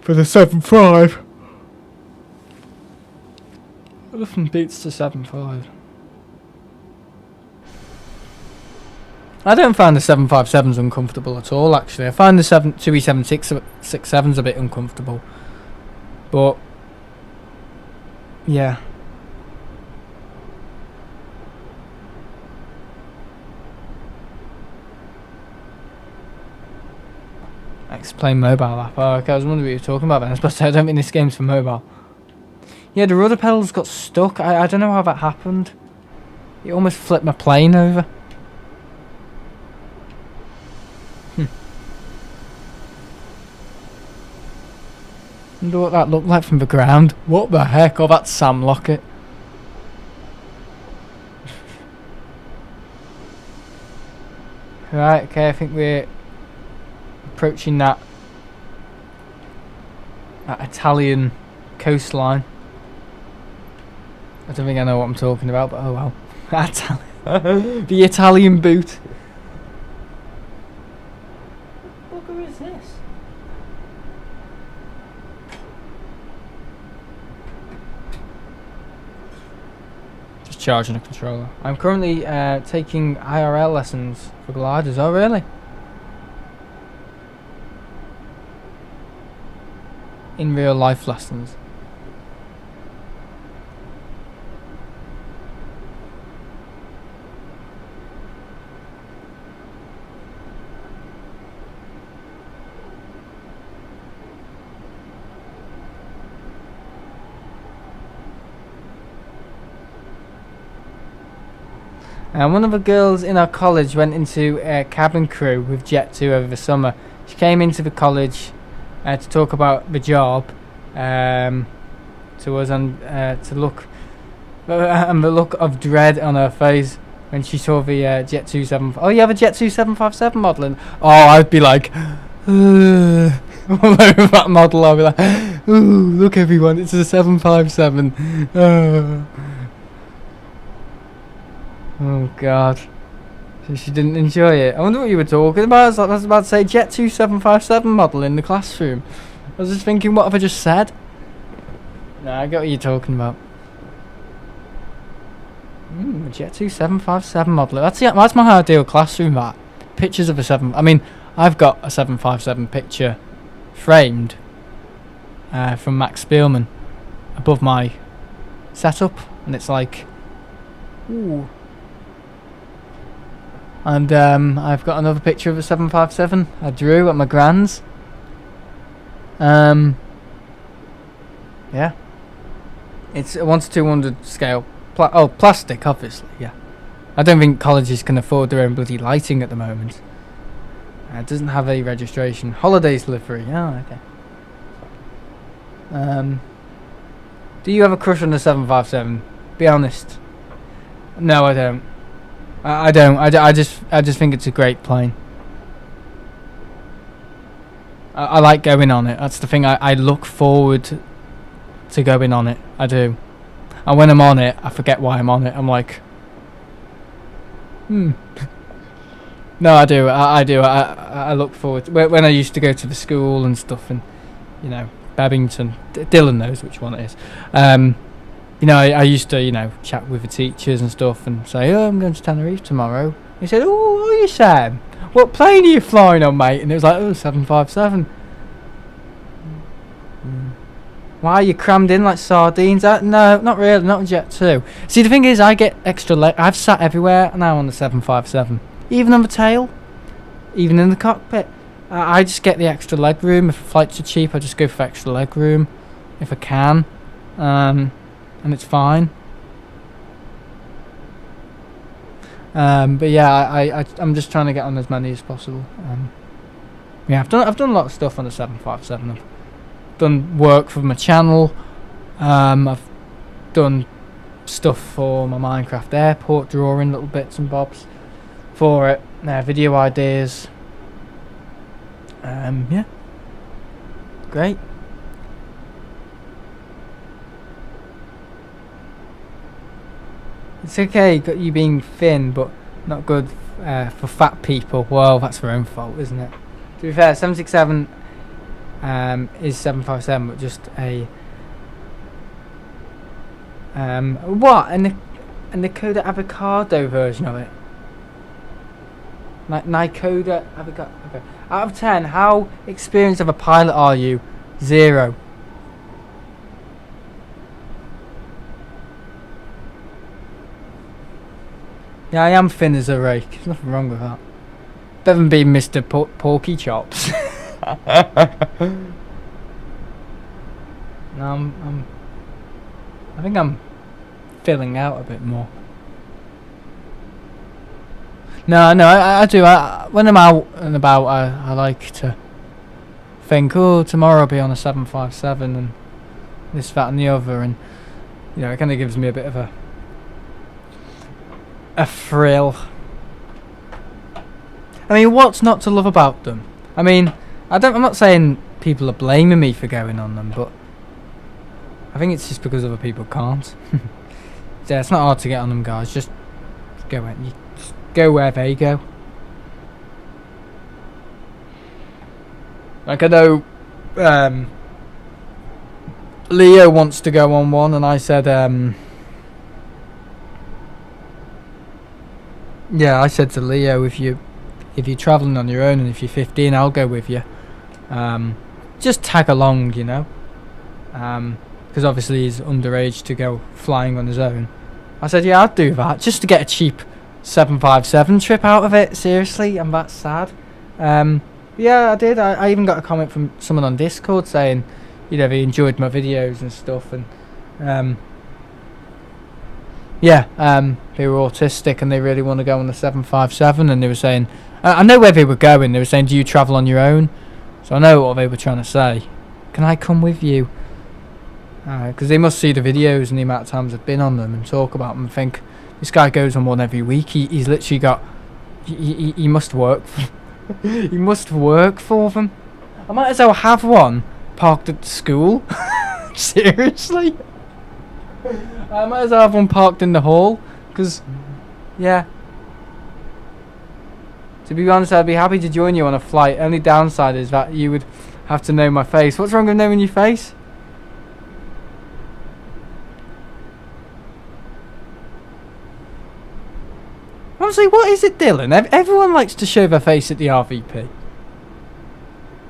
For the 7.5. Nothing beats the 7.5. I don't find the 757s uncomfortable at all, actually. I find the 767s a bit uncomfortable. But, yeah. Explain mobile app. Oh, okay, I was wondering what you were talking about then. I was supposed to say, I don't think this game's for mobile. Yeah, the rudder pedals got stuck. I don't know how that happened. It almost flipped my plane over. Wonder what that looked like from the ground. What the heck? Oh, that's Sam Lockett. Right, okay, I think we're approaching that Italian coastline. I don't think I know what I'm talking about, but oh well. The Italian boot. What bugger is this? Just charging a controller. I'm currently taking IRL lessons for gliders. Oh, really? In real life lessons. One of the girls in our college went into cabin crew with Jet2 over the summer. She came into the college to talk about the job to us, and to look and the look of dread on her face when she saw the Jet2 7. Oh, you have a Jet2 757 model, and I'd be like, all over that model. I'd be like, ooh, look everyone, it's a 757. Oh god. So she didn't enjoy it. I wonder what you were talking about. I was about to say Jet2 757 model in the classroom. I was just thinking, what have I just said? No, I get what you're talking about. A Jet2 757 model. That's my ideal classroom, that. Pictures of a 7... I mean, I've got a 757 picture framed from Max Spielman above my setup. And it's like... Ooh. And I've got another picture of a 757 I drew at my grand's. Yeah. It's a 1 to 200 scale. Plastic, obviously, yeah. I don't think colleges can afford their own bloody lighting at the moment. It doesn't have a registration. Holidays livery, oh, okay. Do you have a crush on the 757? Be honest. No, I don't. I don't. I just think it's a great plane. I like going on it. That's the thing. I look forward to going on it. I do. And when I'm on it, I forget why I'm on it. I'm like, No, I do. I do. I look forward to when I used to go to the school and stuff, and Babington. Dylan knows which one it is. I used to, chat with the teachers and stuff and say, oh, I'm going to Tenerife tomorrow. He said, oh, are you, Sam? What plane are you flying on, mate? And it was like, 757. Why are you crammed in like sardines? No, not really, not a Jet2. See, the thing is, I get extra leg. I've sat everywhere now on the 757. Even on the tail. Even in the cockpit. I just get the extra leg room. If flights are cheap, I just go for extra leg room. If I can. And it's fine. But yeah, I'm just trying to get on as many as possible. Yeah, I've done a lot of stuff on the 757. I've done work for my channel. I've done stuff for my Minecraft airport, drawing little bits and bobs for it. Video ideas. Yeah, great. It's okay, got you being thin, but not good for fat people. Well, that's their own fault, isn't it? To be fair, 767 is 757, but just a what? And the Coda Avocado version of it. Nykoda Avocado. Okay. Out of 10, how experienced of a pilot are you? 0. Yeah, I am thin as a rake. There's nothing wrong with that. Better than being Mr. Porky Chops. No, I think I'm filling out a bit more. No, I do. When I'm out and about, I like to think, oh, tomorrow I'll be on a 757 and this, that, and the other, and it kind of gives me a bit of a thrill. I mean, what's not to love about them? I mean, I'm not saying people are blaming me for going on them, but I think it's just because other people can't. Yeah, it's not hard to get on them, guys. Just go where they go. Like, I know Leo wants to go on one, and I said Yeah, I said to Leo, if you're travelling on your own and if you're 15, I'll go with you. Just tag along, you know. Because obviously he's underage to go flying on his own. I said, yeah, I'd do that just to get a cheap 757 trip out of it. Seriously, I'm that sad. Yeah, I did. I even got a comment from someone on Discord saying, you know, they enjoyed my videos and stuff, and they were autistic and they really want to go on the 757, and they were saying, I know where they were going. They were saying, do you travel on your own? So I know what they were trying to say. Can I come with you? Because they must see the videos and the amount of times I've been on them and talk about them and think, this guy goes on one every week. He's literally got, he must work. He must work for them. I might as well have one parked at the school. Seriously? I might as well have one parked in the hall. Because, yeah. To be honest, I'd be happy to join you on a flight. Only downside is that you would have to know my face. What's wrong with knowing your face? Honestly, what is it, Dylan? Everyone likes to show their face at the RVP.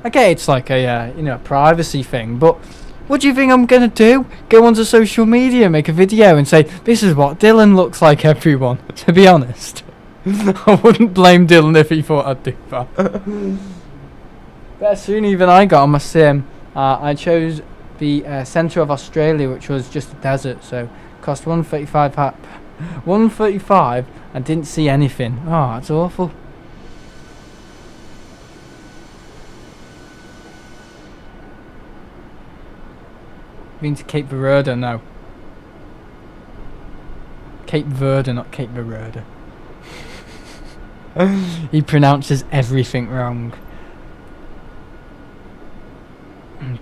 I get it's like a, a privacy thing, but what do you think I'm going to do? Go onto social media, make a video and say, this is what Dylan looks like, everyone. To be honest. I wouldn't blame Dylan if he thought I'd do that. But soon even I got on my sim, I chose the centre of Australia, which was just a desert, so cost $135 and didn't see anything. Oh, that's awful. Been to Cape Verde now. Cape Verde, not Cape Verde. He pronounces everything wrong.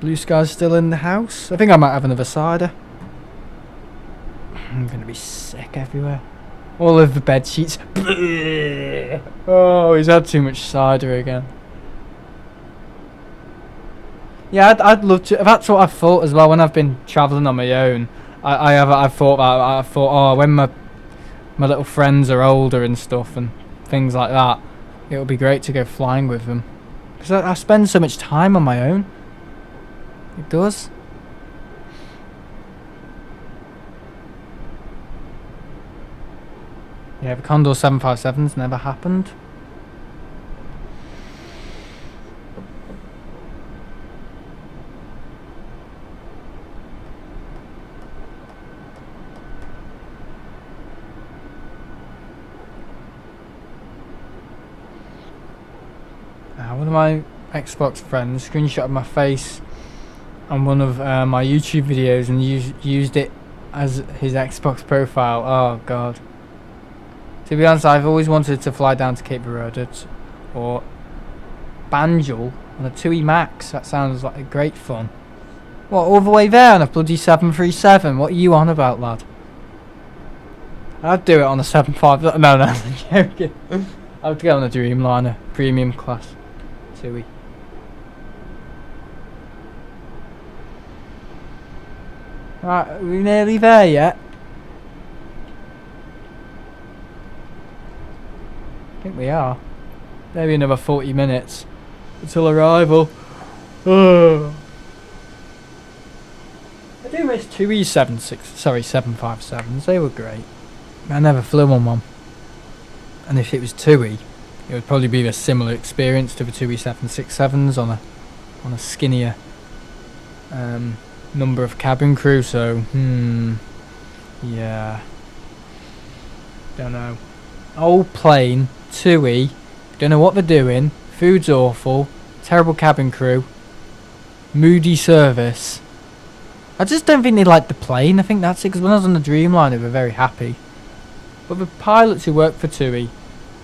Blue Sky's still in the house. I think I might have another cider. I'm gonna be sick everywhere. All of the bed sheets. Oh, he's had too much cider again. Yeah, I'd love to. That's what I've thought as well when I've been travelling on my own. I've thought that. Oh, when my little friends are older and stuff and things like that, it would be great to go flying with them. Because I spend so much time on my own. It does. Yeah, the Condor 757's never happened. One of my Xbox friends screenshotted my face on one of my YouTube videos and used it as his Xbox profile. Oh god. To be honest, I've always wanted to fly down to Cape Verde or Banjul on a TUI Max. That sounds like great fun. What, all the way there on a bloody 737? What are you on about, lad? I'd do it on a 75. No, I'm joking. I'd go on a Dreamliner, premium class. TUI. Right, are we nearly there yet? I think we are. Maybe another 40 minutes until arrival. Oh. I do miss TUI 757s. They were great. I never flew on one. And if it was TUI, it would probably be a similar experience to the TUI 767s on a skinnier number of cabin crew. So, yeah. Don't know. Old plane, TUI, don't know what they're doing. Food's awful. Terrible cabin crew. Moody service. I just don't think they like the plane. I think that's it. Because when I was on the Dreamliner, they were very happy. But the pilots who work for TUI,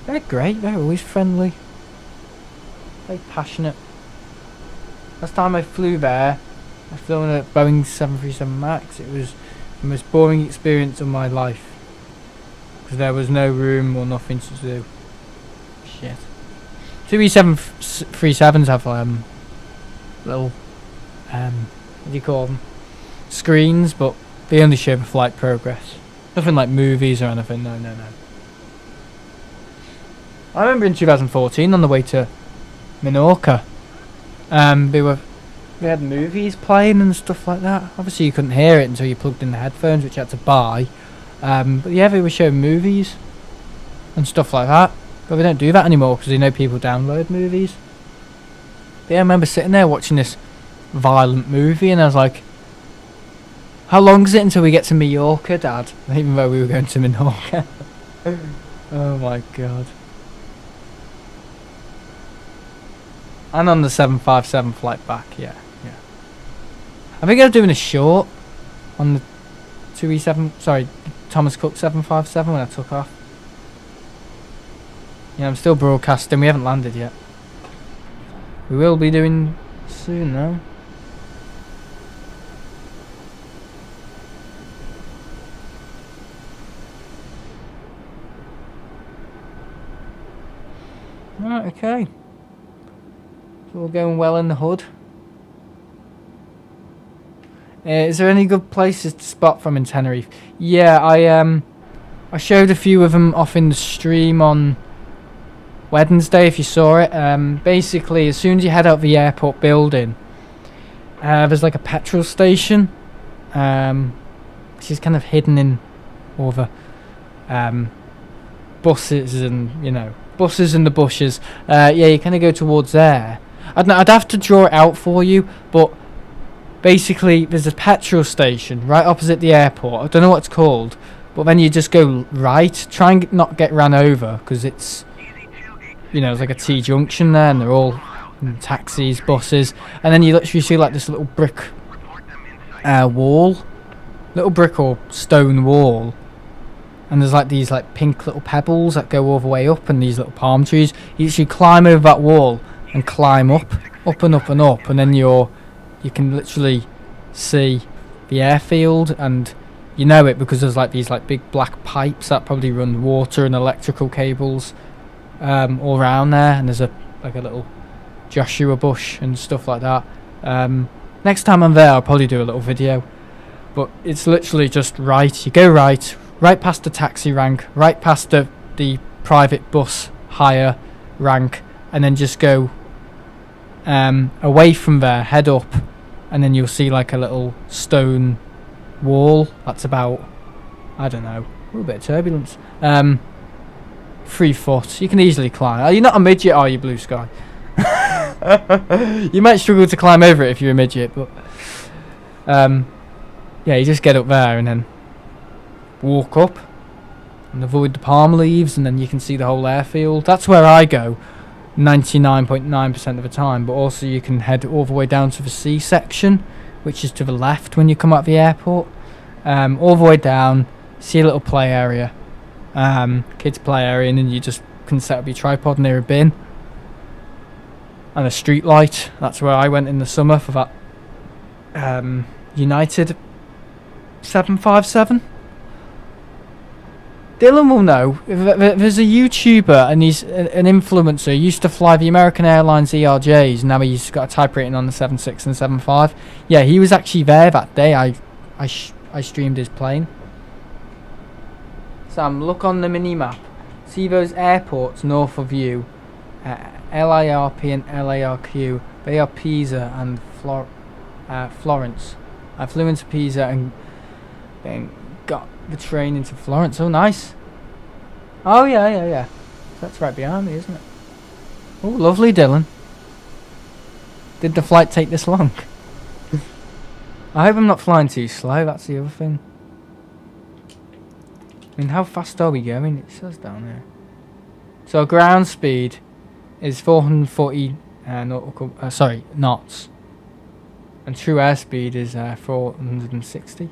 they're great. They're always friendly. Very passionate. Last time I flew there, I flew on a Boeing 737 MAX. It was the most boring experience of my life. Because there was no room or nothing to do. Shit. TUI 737s have little what do you call them? Screens, but they only show the flight progress. Nothing like movies or anything. No. I remember in 2014 on the way to Minorca, we had movies playing and stuff like that. Obviously you couldn't hear it until you plugged in the headphones, which you had to buy. But yeah, they were showing movies and stuff like that. But we don't do that anymore because you know people download movies. But yeah, I remember sitting there watching this violent movie and I was like, how long is it until we get to Mallorca, Dad? Even though we were going to Minorca. Oh my god. And on the 757 flight back, yeah. I think I was doing a short on the 2E7, sorry, Thomas Cook 757 when I took off. Yeah, I'm still broadcasting, we haven't landed yet. We will be doing soon though. Right, okay. So we're going well in the hood. Is there any good places to spot from in Tenerife? Yeah, I showed a few of them off in the stream on Wednesday if you saw it. Basically, as soon as you head out the airport building, there's like a petrol station, which is kind of hidden in all the buses and, you know, buses in the bushes. Yeah, you kind of go towards there. I'd have to draw it out for you, but basically there's a petrol station right opposite the airport. I don't know what it's called, but then you just go right. Try and not get ran over because it's, you know, it's like a T-junction there and they're all taxis, buses, and then you literally see like this little brick wall, little brick or stone wall, and there's like these like pink little pebbles that go all the way up and these little palm trees. You actually climb over that wall and climb up and up and up, and then you can literally see the airfield, and you know it because there's like these like big black pipes that probably run water and electrical cables all around there, and there's a little Joshua bush and stuff like that. Next time I'm there I'll probably do a little video, but it's literally just right. You go right past the taxi rank, right past the private bus hire rank, and then just go away from there, head up, and then you'll see like a little stone wall that's about, I don't know, a little bit of turbulence, 3 foot. You can easily climb. Are you not a midget, are you, Blue Sky? You might struggle to climb over it if you're a midget, but yeah, you just get up there and then walk up and avoid the palm leaves, and then you can see the whole airfield. That's where I go 99.9% of the time, but also you can head all the way down to the C section, which is to the left when you come out of the airport, all the way down, see a little play area, kids play area, and then you just can set up your tripod near a bin and a street light. That's where I went in the summer for that United 757. Dylan will know. There's a YouTuber and he's an influencer. He used to fly the American Airlines ERJs, and now he's got a type rating on the 76 and 75. Yeah, he was actually there that day. I streamed his plane. Sam, look on the mini map. See those airports north of you. LARP and LARQ. They are Pisa and Florence. I flew into Pisa and then got the train into Florence. Oh, nice. Oh, yeah. That's right behind me, isn't it? Oh, lovely, Dylan. Did the flight take this long? I hope I'm not flying too slow. That's the other thing. I mean, how fast are we going? It says down there. So our ground speed is 440 knots. And true airspeed is 460.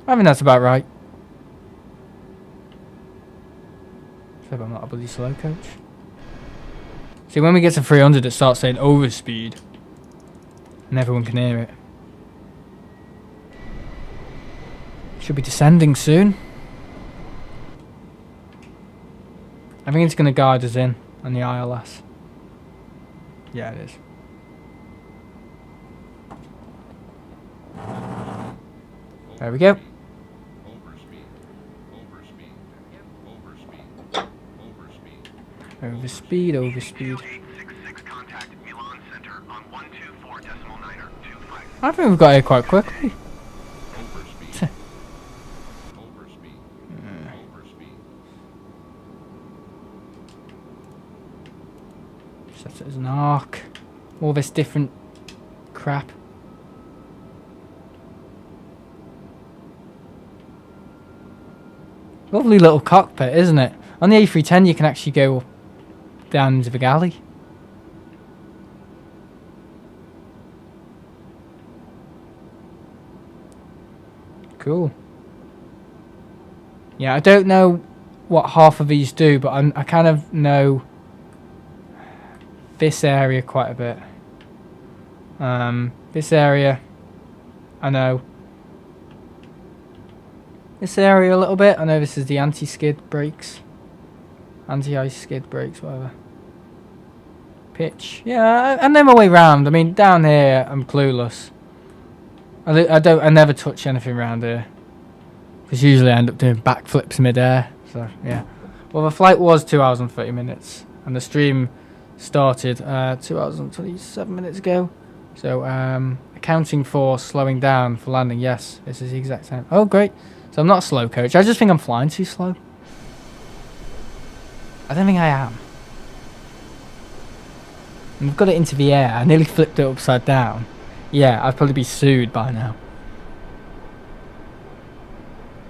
I think that's about right. So I'm not a bloody slow coach. See, when we get to 300 it starts saying overspeed. And everyone can hear it. Should be descending soon. I think it's going to guide us in on the ILS. Yeah, it is. There we go. Overspeed, overspeed. I think we've got here quite quickly. Set it as an arc. All this different crap. Lovely little cockpit, isn't it? On the A310 you can actually go down into the galley. Cool. Yeah, I don't know what half of these do, but I kind of know this area quite a bit. This area, I know. This area a little bit. I know this is the anti-skid brakes. Anti-ice skid brakes, whatever. Pitch. Yeah, I know my way round. I mean, down here, I'm clueless. I never touch anything around here. Because usually I end up doing backflips mid-air. So, yeah. Well, the flight was 2 hours and 30 minutes. And the stream started 2 hours and 27 minutes ago. So, accounting for slowing down for landing, yes. This is the exact same. Oh, great. So I'm not a slow coach. I just think I'm flying too slow. I don't think I am. And I've got it into the air. I nearly flipped it upside down. Yeah, I'd probably be sued by now.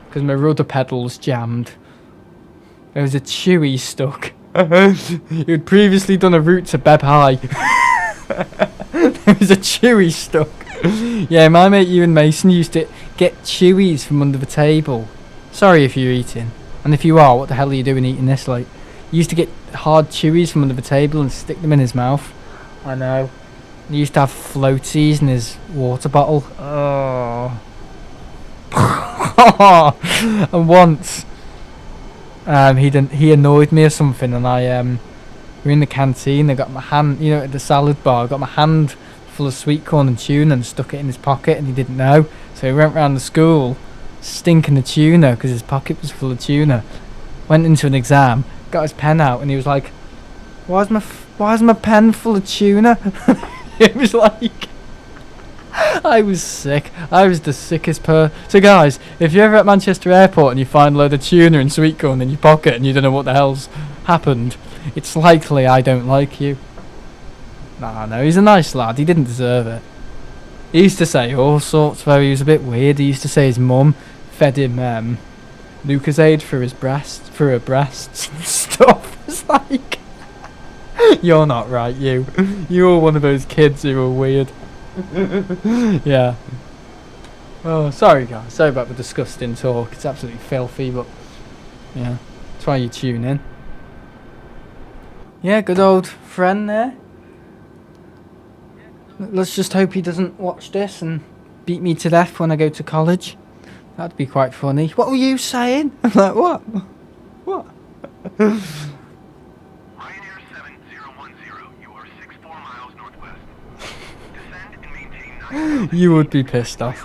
Because my rudder pedal's jammed. There was a Chewy stuck. You'd previously done a route to Beb High. There was a Chewy stuck. Yeah, my mate Ewan Mason used to get Chewies from under the table. Sorry if you're eating. And if you are, what the hell are you doing eating this late? He used to get hard Chewies from under the table and stick them in his mouth. I know. He used to have floaties in his water bottle. Oh. And once he annoyed me or something, and we're in the canteen. I got my hand, you know, at the salad bar. I got my hand full of sweet corn and tuna and stuck it in his pocket, and he didn't know. So he went round the school stinking the tuna because his pocket was full of tuna. Went into an exam, got his pen out, and he was like, "Why's my pen full of tuna?" It was like, I was sick. I was the sickest So guys, if you're ever at Manchester Airport and you find a load of tuna and sweet corn in your pocket and you don't know what the hell's happened, it's likely I don't like you. Nah, no, he's a nice lad. He didn't deserve it. He used to say all sorts where he was a bit weird. He used to say his mum fed him Lucozade for her breasts and stuff. It's like, you're not right, you. You're one of those kids who are weird. Yeah. Oh, sorry guys. Sorry about the disgusting talk. It's absolutely filthy, but yeah. That's why you tune in. Yeah, good old friend there. Let's just hope he doesn't watch this and beat me to death when I go to college. That'd be quite funny. What were you saying? I'm like, what? What? Ryanair 7010, you are 64 miles northwest. Descend and maintain 9. You would be pissed off.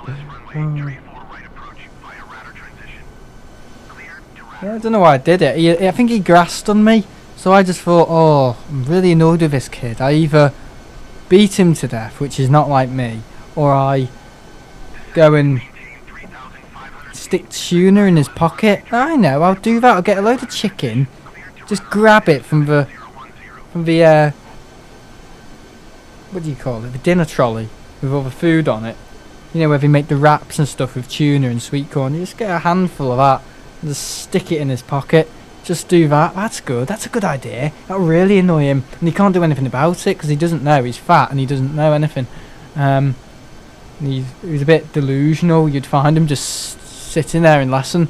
Runway 34 right approach via radar transition. Clear to radar. Yeah, I don't know why I did it. I think he grassed on me. So I just thought, oh, I'm really annoyed with this kid. I either beat him to death, which is not like me, or I go and stick tuna in his pocket. I know, I'll do that. I'll get a load of chicken, just grab it from the what do you call it? The dinner trolley with all the food on it. You know, where they make the wraps and stuff with tuna and sweet corn. You just get a handful of that and just stick it in his pocket. Just do that. That's good. That's a good idea. That'll really annoy him. And he can't do anything about it because he doesn't know. He's fat and he doesn't know anything. He's a bit delusional. You'd find him just sitting there in lesson.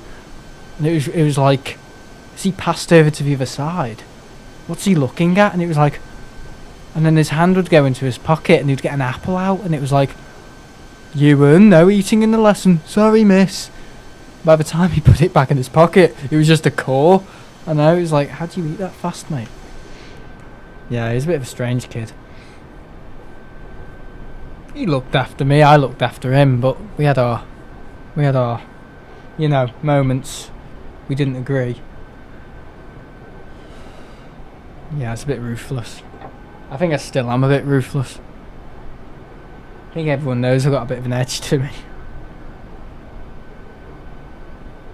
And it was like, has he passed over to the other side? What's he looking at? And it was like, and then his hand would go into his pocket and he'd get an apple out. And it was like, you were no eating in the lesson. Sorry, miss. By the time he put it back in his pocket, it was just a core. I know, it was like, how do you eat that fast, mate? Yeah, he's a bit of a strange kid. He looked after me, I looked after him, but we had our, you know, moments we didn't agree. Yeah, it's a bit ruthless. I think I still am a bit ruthless. I think everyone knows I've got a bit of an edge to me.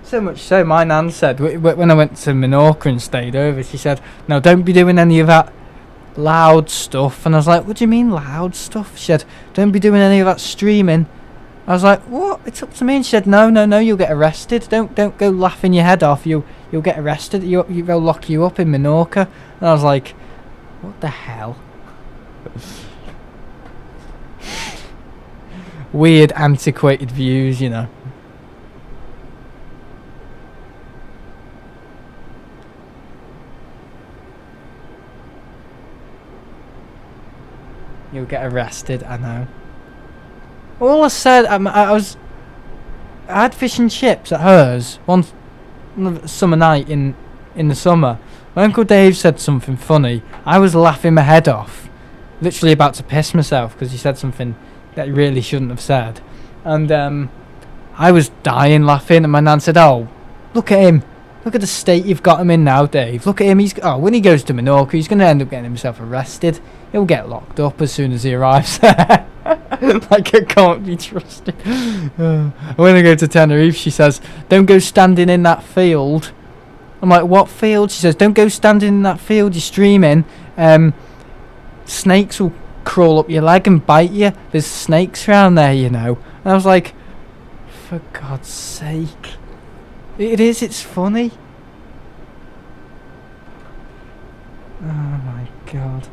So much so, my nan said, when I went to Menorca and stayed over, she said, no, don't be doing any of that loud stuff. And I was like, what do you mean loud stuff? She said, don't be doing any of that streaming. I was like, what? It's up to me. And she said, no, you'll get arrested. Don't go laughing your head off. You'll get arrested. They'll lock you up in Menorca. And I was like, what the hell? Weird, antiquated views, you know. You'll get arrested, I know. All I said, I had fish and chips at hers one summer night in the summer. My Uncle Dave said something funny. I was laughing my head off, literally about to piss myself because he said something that he really shouldn't have said. And I was dying laughing, and my nan said, oh, look at him. Look at the state you've got him in now, Dave. Look at him. When he goes to Menorca, he's going to end up getting himself arrested. He'll get locked up as soon as he arrives there. Like, I can't be trusted. When I go to Tenerife, she says, don't go standing in that field. I'm like, what field? She says, don't go standing in that field. You're streaming. Snakes will crawl up your leg and bite you. There's snakes around there, you know. And I was like, for God's sake. It's funny. Oh my God.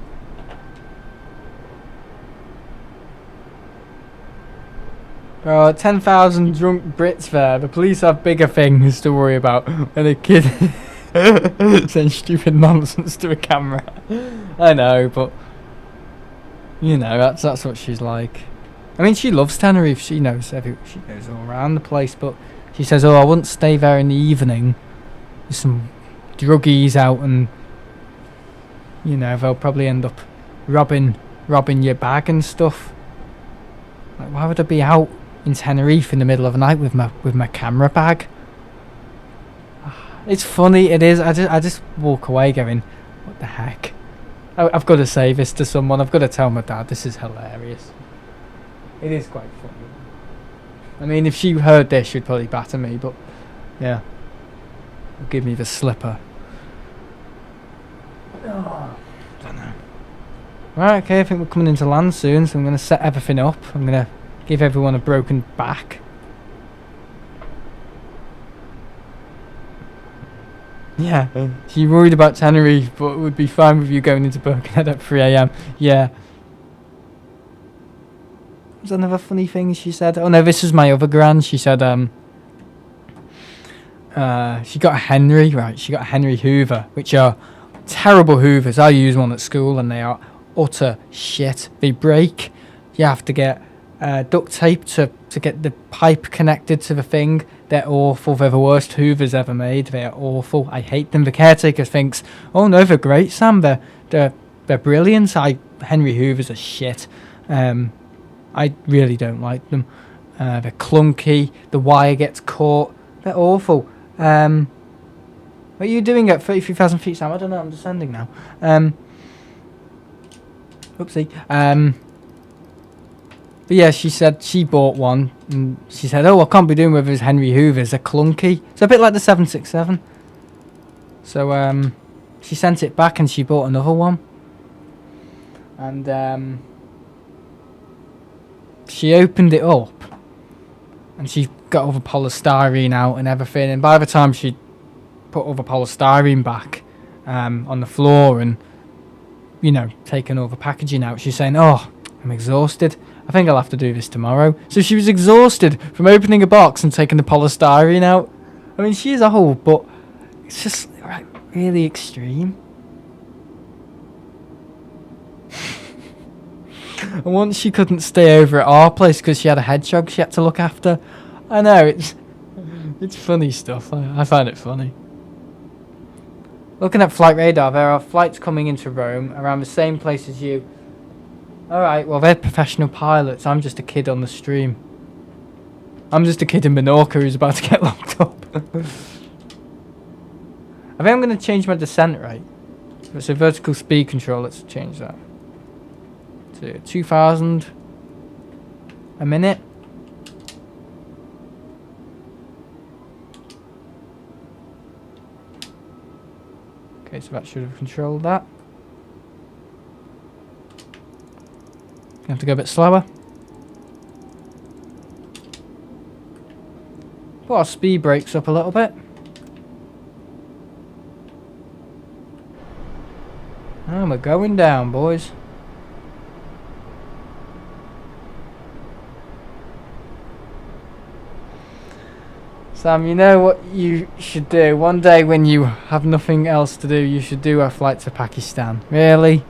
Bro, 10,000 drunk Brits there. The police have bigger things to worry about than a kid saying stupid nonsense to a camera. I know, but you know, that's what she's like. I mean, she loves Tenerife. She knows she goes all around the place, but she says, oh, I wouldn't stay there in the evening. There's some druggies out, and you know, they'll probably end up robbing your bag and stuff. Like, why would I be out in Tenerife in the middle of the night with my camera bag? It's funny, it is. I just walk away going, what the heck? I've got to say this to someone. I've got to tell my dad, this is hilarious. It is quite funny. I mean, if she heard this, she'd probably batter me, but yeah. Give me the slipper. Oh, don't know. Right, okay, I think we're coming into land soon, so I'm going to set everything up. I'm going to give everyone a broken back. Yeah, she worried about Tenerife, but it would be fine with you going into Birkenhead at 3 AM. Yeah. Was another funny thing she said? Oh no, this is my other gran. She said she got a Henry, right? She got a Henry Hoover, which are terrible Hoovers. I use one at school and they are utter shit. They break. You have to get duct tape to get the pipe connected to the thing. They're awful. They're the worst Hoovers ever made. They are awful. I hate them. The caretaker thinks, oh no, they're great, Sam. They're brilliant. Henry Hoovers are shit. I really don't like them. They're clunky. The wire gets caught. They're awful. What are you doing at 33,000 feet, Sam? I don't know. I'm descending now. Oopsie. But yeah, she said she bought one. And she said, oh, I can't be doing with his Henry Hoovers. They're clunky. It's a bit like the 767. So she sent it back and she bought another one. And she opened it up and she got all the polystyrene out and everything, and by the time she put all the polystyrene back on the floor and, you know, taken all the packaging out, she's saying, oh, I'm exhausted, I think I'll have to do this tomorrow. So she was exhausted from opening a box and taking the polystyrene out. I mean, she is old, but it's just right, really extreme. And once she couldn't stay over at our place because she had a hedgehog she had to look after. I know, it's funny stuff. I find it funny. Looking at flight radar, there are flights coming into Rome around the same place as you. Alright, well, they're professional pilots. I'm just a kid on the stream. I'm just a kid in Menorca who's about to get locked up. I think I'm going to change my descent rate. It's a vertical speed control. Let's change that to 2,000 a minute. Okay, so that should have controlled that. You have to go a bit slower. Put our speed brakes up a little bit. And we're going down, boys. Sam, you know what you should do? One day when you have nothing else to do, you should do a flight to Pakistan. Really?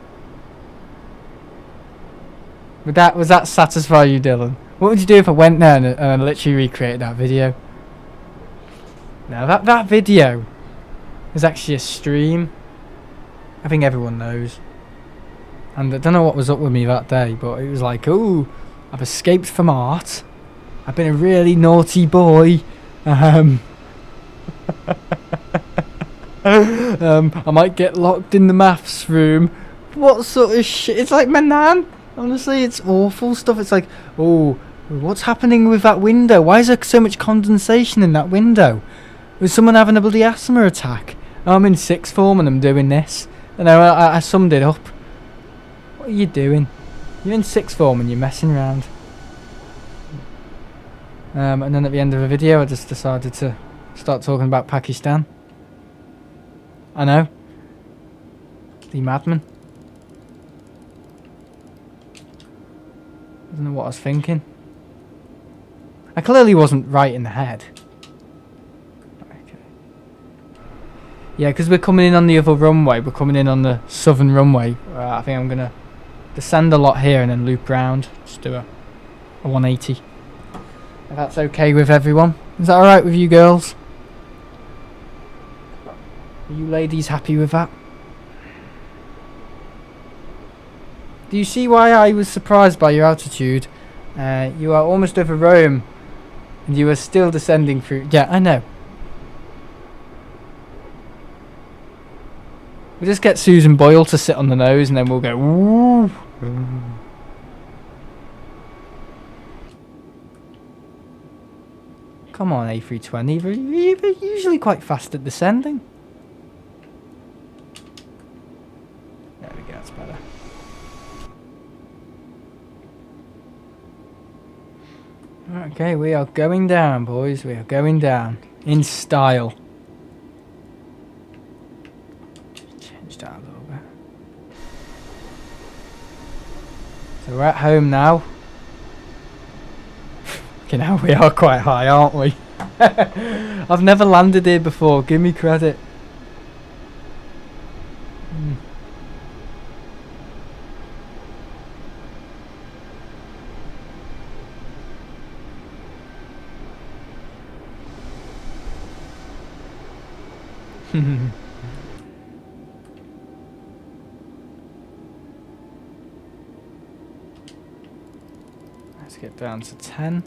Was that satisfy you, Dylan? What would you do if I went there and literally recreated that video? Now that video was actually a stream. I think everyone knows. And I don't know what was up with me that day, but it was like, ooh, I've escaped from art. I've been a really naughty boy. I might get locked in the maths room. What sort of shit? It's like, man, honestly, it's awful stuff. It's like, oh, what's happening with that window? Why is there so much condensation in that window? Was someone having a bloody asthma attack? I'm in sixth form and I'm doing this. And I summed it up. What are you doing? You're in sixth form and you're messing around. And then at the end of the video, I just decided to start talking about Pakistan. I know. The madman. I don't know what I was thinking. I clearly wasn't right in the head. Okay. Yeah, because we're coming in on the other runway. We're coming in on the southern runway. I think I'm going to descend a lot here and then loop round. Just do a 180. If that's okay with everyone. Is that alright with you girls? Are you ladies happy with that? Do you see why I was surprised by your altitude? You are almost over Rome and you are still descending through... Yeah, I know. We'll just get Susan Boyle to sit on the nose and then we'll go... Woo. Come on, A320. You're usually quite fast at descending. There we go, that's better. Okay, we are going down, boys. We are going down. In style. Change that a little bit. So we're at home now. Okay, now we are quite high, aren't we? I've never landed here before, give me credit. Let's get down to 10.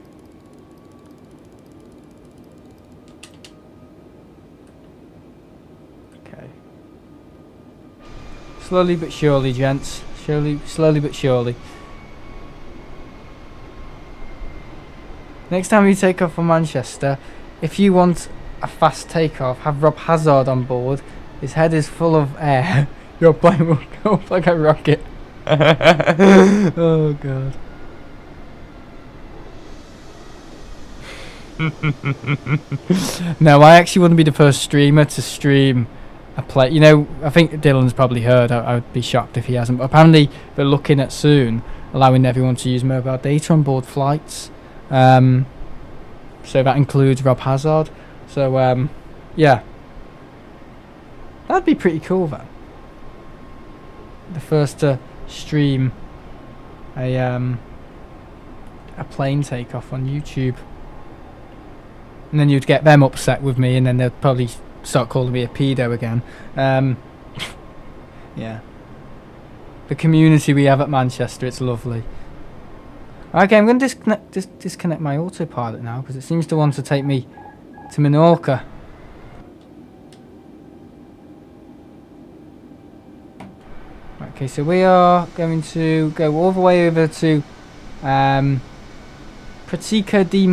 Slowly but surely, gents. Slowly but surely. Next time you take off from Manchester, if you want a fast takeoff, have Rob Hazard on board. His head is full of air. Your plane will go up like a rocket. Oh god. No, I actually wouldn't be the first streamer to stream a play. You know, I think Dylan's probably heard. I would be shocked if he hasn't. But apparently, they're looking at soon allowing everyone to use mobile data on board flights. So that includes Rob Hazard. So yeah, that'd be pretty cool. Though, the first to stream a plane takeoff on YouTube, and then you'd get them upset with me, and then they'd probably start calling me a pedo again. Yeah, the community we have at Manchester, it's lovely. Okay, I'm going to disconnect my autopilot now because it seems to want to take me to Menorca. Okay, so we are going to go all the way over to Pratica di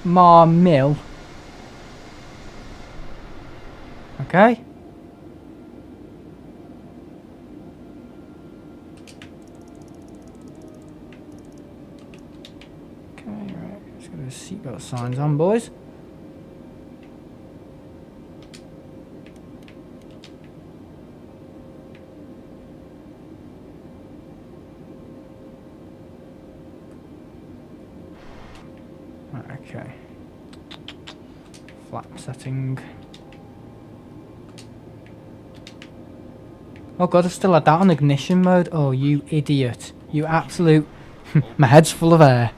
Mar Mill. Okay. Okay, right. Let's get those seatbelt signs on, boys. Okay. Flap setting. Oh god, I've still had that on ignition mode. Oh, you idiot. You absolute... My head's full of air.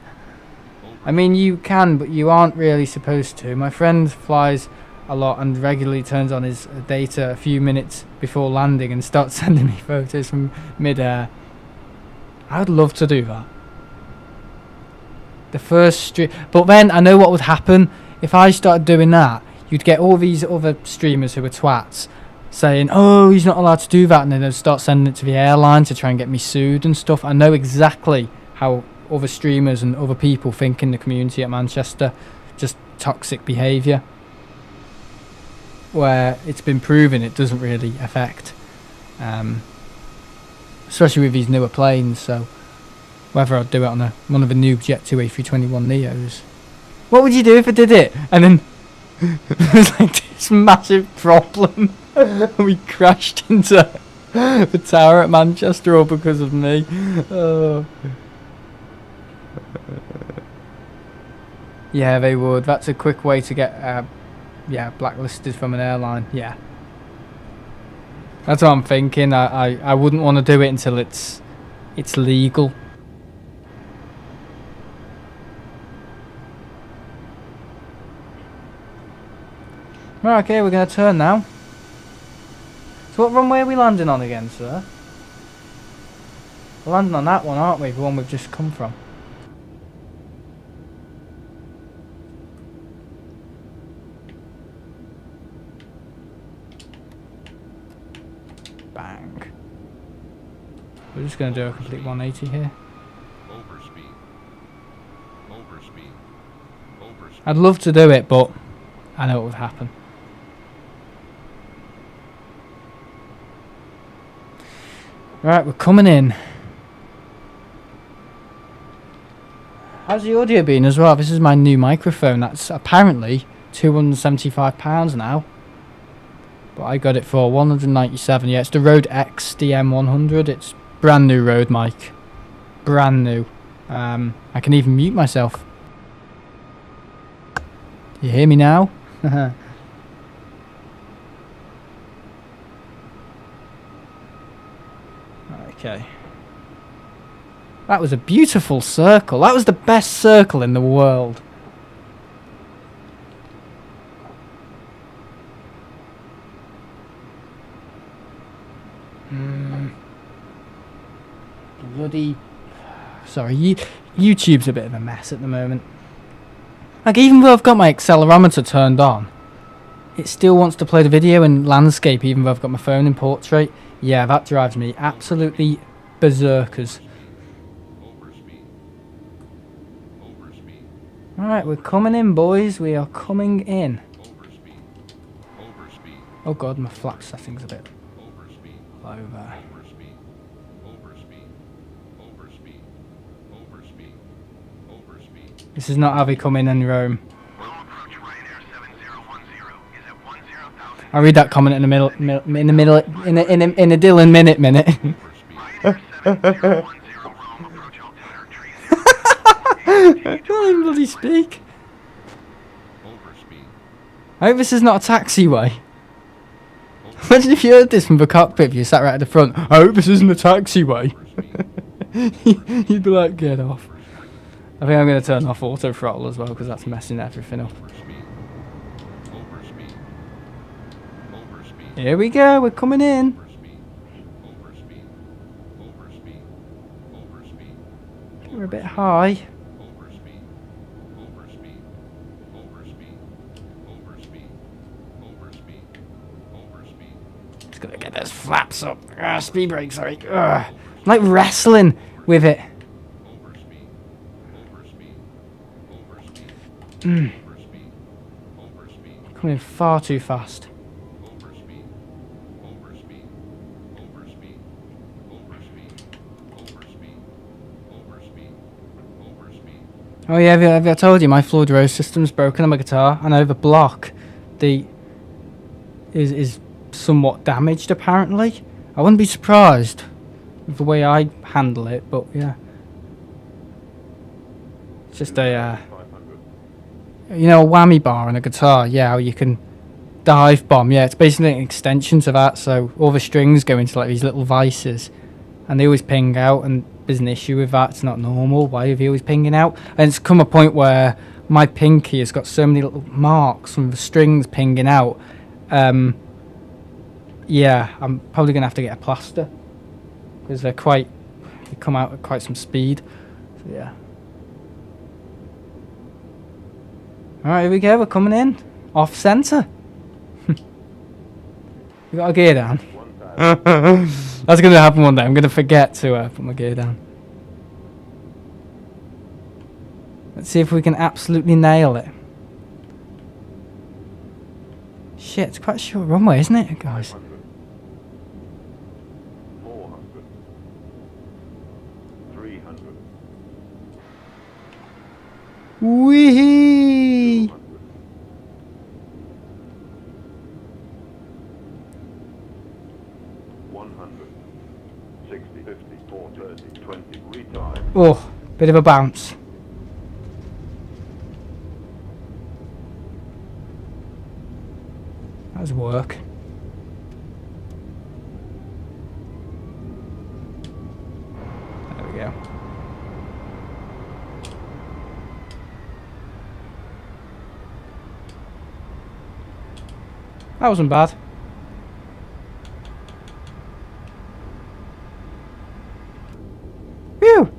I mean, you can, but you aren't really supposed to. My friend flies a lot and regularly turns on his data a few minutes before landing and starts sending me photos from mid-air. I would love to do that. The first stream, but then I know what would happen if I started doing that. You'd get all these other streamers who are twats saying, "Oh, he's not allowed to do that," and then they'd start sending it to the airline to try and get me sued and stuff. I know exactly how other streamers and other people think in the community at Manchester. Just toxic behaviour, where it's been proven it doesn't really affect, especially with these newer planes. So. Whether I'd do it on one of the new Jet 2 A321 Neos. What would you do if I did it? And then there was like this massive problem. We crashed into the tower at Manchester all because of me. Oh. Yeah, they would. That's a quick way to get blacklisted from an airline. Yeah. That's what I'm thinking. I wouldn't want to do it until it's legal. Right, okay, we're going to turn now. So what runway are we landing on again, sir? We're landing on that one, aren't we? The one we've just come from. Bang. We're just going to do a complete 180 here. I'd love to do it, but I know what would happen. Right, we're coming in. How's the audio been as well? This is my new microphone. That's apparently £275 now. But I got it for 197. Yeah, it's the Rode X DM100. It's brand new Rode mic. Brand new. I can even mute myself. You hear me now? Okay. That was a beautiful circle. That was the best circle in the world. Bloody... Sorry, YouTube's a bit of a mess at the moment. Like, even though I've got my accelerometer turned on, it still wants to play the video in landscape even though I've got my phone in portrait. Yeah, that drives me absolutely berserkers. Alright, we're coming in, boys. We are coming in. Oh god, my flap setting's a bit low there. This is not how they come in Rome. I'll read that comment in a Dylan minute. I can't even bloody speak. I hope this is not a taxiway. Imagine if you heard this from the cockpit if you sat right at the front. I hope this isn't a taxiway. You'd be like, get off. I think I'm going to turn off auto throttle as well because that's messing everything up. Here we go, we're coming in. We're a bit high. gotta get those flaps up. Speed brake, sorry. I'm like wrestling with it. Coming far too fast. Oh yeah, have I told you my floor rose system's broken on my guitar? I know the block is somewhat damaged apparently. I wouldn't be surprised with the way I handle it, but yeah. It's just a you know, a whammy bar on a guitar, yeah, how you can dive bomb, yeah, it's basically an extension to that, so all the strings go into like these little vices, and they always ping out, and there's an issue with that, it's not normal, why are they always pinging out? And it's come a point where my pinky has got so many little marks from the strings pinging out, yeah, I'm probably going to have to get a plaster, because they come out at quite some speed, so yeah. Alright, here we go, we're coming in. Off centre. We got our gear down. That's going to happen one day. I'm going to forget to put my gear down. Let's see if we can absolutely nail it. Shit, it's quite a short runway, isn't it, guys? 400. 300. Wee! 100. 60, 50, 40, 30, 20. Retard. Oh, bit of a bounce. That was work. There we go. That wasn't bad. Phew!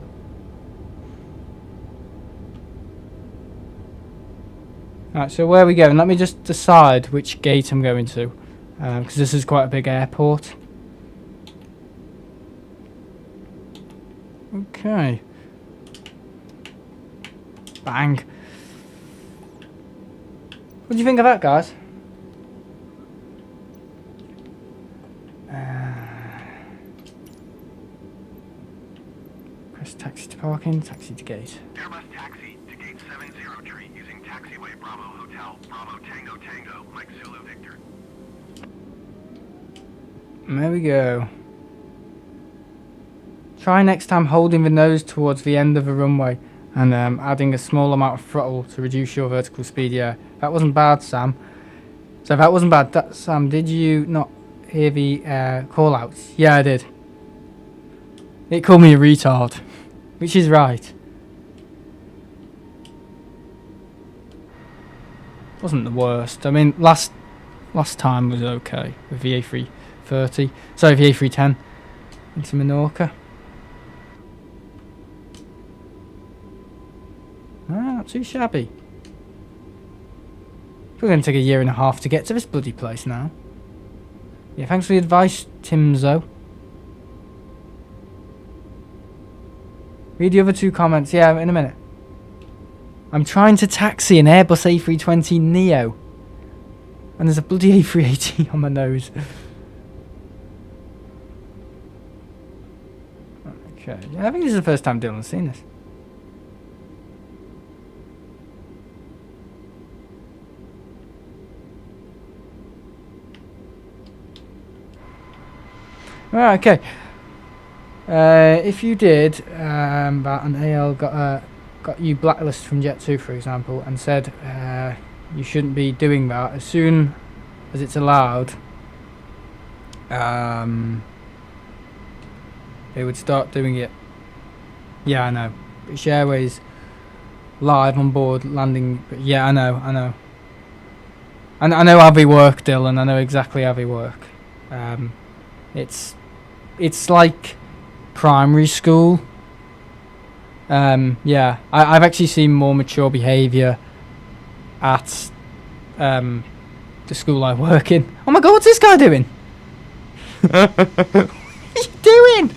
Alright, so where are we going? Let me just decide which gate I'm going to, because this is quite a big airport. Okay. Bang. What do you think of that, guys? Press taxi to parking, taxi to gate. Airbus taxi to gate 70 tree using taxiway Bravo Hotel. Bravo Tango Tango, Mike Zulu Victor. There we go. Try next time holding the nose towards the end of the runway and adding a small amount of throttle to reduce your vertical speed. Yeah, that wasn't bad, Sam. So if that wasn't bad, Sam, did you not hear the call outs? Yeah, I did. It called me a retard, which is right. Wasn't the worst. I mean, last time was okay with the A330. Sorry, the A310 into Menorca. Not too shabby. We're going to take a year and a half to get to this bloody place now. Yeah, thanks for the advice, Timzo. Read the other two comments. Yeah, in a minute. I'm trying to taxi an Airbus A320 Neo. And there's a bloody A380 on my nose. Okay, yeah, I think this is the first time Dylan's seen this. Right, okay. If you did that an AL got you blacklisted from Jet2, for example, and said you shouldn't be doing that, as soon as it's allowed, they would start doing it. Yeah, I know. British Airways live on board landing. Yeah, I know. And I know how they work, Dylan. I know exactly how they work. It's like primary school. Yeah, I've actually seen more mature behaviour at the school I work in. Oh my god, what's this guy doing? What are you doing?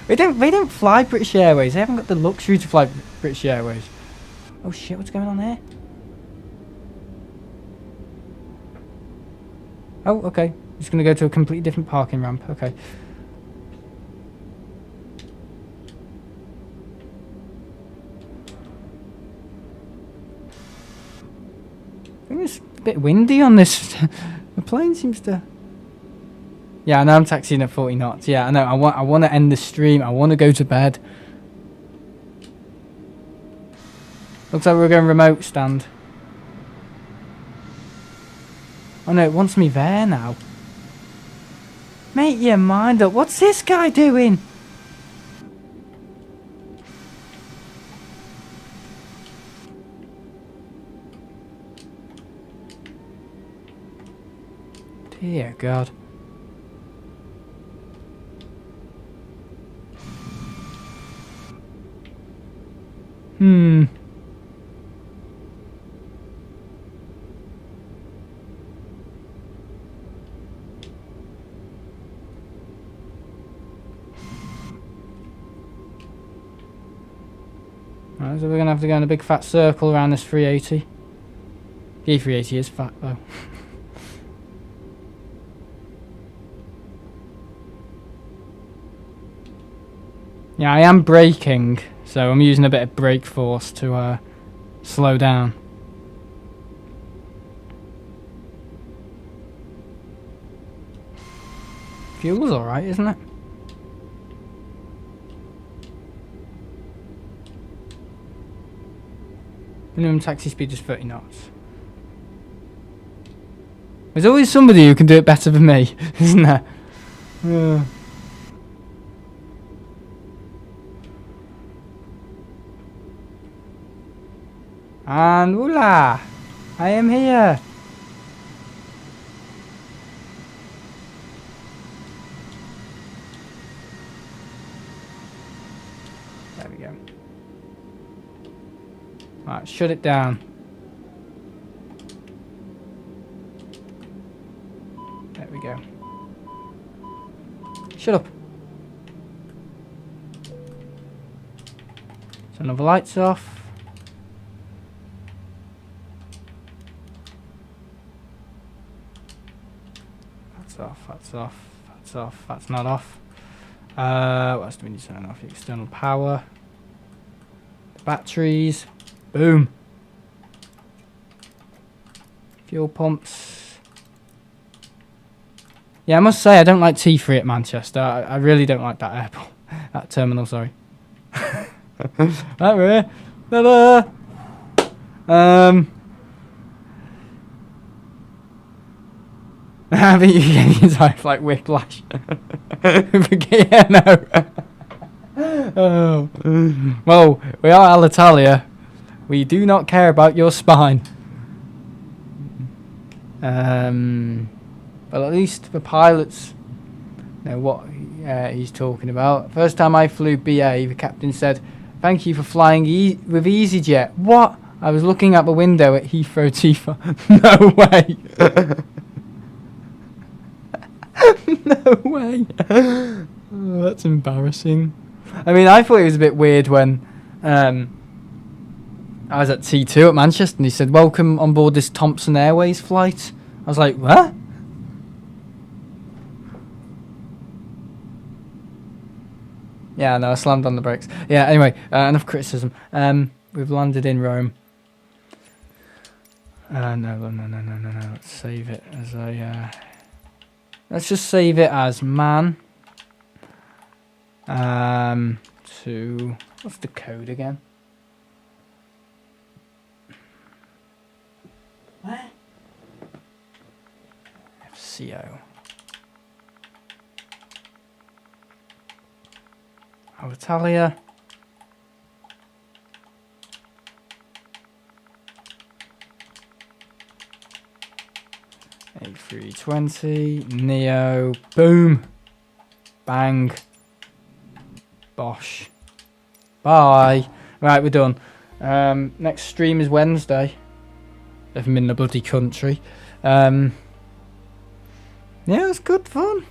They don't fly British Airways. They haven't got the luxury to fly British Airways. Oh shit, what's going on here? Oh, okay. Just gonna go to a completely different parking ramp. Okay. I think it's a bit windy on this. The plane seems to... Yeah, I know I'm taxiing at 40 knots. Yeah, I know. I want to end the stream. I want to go to bed. Looks like we're going remote stand. Oh no, it wants me there now. Make your mind up. What's this guy doing? Dear God. Right, so we're going to have to go in a big fat circle around this 380. The A380 is fat though. Yeah, I am braking, so I'm using a bit of brake force to slow down. Fuel's alright, isn't it? Minimum taxi speed is 30 knots. There's always somebody who can do it better than me, isn't there? And voila! I am here! There we go. Right, shut it down. There we go. Shut up. Turn all the lights off. That's off, that's off, that's off, that's not off. What else do we need to turn off? The external power. The batteries. Boom. Fuel pumps. Yeah, I must say I don't like T3 at Manchester. I really don't like that airport. That terminal, sorry. Right, ta-da! I think you're getting into like whiplash. Yeah, no. Oh. Well, we are Alitalia. We do not care about your spine. But at least the pilots know what he's talking about. First time I flew BA, the captain said, "Thank you for flying with EasyJet." What? I was looking out the window at Heathrow Tifa. No way. No way. Oh, that's embarrassing. I mean, I thought it was a bit weird when I was at T2 at Manchester and he said, "Welcome on board this Thompson Airways flight." I was like, what? Yeah, no, I slammed on the brakes. Yeah, anyway, enough criticism. We've landed in Rome. No. Let's save it as a... let's just save it as man. To... What's the code again? What? FCO. Alitalia. A320. Neo. Boom. Bang. Bosh. Bye. Right, we're done. Next stream is Wednesday. If I'm in the bloody country. Yeah, it was good fun.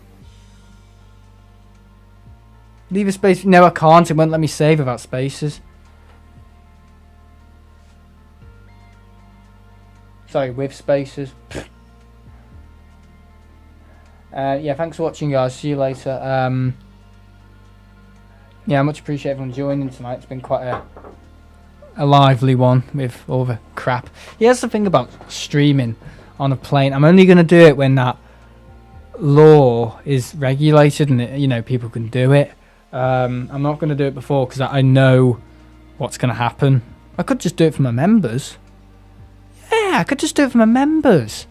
Leave a space. No, I can't. It won't let me save without spaces. Sorry, with spaces. Yeah, thanks for watching, guys. See you later. Yeah, much appreciate everyone joining tonight. It's been quite a lively one with all the crap. Yeah, that's the thing about streaming on a plane. I'm only going to do it when that law is regulated and it, you know, people can do it. I'm not going to do it before because I know what's going to happen. I could just do it for my members. Yeah, I could just do it for my members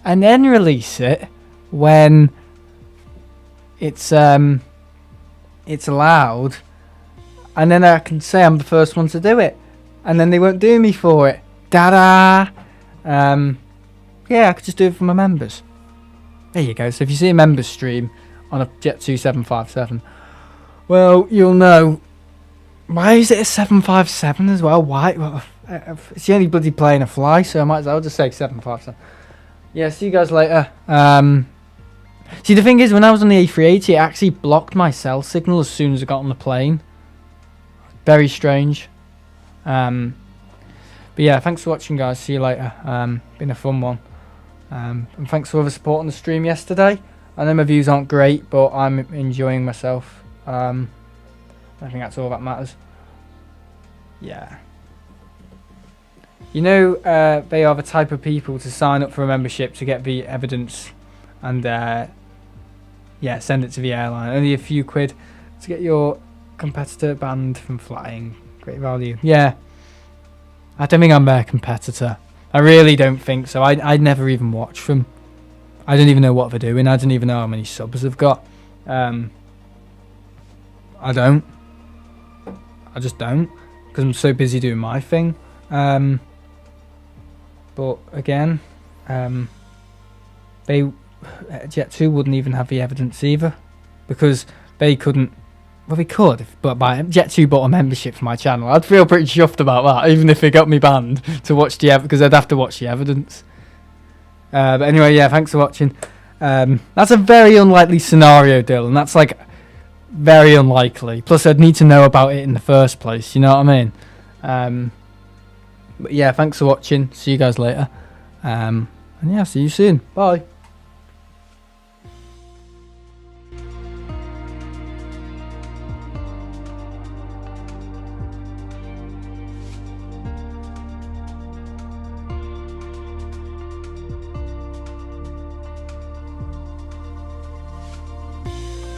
and then release it when it's allowed, and then I can say I'm the first one to do it, and then they won't do me for it. Da-da! Yeah, I could just do it for my members. There you go. So if you see a members stream on a Jet 2757, well, you'll know. Why is it a 757 as well? Why? Well, it's the only bloody plane I fly, so I might as well just say 757. Yeah, see you guys later. See, the thing is, when I was on the A380, it actually blocked my cell signal as soon as I got on the plane. Very strange. But yeah, thanks for watching, guys. See you later. Been a fun one. And thanks for all the support on the stream yesterday. I know my views aren't great, but I'm enjoying myself. I think that's all that matters. Yeah. You know, they are the type of people to sign up for a membership to get the evidence and yeah, send it to the airline. Only a few quid to get your competitor banned from flying. Great value. Yeah. I don't think I'm their competitor. I really don't think so. I'd never even watch them. I don't even know what they're doing. I don't even know how many subs they've got. I don't. I just don't. Because I'm so busy doing my thing. But again, Jet2 wouldn't even have the evidence either. Because they couldn't. Well, they could, but Jet2 bought a membership for my channel. I'd feel pretty chuffed about that, even if they got me banned to watch the because I'd have to watch the evidence. But anyway, yeah, thanks for watching. That's a very unlikely scenario, Dylan. That's like very unlikely. Plus, I'd need to know about it in the first place. You know what I mean? But yeah, thanks for watching. See you guys later. And yeah, see you soon. Bye.